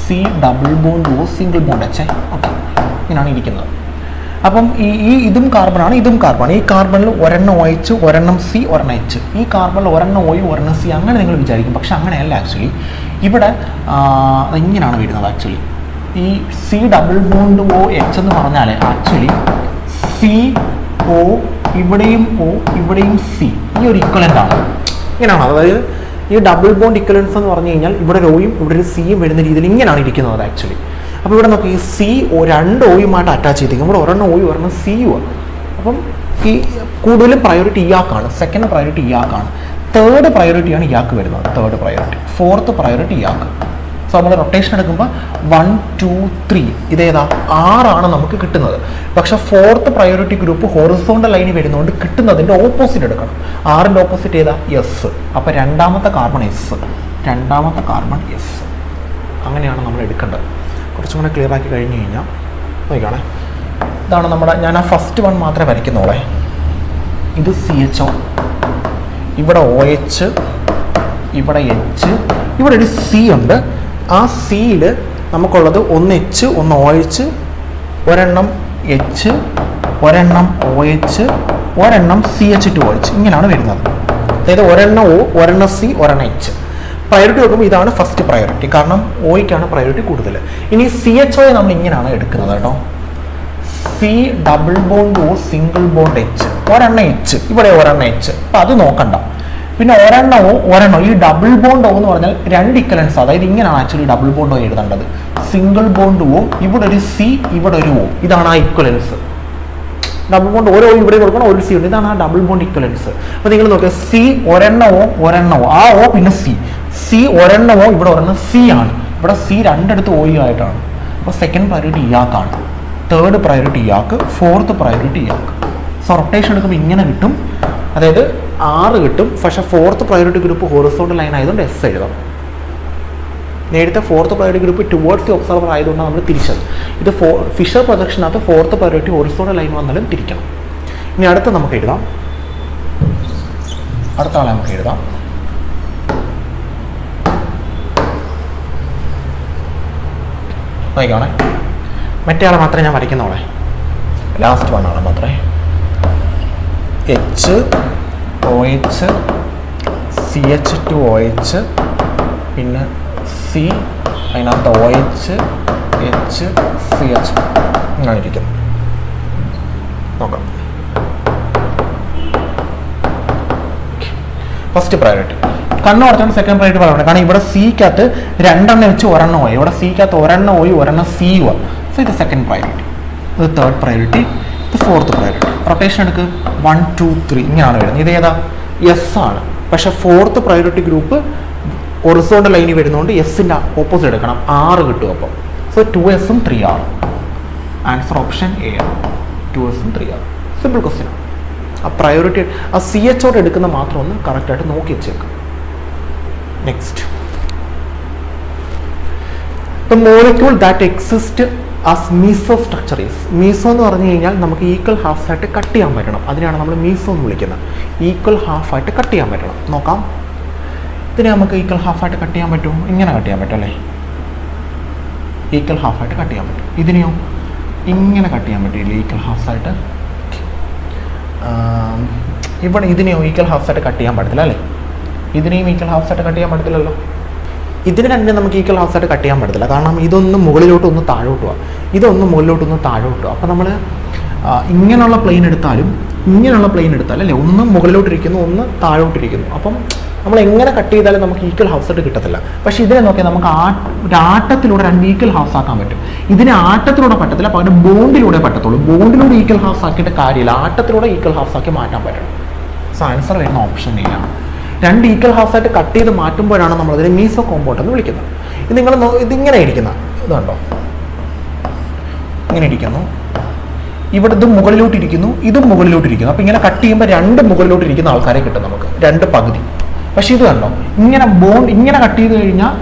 C double bond O single bond H. Okay, ഇങ്ങനെയാണ് ഇരിക്കുന്നത്. അപ്പം ഇതും കാർബണാണ്, ഇതും കാർബൺ. ഈ കാർബണിൽ ഒരെണ്ണം OH, ഒരെണ്ണം C, ഒരെണ്ണം H. ഈ കാർബണിൽ ഒരെണ്ണം O, ഒരെണ്ണം C, അങ്ങനെ നിങ്ങൾ വിചാരിക്കും. പക്ഷെ അങ്ങനെയല്ല. ആക്ച്വലി ഇവിടെ ഇങ്ങനെയാണ് വരുന്നത്. ആക്ച്വലി ഈ C double bond O H എന്ന് പറഞ്ഞാൽ ആക്ച്വലി CO, ഇവിടെയും O, ഇവിടെയും C, ഈ ഒരു ഇക്വലൻ്റ് ആണ്. ഇങ്ങനെയാണ്. അതായത് ഈ ഡബിൾ ബോണ്ട് ഇക്വലൻസ് എന്ന് പറഞ്ഞു കഴിഞ്ഞാൽ ഇവിടെ ഒരു Oയും ഇവിടെ ഒരു Cയും വരുന്ന രീതിയിൽ ഇങ്ങനെയാണ് ഇരിക്കുന്നത് ആക്ച്വലി. അപ്പോൾ ഇവിടെ നമുക്ക് ഈ C രണ്ട് Oയുമായിട്ട് അറ്റാച്ച് ചെയ്തിരിക്കും. ഇവിടെ ഒരെണ്ണം Oയും ഒരെണ്ണം Cയുമാണ്. അപ്പം ഈ കൂടുതലും പ്രയോറിറ്റി ഇയാൾക്കാണ്. സെക്കൻഡ് പ്രയോറിറ്റി ഇയാൾക്കാണ്. തേർഡ് പ്രയോറിറ്റിയാണ് ഇയാൾക്ക് വരുന്നത്. Third priority. ഫോർത്ത് പ്രയോറിറ്റി ഇയാൾക്ക്. സോ നമ്മൾ റൊട്ടേഷൻ എടുക്കുമ്പോൾ 1 2 3 ഇതേതാ 6 നമുക്ക് കിട്ടുന്നത്. പക്ഷെ ഫോർത്ത് പ്രയോറിറ്റി ഗ്രൂപ്പ് ഹൊറിസോണ്ടൽ ലൈനിൽ വരുന്നതുകൊണ്ട് കിട്ടുന്നതിൻ്റെ ഓപ്പോസിറ്റ് എടുക്കണം. 6ൻ്റെ ഓപ്പോസിറ്റ് ഏതാ? എസ്. അപ്പോൾ രണ്ടാമത്തെ കാർബൺ എസ്. രണ്ടാമത്തെ കാർബൺ എസ്. അങ്ങനെയാണ് നമ്മൾ എടുക്കേണ്ടത്. കുറച്ചും കൂടെ ക്ലിയർ ആക്കി കഴിഞ്ഞ് കഴിഞ്ഞാൽ നോക്കിക്കാണേ, ഇതാണ് നമ്മുടെ, ഞാൻ ആ ഫസ്റ്റ് വൺ മാത്രമേ വരയ്ക്കുന്നോളെ. ഇത് CHO, ഇവിടെ OH, ഇവിടെ H, ഇവിടെ ഒരു C ഉണ്ട്. ആ സിയിൽ നമുക്കുള്ളത് ഒന്ന് H, ഒന്ന് OH, ഒരെണ്ണം H, ഒരെണ്ണം OH, ഒരെണ്ണം CH2OH. ഇങ്ങനെയാണ് വരുന്നത്. അതായത് ഒരെണ്ണം O, ഒരെണ്ണം C, ഒരെണ്ണം H. പ്രയോറിറ്റി നോക്കുമ്പോൾ ഇതാണ് ഫസ്റ്റ് പ്രയോറിറ്റി, കാരണം Oയ്ക്കാണ് പ്രയോറിറ്റി കൂടുതൽ. ഇനി CHO നമ്മൾ ഇങ്ങനെയാണ് എടുക്കുന്നത് കേട്ടോ. C double bond O single bond H, ഒരെണ്ണം H, ഇവിടെ ഒരെണ്ണം H. അപ്പം അത് നോക്കണ്ട. പിന്നെ ഒരെണ്ണമോ ഒരെണ്ണോ, ഈ ഡബിൾ ബോണ്ട് O എന്ന് പറഞ്ഞാൽ രണ്ട് ഇക്വലൻസ്. അതായത് ഇങ്ങനെയാണ് ആക്ച്വലി ഡബിൾ ബോണ്ട് O എഴുതേണ്ടത്. സിംഗിൾ ബോണ്ട് O, ഇവിടെ ഒരു C, ഇവിടെ ഒരു O. ഇതാണ് ആ ഇക്വലൻസ്. ഡബിൾ ബോണ്ട് ഓരോ ഇവിടെ കൊടുക്കണം, ഒരു C ഉണ്ട്. ഇതാണ് ആ ഡബിൾ ബോണ്ട് ഇക്വലൻസ്. അപ്പോൾ നിങ്ങൾ നോക്കുക, C ഒരെണ്ണമോ ഒരെണ്ണമോ, ആ O പിന്നെ C ഒരെണ്ണമോ, ഇവിടെ ഒരെണ്ണം C ആണ്. ഇവിടെ C രണ്ടിടത്ത് O ആയിട്ടാണ്. അപ്പോൾ സെക്കൻഡ് പ്രയോറിറ്റി ഇയാൾക്കാണ്, തേർഡ് പ്രയോറിറ്റി ഇയാൾക്ക്, ഫോർത്ത് പ്രയോറിറ്റി ഇയാൾക്ക്. സോ റൊട്ടേഷൻ എടുക്കുമ്പോൾ ഇങ്ങനെ കിട്ടും. അതായത് 6 കിട്ടും. പക്ഷേ fourth priority group horizontal line ആയതുകൊണ്ട് S എഴുതാം. നേരത്തെ fourth priority group towards the observer ആയതുകൊണ്ട് നമ്മൾ തിരിച്ചത്. ഇത് ഫിഷർ പ്രൊജക്ഷനകത്ത് ഫോർത്ത് പ്രയോറിറ്റി ഹൊറിസോണ്ടൽ ലൈൻ വന്നാലും തിരിക്കണം. ഇനി അടുത്ത നമുക്ക് എഴുതാം. അടുത്ത ആളെ നമുക്ക് എഴുതാം. നോക്കിക്കോണേ, മറ്റേ ആളെ മാത്രമേ ഞാൻ വരയ്ക്കുന്നോളെ. ലാസ്റ്റ് വൺ ആളെ മാത്രമേ. H, OH, CH2OH, പിന്നെ C, അതിനകത്ത് OH, H, CH ഇങ്ങനെ ഇരിക്കുന്നു. നോക്കാം. ഫസ്റ്റ് പ്രയോറിറ്റി കണ്ണ് കുറച്ചാണ് സെക്കൻഡ് പ്രയോറിറ്റി പറയുന്നത്. കാരണം ഇവിടെ സിക്കകത്ത് രണ്ടെണ്ണം വെച്ച് ഒരെണ്ണം പോയി, ഇവിടെ സിക്കകത്ത് ഒരെണ്ണം പോയി, ഒരെണ്ണം C പോയി. സോ ഇത് സെക്കൻഡ് പ്രയോറിറ്റി, ഇത് തേർഡ് പ്രയോറിറ്റി, ഇത് ഫോർത്ത് പ്രയോറിറ്റി. റൊട്ടേഷൻ എടുക്ക് 1 2 3 ഇങ്ങനെയാണ് വരുന്നത്. ഇത് ഏതാ? എസ് ആണ്. പക്ഷെ ഫോർത്ത് പ്രയോറിറ്റി ഗ്രൂപ്പ് ഹൊറിസോണ്ടൽ ലൈനിൽ വരുന്നതുകൊണ്ട് എസിൻ്റെ ഓപ്പോസിറ്റ് എടുക്കണം. 6 കിട്ടും. അപ്പം സോ 2S ഉം 3R. ആൻസർ ഓപ്ഷൻ എ ആണ്. 2S ഉം 3R. Simple question. ആ പ്രയോറിറ്റി ആ CHO എടുക്കുന്ന മാത്രം ഒന്ന് കറക്റ്റായിട്ട് നോക്കി വെച്ചേക്കാം. Next, the molecule that exists as meso structure is. Meso എന്ന് പറഞ്ഞു കഴിഞ്ഞാൽ നമുക്ക് ഈക്വൽ ഹാഫ്സ് ആയിട്ട് കട്ട് ചെയ്യാൻ പറ്റണം. അതിനാണ് നമ്മൾ മീസോ എന്ന് വിളിക്കുന്നത്. ഈക്വൽ ഹാഫായിട്ട് കട്ട് ചെയ്യാൻ പറ്റണം. നോക്കാം, ഇതിനെ നമുക്ക് ഈക്വൽ ഹാഫായിട്ട് കട്ട് ചെയ്യാൻ പറ്റുമോ? ഇങ്ങനെ കട്ട് ചെയ്യാൻ പറ്റും അല്ലേ? ഈക്വൽ ഹാഫായിട്ട് കട്ട് ചെയ്യാൻ പറ്റും. ഇതിനെയോ ഇങ്ങനെ കട്ട് ചെയ്യാൻ പറ്റില്ല ഈക്വൽ ഹാഫ്സായിട്ട്. ഇവിടെ ഇതിനെയോ ഈക്വൽ ഹാഫ്സായിട്ട് കട്ട് ചെയ്യാൻ പറ്റത്തില്ല അല്ലേ? ഇതിനെയും ഈക്വൽ ഹാഫ്സായിട്ട് കട്ട് ചെയ്യാൻ പറ്റത്തില്ലല്ലോ. ഇതിന് രണ്ടിനും നമുക്ക് ഈക്വൽ ഹാഫ്സായിട്ട് കട്ട് ചെയ്യാൻ പറ്റത്തില്ല. കാരണം ഇതൊന്ന് മുകളിലോട്ടും ഒന്ന് താഴോട്ടുക, ഇതൊന്ന് മുകളിലോട്ടൊന്ന് താഴോട്ടുക. അപ്പോൾ നമ്മൾ ഇങ്ങനെയുള്ള പ്ലെയിൻ എടുത്താലും ഇങ്ങനെയുള്ള പ്ലെയിൻ എടുത്താലും അല്ലേ, ഒന്ന് മുകളിലോട്ടിരിക്കുന്നു ഒന്ന് താഴോട്ടിരിക്കുന്നു. അപ്പം നമ്മൾ എങ്ങനെ കട്ട് ചെയ്താലും നമുക്ക് ഈക്വൽ ഹാഫ്സായിട്ട് കിട്ടത്തില്ല. പക്ഷേ ഇതിനെ നോക്കിയാൽ നമുക്ക് ഒരു ആട്ടത്തിലൂടെ രണ്ട് ഈക്വൽ ഹാഫ്സ് ആക്കാൻ പറ്റും. ഇതിനെ ആട്ടത്തിലൂടെ പറ്റത്തില്ല, പകരം ബോണ്ടിലൂടെ പറ്റത്തുള്ളൂ. ബോണ്ടിലൂടെ ഈക്വൽ ഹാഫ്സ് ആക്കിയിട്ട് കാര്യമില്ല, ആട്ടത്തിലൂടെ ഈക്വൽ ഹാഫ്സ് ആക്കി മാറ്റാൻ പറ്റണം. സോ ആൻസർ വരുന്ന ഓപ്ഷൻ ഇല്ല. രണ്ട് ഈക്വൽ ഹാഫ്സായിട്ട് കട്ട് ചെയ്ത് മാറ്റുമ്പോഴാണ് നമ്മളതിനെ മീസോ കോമ്പൗണ്ട് എന്ന് വിളിക്കുന്നത്. ഇത് നിങ്ങൾ ഇതിങ്ങനെ ഇരിക്കുന്ന ഇതുണ്ടോ, ഇങ്ങനെ ഇരിക്കുന്നു. ഇവിടെ ഇത് മുകളിലോട്ടിരിക്കുന്നു, ഇതും മുകളിലോട്ടിരിക്കുന്നു. അപ്പോൾ ഇങ്ങനെ കട്ട് ചെയ്യുമ്പോൾ രണ്ട് മുകളിലോട്ടിരിക്കുന്ന ആൾക്കാരെ കിട്ടും നമുക്ക്, രണ്ട് പകുതി. പക്ഷേ ഇത് കണ്ടോ, ഇങ്ങനെ ഇങ്ങനെ കട്ട് ചെയ്ത് കഴിഞ്ഞാൽ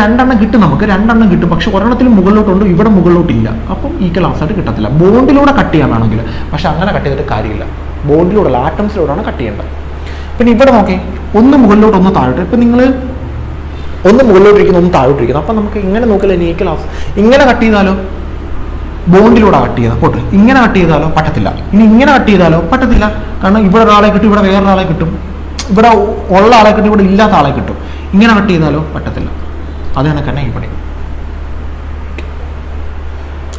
രണ്ടെണ്ണം കിട്ടും, നമുക്ക് രണ്ടെണ്ണം കിട്ടും. പക്ഷെ ഒരെണ്ണത്തിൽ മുകളിലോട്ടുണ്ട്, ഇവിടെ മുകളിലോട്ടില്ല. അപ്പം ഈക്വൽ ഹാഫ്സായിട്ട് കിട്ടത്തില്ല. ബോണ്ടിലൂടെ കട്ട് ചെയ്യാൻ വേണമെങ്കിൽ, പക്ഷെ അങ്ങനെ കട്ട് ചെയ്തിട്ട് കാര്യമില്ല. ബോണ്ടിലൂടെ ആറ്റംസിലൂടെയാണ് കട്ട് ചെയ്യേണ്ടത്. പിന്നെ ഇവിടെ നോക്കി, ഒന്ന് മുകളിലോട്ട് ഒന്ന് താഴോട്ട്. ഇപ്പം നിങ്ങൾ ഒന്ന് മുകളിലോട്ടിരിക്കുന്നു ഒന്ന് താഴോട്ടിരിക്കുന്നു. അപ്പം നമുക്ക് ഇങ്ങനെ നോക്കില്ല ഈക്വൽ ഹാഫ്. ഇങ്ങനെ കട്ട് ചെയ്താലോ ബോണ്ടിലൂടെ കട്ട് ചെയ്താൽ പോട്ടെ, ഇങ്ങനെ കട്ട് ചെയ്താലോ പറ്റത്തില്ല. ഇനി ഇങ്ങനെ കട്ട് ചെയ്താലോ പറ്റത്തില്ല. കാരണം ഇവിടെ ഒരാളെ കിട്ടും, ഇവിടെ വേറൊരാളെ കിട്ടും, ഇവിടെ ഉള്ള ആളെ കിട്ടും, ഇവിടെ ഇല്ലാത്ത ആളെ കിട്ടും. ഇങ്ങനെ കട്ട് ചെയ്താലോ പറ്റത്തില്ല. അത് കണക്ക് തന്നെ ഇവിടെ.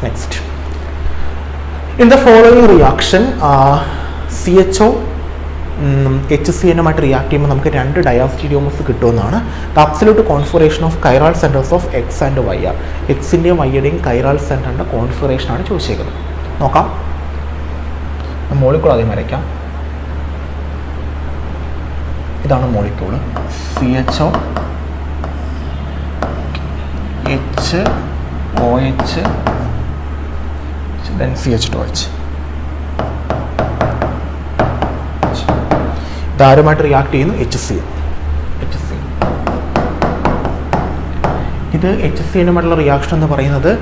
Next, in the following reaction CHO HCN-ഉമായിട്ട് റിയാക്ട് ചെയ്യുമ്പോൾ നമുക്ക് രണ്ട് ഡയാസ്റ്റീരിയോമേഴ്സ് കിട്ടുമെന്നാണ്. The absolute configuration of chiral centres of X and Y are. എക്സിൻ്റെയും വൈയുടെയും കൈറൽ സെൻറ്ററിൻ്റെ കോൺഫിഗറേഷനാണ് ചോദിച്ചേക്കുന്നത്. നോക്കാം, മോളിക്കൂൾ ആദ്യം വരയ്ക്കാം. ഇതാണ് molecule CHO HOH then CH2H. ഇതാരുമായിട്ട് റിയാക്ട് ചെയ്യുന്നു? HCN. ഇത് HCN-ഉമായിട്ടുള്ള റിയാക്ഷൻ എന്ന് പറയുന്നത്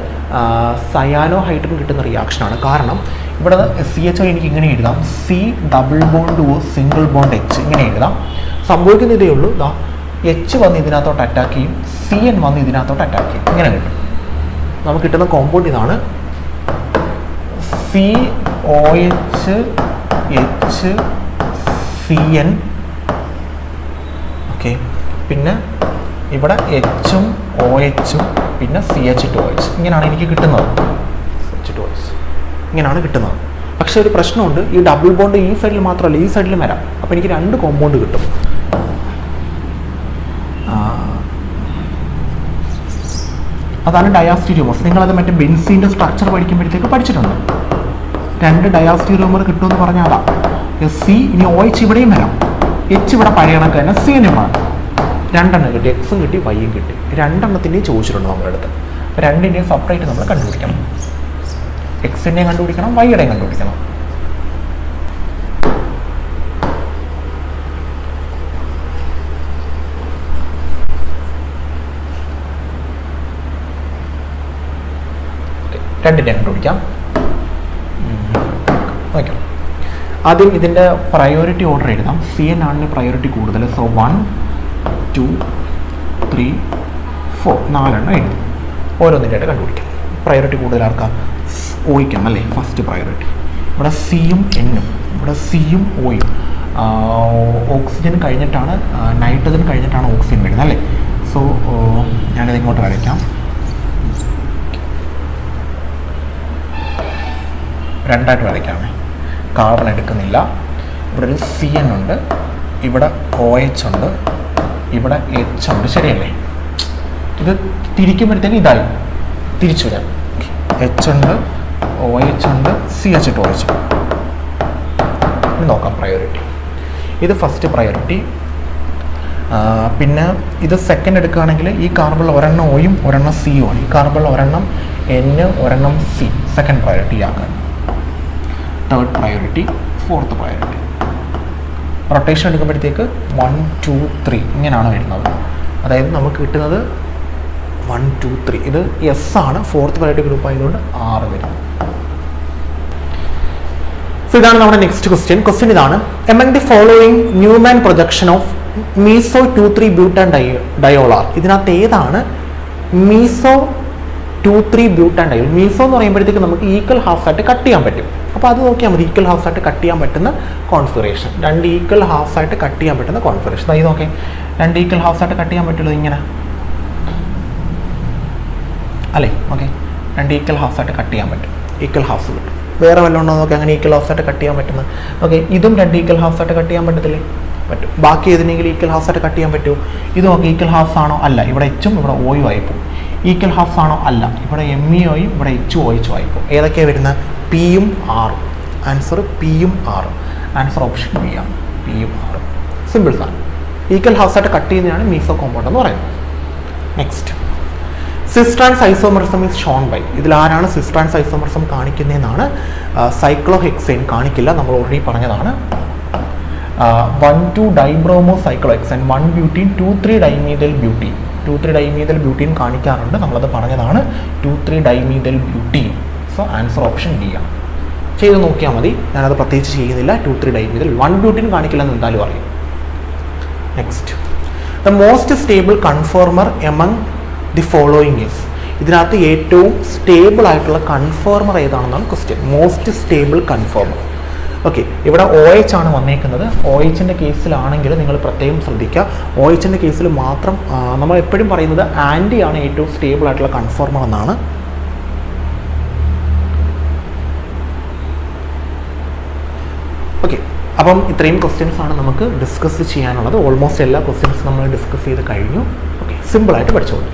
സയാനോ ഹൈഡ്രജൻ കിട്ടുന്ന റിയാക്ഷനാണ്. കാരണം ഇവിടെ CHO എനിക്ക് ഇങ്ങനെ എഴുതാം, C double bond O single bond H ഇങ്ങനെ എഴുതാം. സംഭവിക്കുന്ന ഇതേ ഉള്ളൂ, H വന്ന് ഇതിനകത്തോട്ട് അറ്റാക്ക് ചെയ്യും, CN വന്ന് ഇതിനകത്തോട്ട് അറ്റാക്ക് ചെയ്യും. ഇങ്ങനെ കിട്ടും. നമുക്ക് കിട്ടുന്ന കോമ്പൗണ്ട് ഇതാണ്, COH HCN. ഓക്കെ, പിന്നെ ഇവിടെ H-ഉം OH-ഉം പിന്നെ CH2OH. ഇങ്ങനെയാണ് എനിക്ക് കിട്ടുന്നത്. CH2OH ഇങ്ങനെയാണ് കിട്ടുന്നത്. പക്ഷെ ഒരു പ്രശ്നമുണ്ട്, ഈ ഡബിൾ ബോണ്ട് ഈ സൈഡിൽ മാത്രമല്ല ഈ സൈഡിലും വരാം. അപ്പോൾ എനിക്ക് രണ്ട് കോമ്പൗണ്ട് കിട്ടും. അതാണ് ഡയാസ്റ്റീരിയോമേഴ്സ്. നിങ്ങളത് മറ്റേ ബെൻസീൻ്റെ സ്ട്രക്ചർ പഠിക്കുമ്പോഴത്തേക്ക് പഠിച്ചിട്ടുണ്ട്. രണ്ട് ഡയാസ്റ്റീരിയോമർ കിട്ടുമെന്ന് പറഞ്ഞാൽ അതാ C. ഇനി OH ഇവിടെയും വരാം, H ഇവിടെ പഴയ കണക്ക് തന്നെ CN-ഉമാണ്. രണ്ടെണ്ണം കിട്ടി, എക്സും കിട്ടി വൈയും കിട്ടി. രണ്ടെണ്ണത്തിൻ്റെയും ചോദിച്ചിട്ടുണ്ട് നമ്മുടെ അടുത്ത്. അപ്പോൾ രണ്ടിൻ്റെയും സെപ്പറേറ്റ് നമ്മൾ കണ്ടുപിടിക്കണം. എക്സിൻ്റെയും കണ്ടുപിടിക്കണം, വൈയുടെയും കണ്ടുപിടിക്കണം. രണ്ടിൻ്റെയും കണ്ടുപിടിക്കാം. ഓക്കെ, ആദ്യം ഇതിൻ്റെ പ്രയോറിറ്റി ഓർഡർ എഴുതാം. CN ആണ് പ്രയോറിറ്റി കൂടുതൽ. സോ 1 2 3 4 4 എഴുതി. ഓരോന്നിൻ്റെ ആയിട്ട് കണ്ടുപിടിക്കാം. പ്രയോറിറ്റി കൂടുതൽ ആർക്കാം? ഓയ്ക്കാണ് അല്ലേ ഫസ്റ്റ് പ്രയോറിറ്റി. ഇവിടെ C-യും N-ഉം, ഇവിടെ C-യും O-യും. ഓക്സിജൻ കഴിഞ്ഞിട്ടാണ് നൈട്രജൻ കഴിഞ്ഞിട്ടാണ് ഓക്സിജൻ വരുന്നത് അല്ലേ. സോ ഞാനിത് ഇങ്ങോട്ട് വരയ്ക്കാം. രണ്ടായിട്ട് വരയ്ക്കാമേ. കാർബൺ എടുക്കുന്നില്ല. ഇവിടെ ഒരു CN ഉണ്ട്, ഇവിടെ OH ഉണ്ട്, ഇവിടെ H ഉണ്ട്. ശരിയല്ലേ? ഇത് തിരിക്കുമ്പോഴത്തേക്ക് ഇതായി തിരിച്ചു വരാം. H ഉണ്ട്, OH ഉണ്ട്, CH2OH. നോക്കാം പ്രയോറിറ്റി. ഇത് ഫസ്റ്റ് പ്രയോറിറ്റി. പിന്നെ ഇത് സെക്കൻഡ് എടുക്കുകയാണെങ്കിൽ ഈ കാർബണിൽ ഒരെണ്ണം ഓയും ഒരെണ്ണം സിയും ആണ്. ഈ കാർബണിൽ ഒരെണ്ണം N, ഒരെണ്ണം C. സെക്കൻഡ് പ്രയോറിറ്റി ആക്കാൻ. Third priority, fourth priority. Rotation എടുക്കുമ്പോഴത്തേക്ക് 1 2 3 ഇങ്ങനെയാണ് വരുന്നത്. അതായത് നമുക്ക് കിട്ടുന്നത് 1 2 3 ഇത് എസ് ആണ്, ഫോർത്ത് വെറൈറ്റി ഗ്രൂപ്പ് ആയതുകൊണ്ട് 6 വരും. സോ ഇതാണ് നമ്മുടെ നെക്സ്റ്റ് ക്വസ്റ്റ്യൻ. ക്വസ്റ്റ്യൻ ഇതാണ്, among the following Newman projection of meso 2,3 butane diol are. ഇതിനകത്ത് ഏതാണ് മീസോ 2,3 ബ്യൂട്ടാൻ ഡയോൾ? മീസോ എന്ന് പറയുമ്പോഴത്തേക്ക് നമുക്ക് ഈക്വൽ ഹാഫ്സ് ആയിട്ട് കട്ട് ചെയ്യാൻ പറ്റും. അപ്പോൾ അത് നോക്കിയാൽ മതി. ഈക്വൽ ഹാഫ്സ് ആയിട്ട് കട്ട് ചെയ്യാൻ പറ്റുന്ന കോൺഫിഗറേഷൻ, 2 ഈക്വൽ ഹാഫ്സ് ആയിട്ട് കട്ട് ചെയ്യാൻ പറ്റുന്ന കോൺഫിഗറേഷൻ. അതായത് നോക്കേ, 2 ഈക്വൽ ഹാഫ്സ് ആയിട്ട് കട്ട് ചെയ്യാൻ പറ്റുള്ളൂ ഇങ്ങനെ അല്ലേ? ഓക്കെ, 2 ഈക്വൽ ഹാഫ്സ് ആയിട്ട് കട്ട് ചെയ്യാൻ പറ്റും. ഈക്വൽ ഹാഫ്സ് കിട്ടും. വേറെ വല്ലതും ഉണ്ടോ നോക്കി അങ്ങനെ ഈക്വൽ ഹാഫ്സ് ആയിട്ട് കട്ട് ചെയ്യാൻ പറ്റുന്നത്? ഓക്കെ, ഇതും 2 ഈക്വൽ ഹാഫ്സ് ആയിട്ട് കട്ട് ചെയ്യാൻ പറ്റത്തില്ലേ? പറ്റും. ബാക്കി ഏതിനെങ്കിലും ഈക്വൽ ഹാഫ്സ് ആയിട്ട് കട്ട് ചെയ്യാൻ പറ്റുമോ? ഇത് നോക്കി, ഈക്വൽ ഹാഫ്സ് ആണോ? അല്ല. ഇവിടെ എച്ചും ഇവിടെ ഓയും ആയിപ്പോവും. ഈക്വൽ ഹാഫ്സ് ആണോ? അല്ല. ഇവിടെ എംഇഒയും ഇവിടെ എച്ചും ഒയിച്ചും ആയിപ്പോവും. ഏതൊക്കെയാണ് വരുന്നത്? പിയും ആറും. ആൻസർ പിയും ആറും. ആൻസർ ഓപ്ഷൻ ബി ആണ്, പിയും ആറും. സിമ്പിൾ സാധനം. ഈക്വൽ ഹാഫ്സ് ആയിട്ട് കട്ട് ചെയ്യുന്നതാണ് മീസോ കോമ്പൗണ്ട് എന്ന് പറയുന്നത്. Next, cis trans isomerism is shown by. ഇതിൽ ആരാണ് സിസ് ട്രാൻസ് ഐസോമറിസം കാണിക്കുന്നതെന്നാണ്? സൈക്ലോഹെക്സൈൻ കാണിക്കില്ല, നമ്മൾ ഓൾറെഡി പറഞ്ഞതാണ്. 1,2 dibromo cyclohexene, 1 butene, 2,3 dimethyl butene. 2,3 dimethyl butene കാണിക്കാറുണ്ട്, നമ്മളത് പറഞ്ഞതാണ്. 2,3 dimethyl butene. So answer option D ആണ്. ചെയ്ത് നോക്കിയാൽ മതി, ഞാനത് പ്രത്യേകിച്ച് ചെയ്യുന്നില്ല. 2,3 ഡൈമീഥൈൽ, 1 ബ്യൂട്ടീൻ കാണിക്കില്ലെന്ന് എന്തായാലും അറിയും. Next, the most stable conformer among the following is. ഇതിനകത്ത് ഏറ്റവും സ്റ്റേബിൾ ആയിട്ടുള്ള കൺഫോർമർ ഏതാണെന്നാണ് question. Most stable conformer. Okay, ഇവിടെ OH ആണ് വന്നേക്കുന്നത്. OHൻ്റെ കേസിലാണെങ്കിൽ നിങ്ങൾ പ്രത്യേകം ശ്രദ്ധിക്കുക. OHൻ്റെ കേസിൽ മാത്രം നമ്മൾ എപ്പോഴും പറയുന്നത് ആൻറ്റി ആണ് ഏറ്റവും സ്റ്റേബിൾ ആയിട്ടുള്ള കൺഫോർമർ എന്നാണ്. ഓക്കെ, അപ്പം ഇത്രയും ക്വസ്റ്റ്യൻസ് ആണ് നമുക്ക് ഡിസ്കസ് ചെയ്യാനുള്ളത്. ഓൾമോസ്റ്റ് എല്ലാ ക്വസ്റ്റ്യൻസും നമ്മൾ ഡിസ്കസ് ചെയ്ത് കഴിഞ്ഞു. ഓക്കെ, സിമ്പിളായിട്ട് പഠിച്ചോളൂ.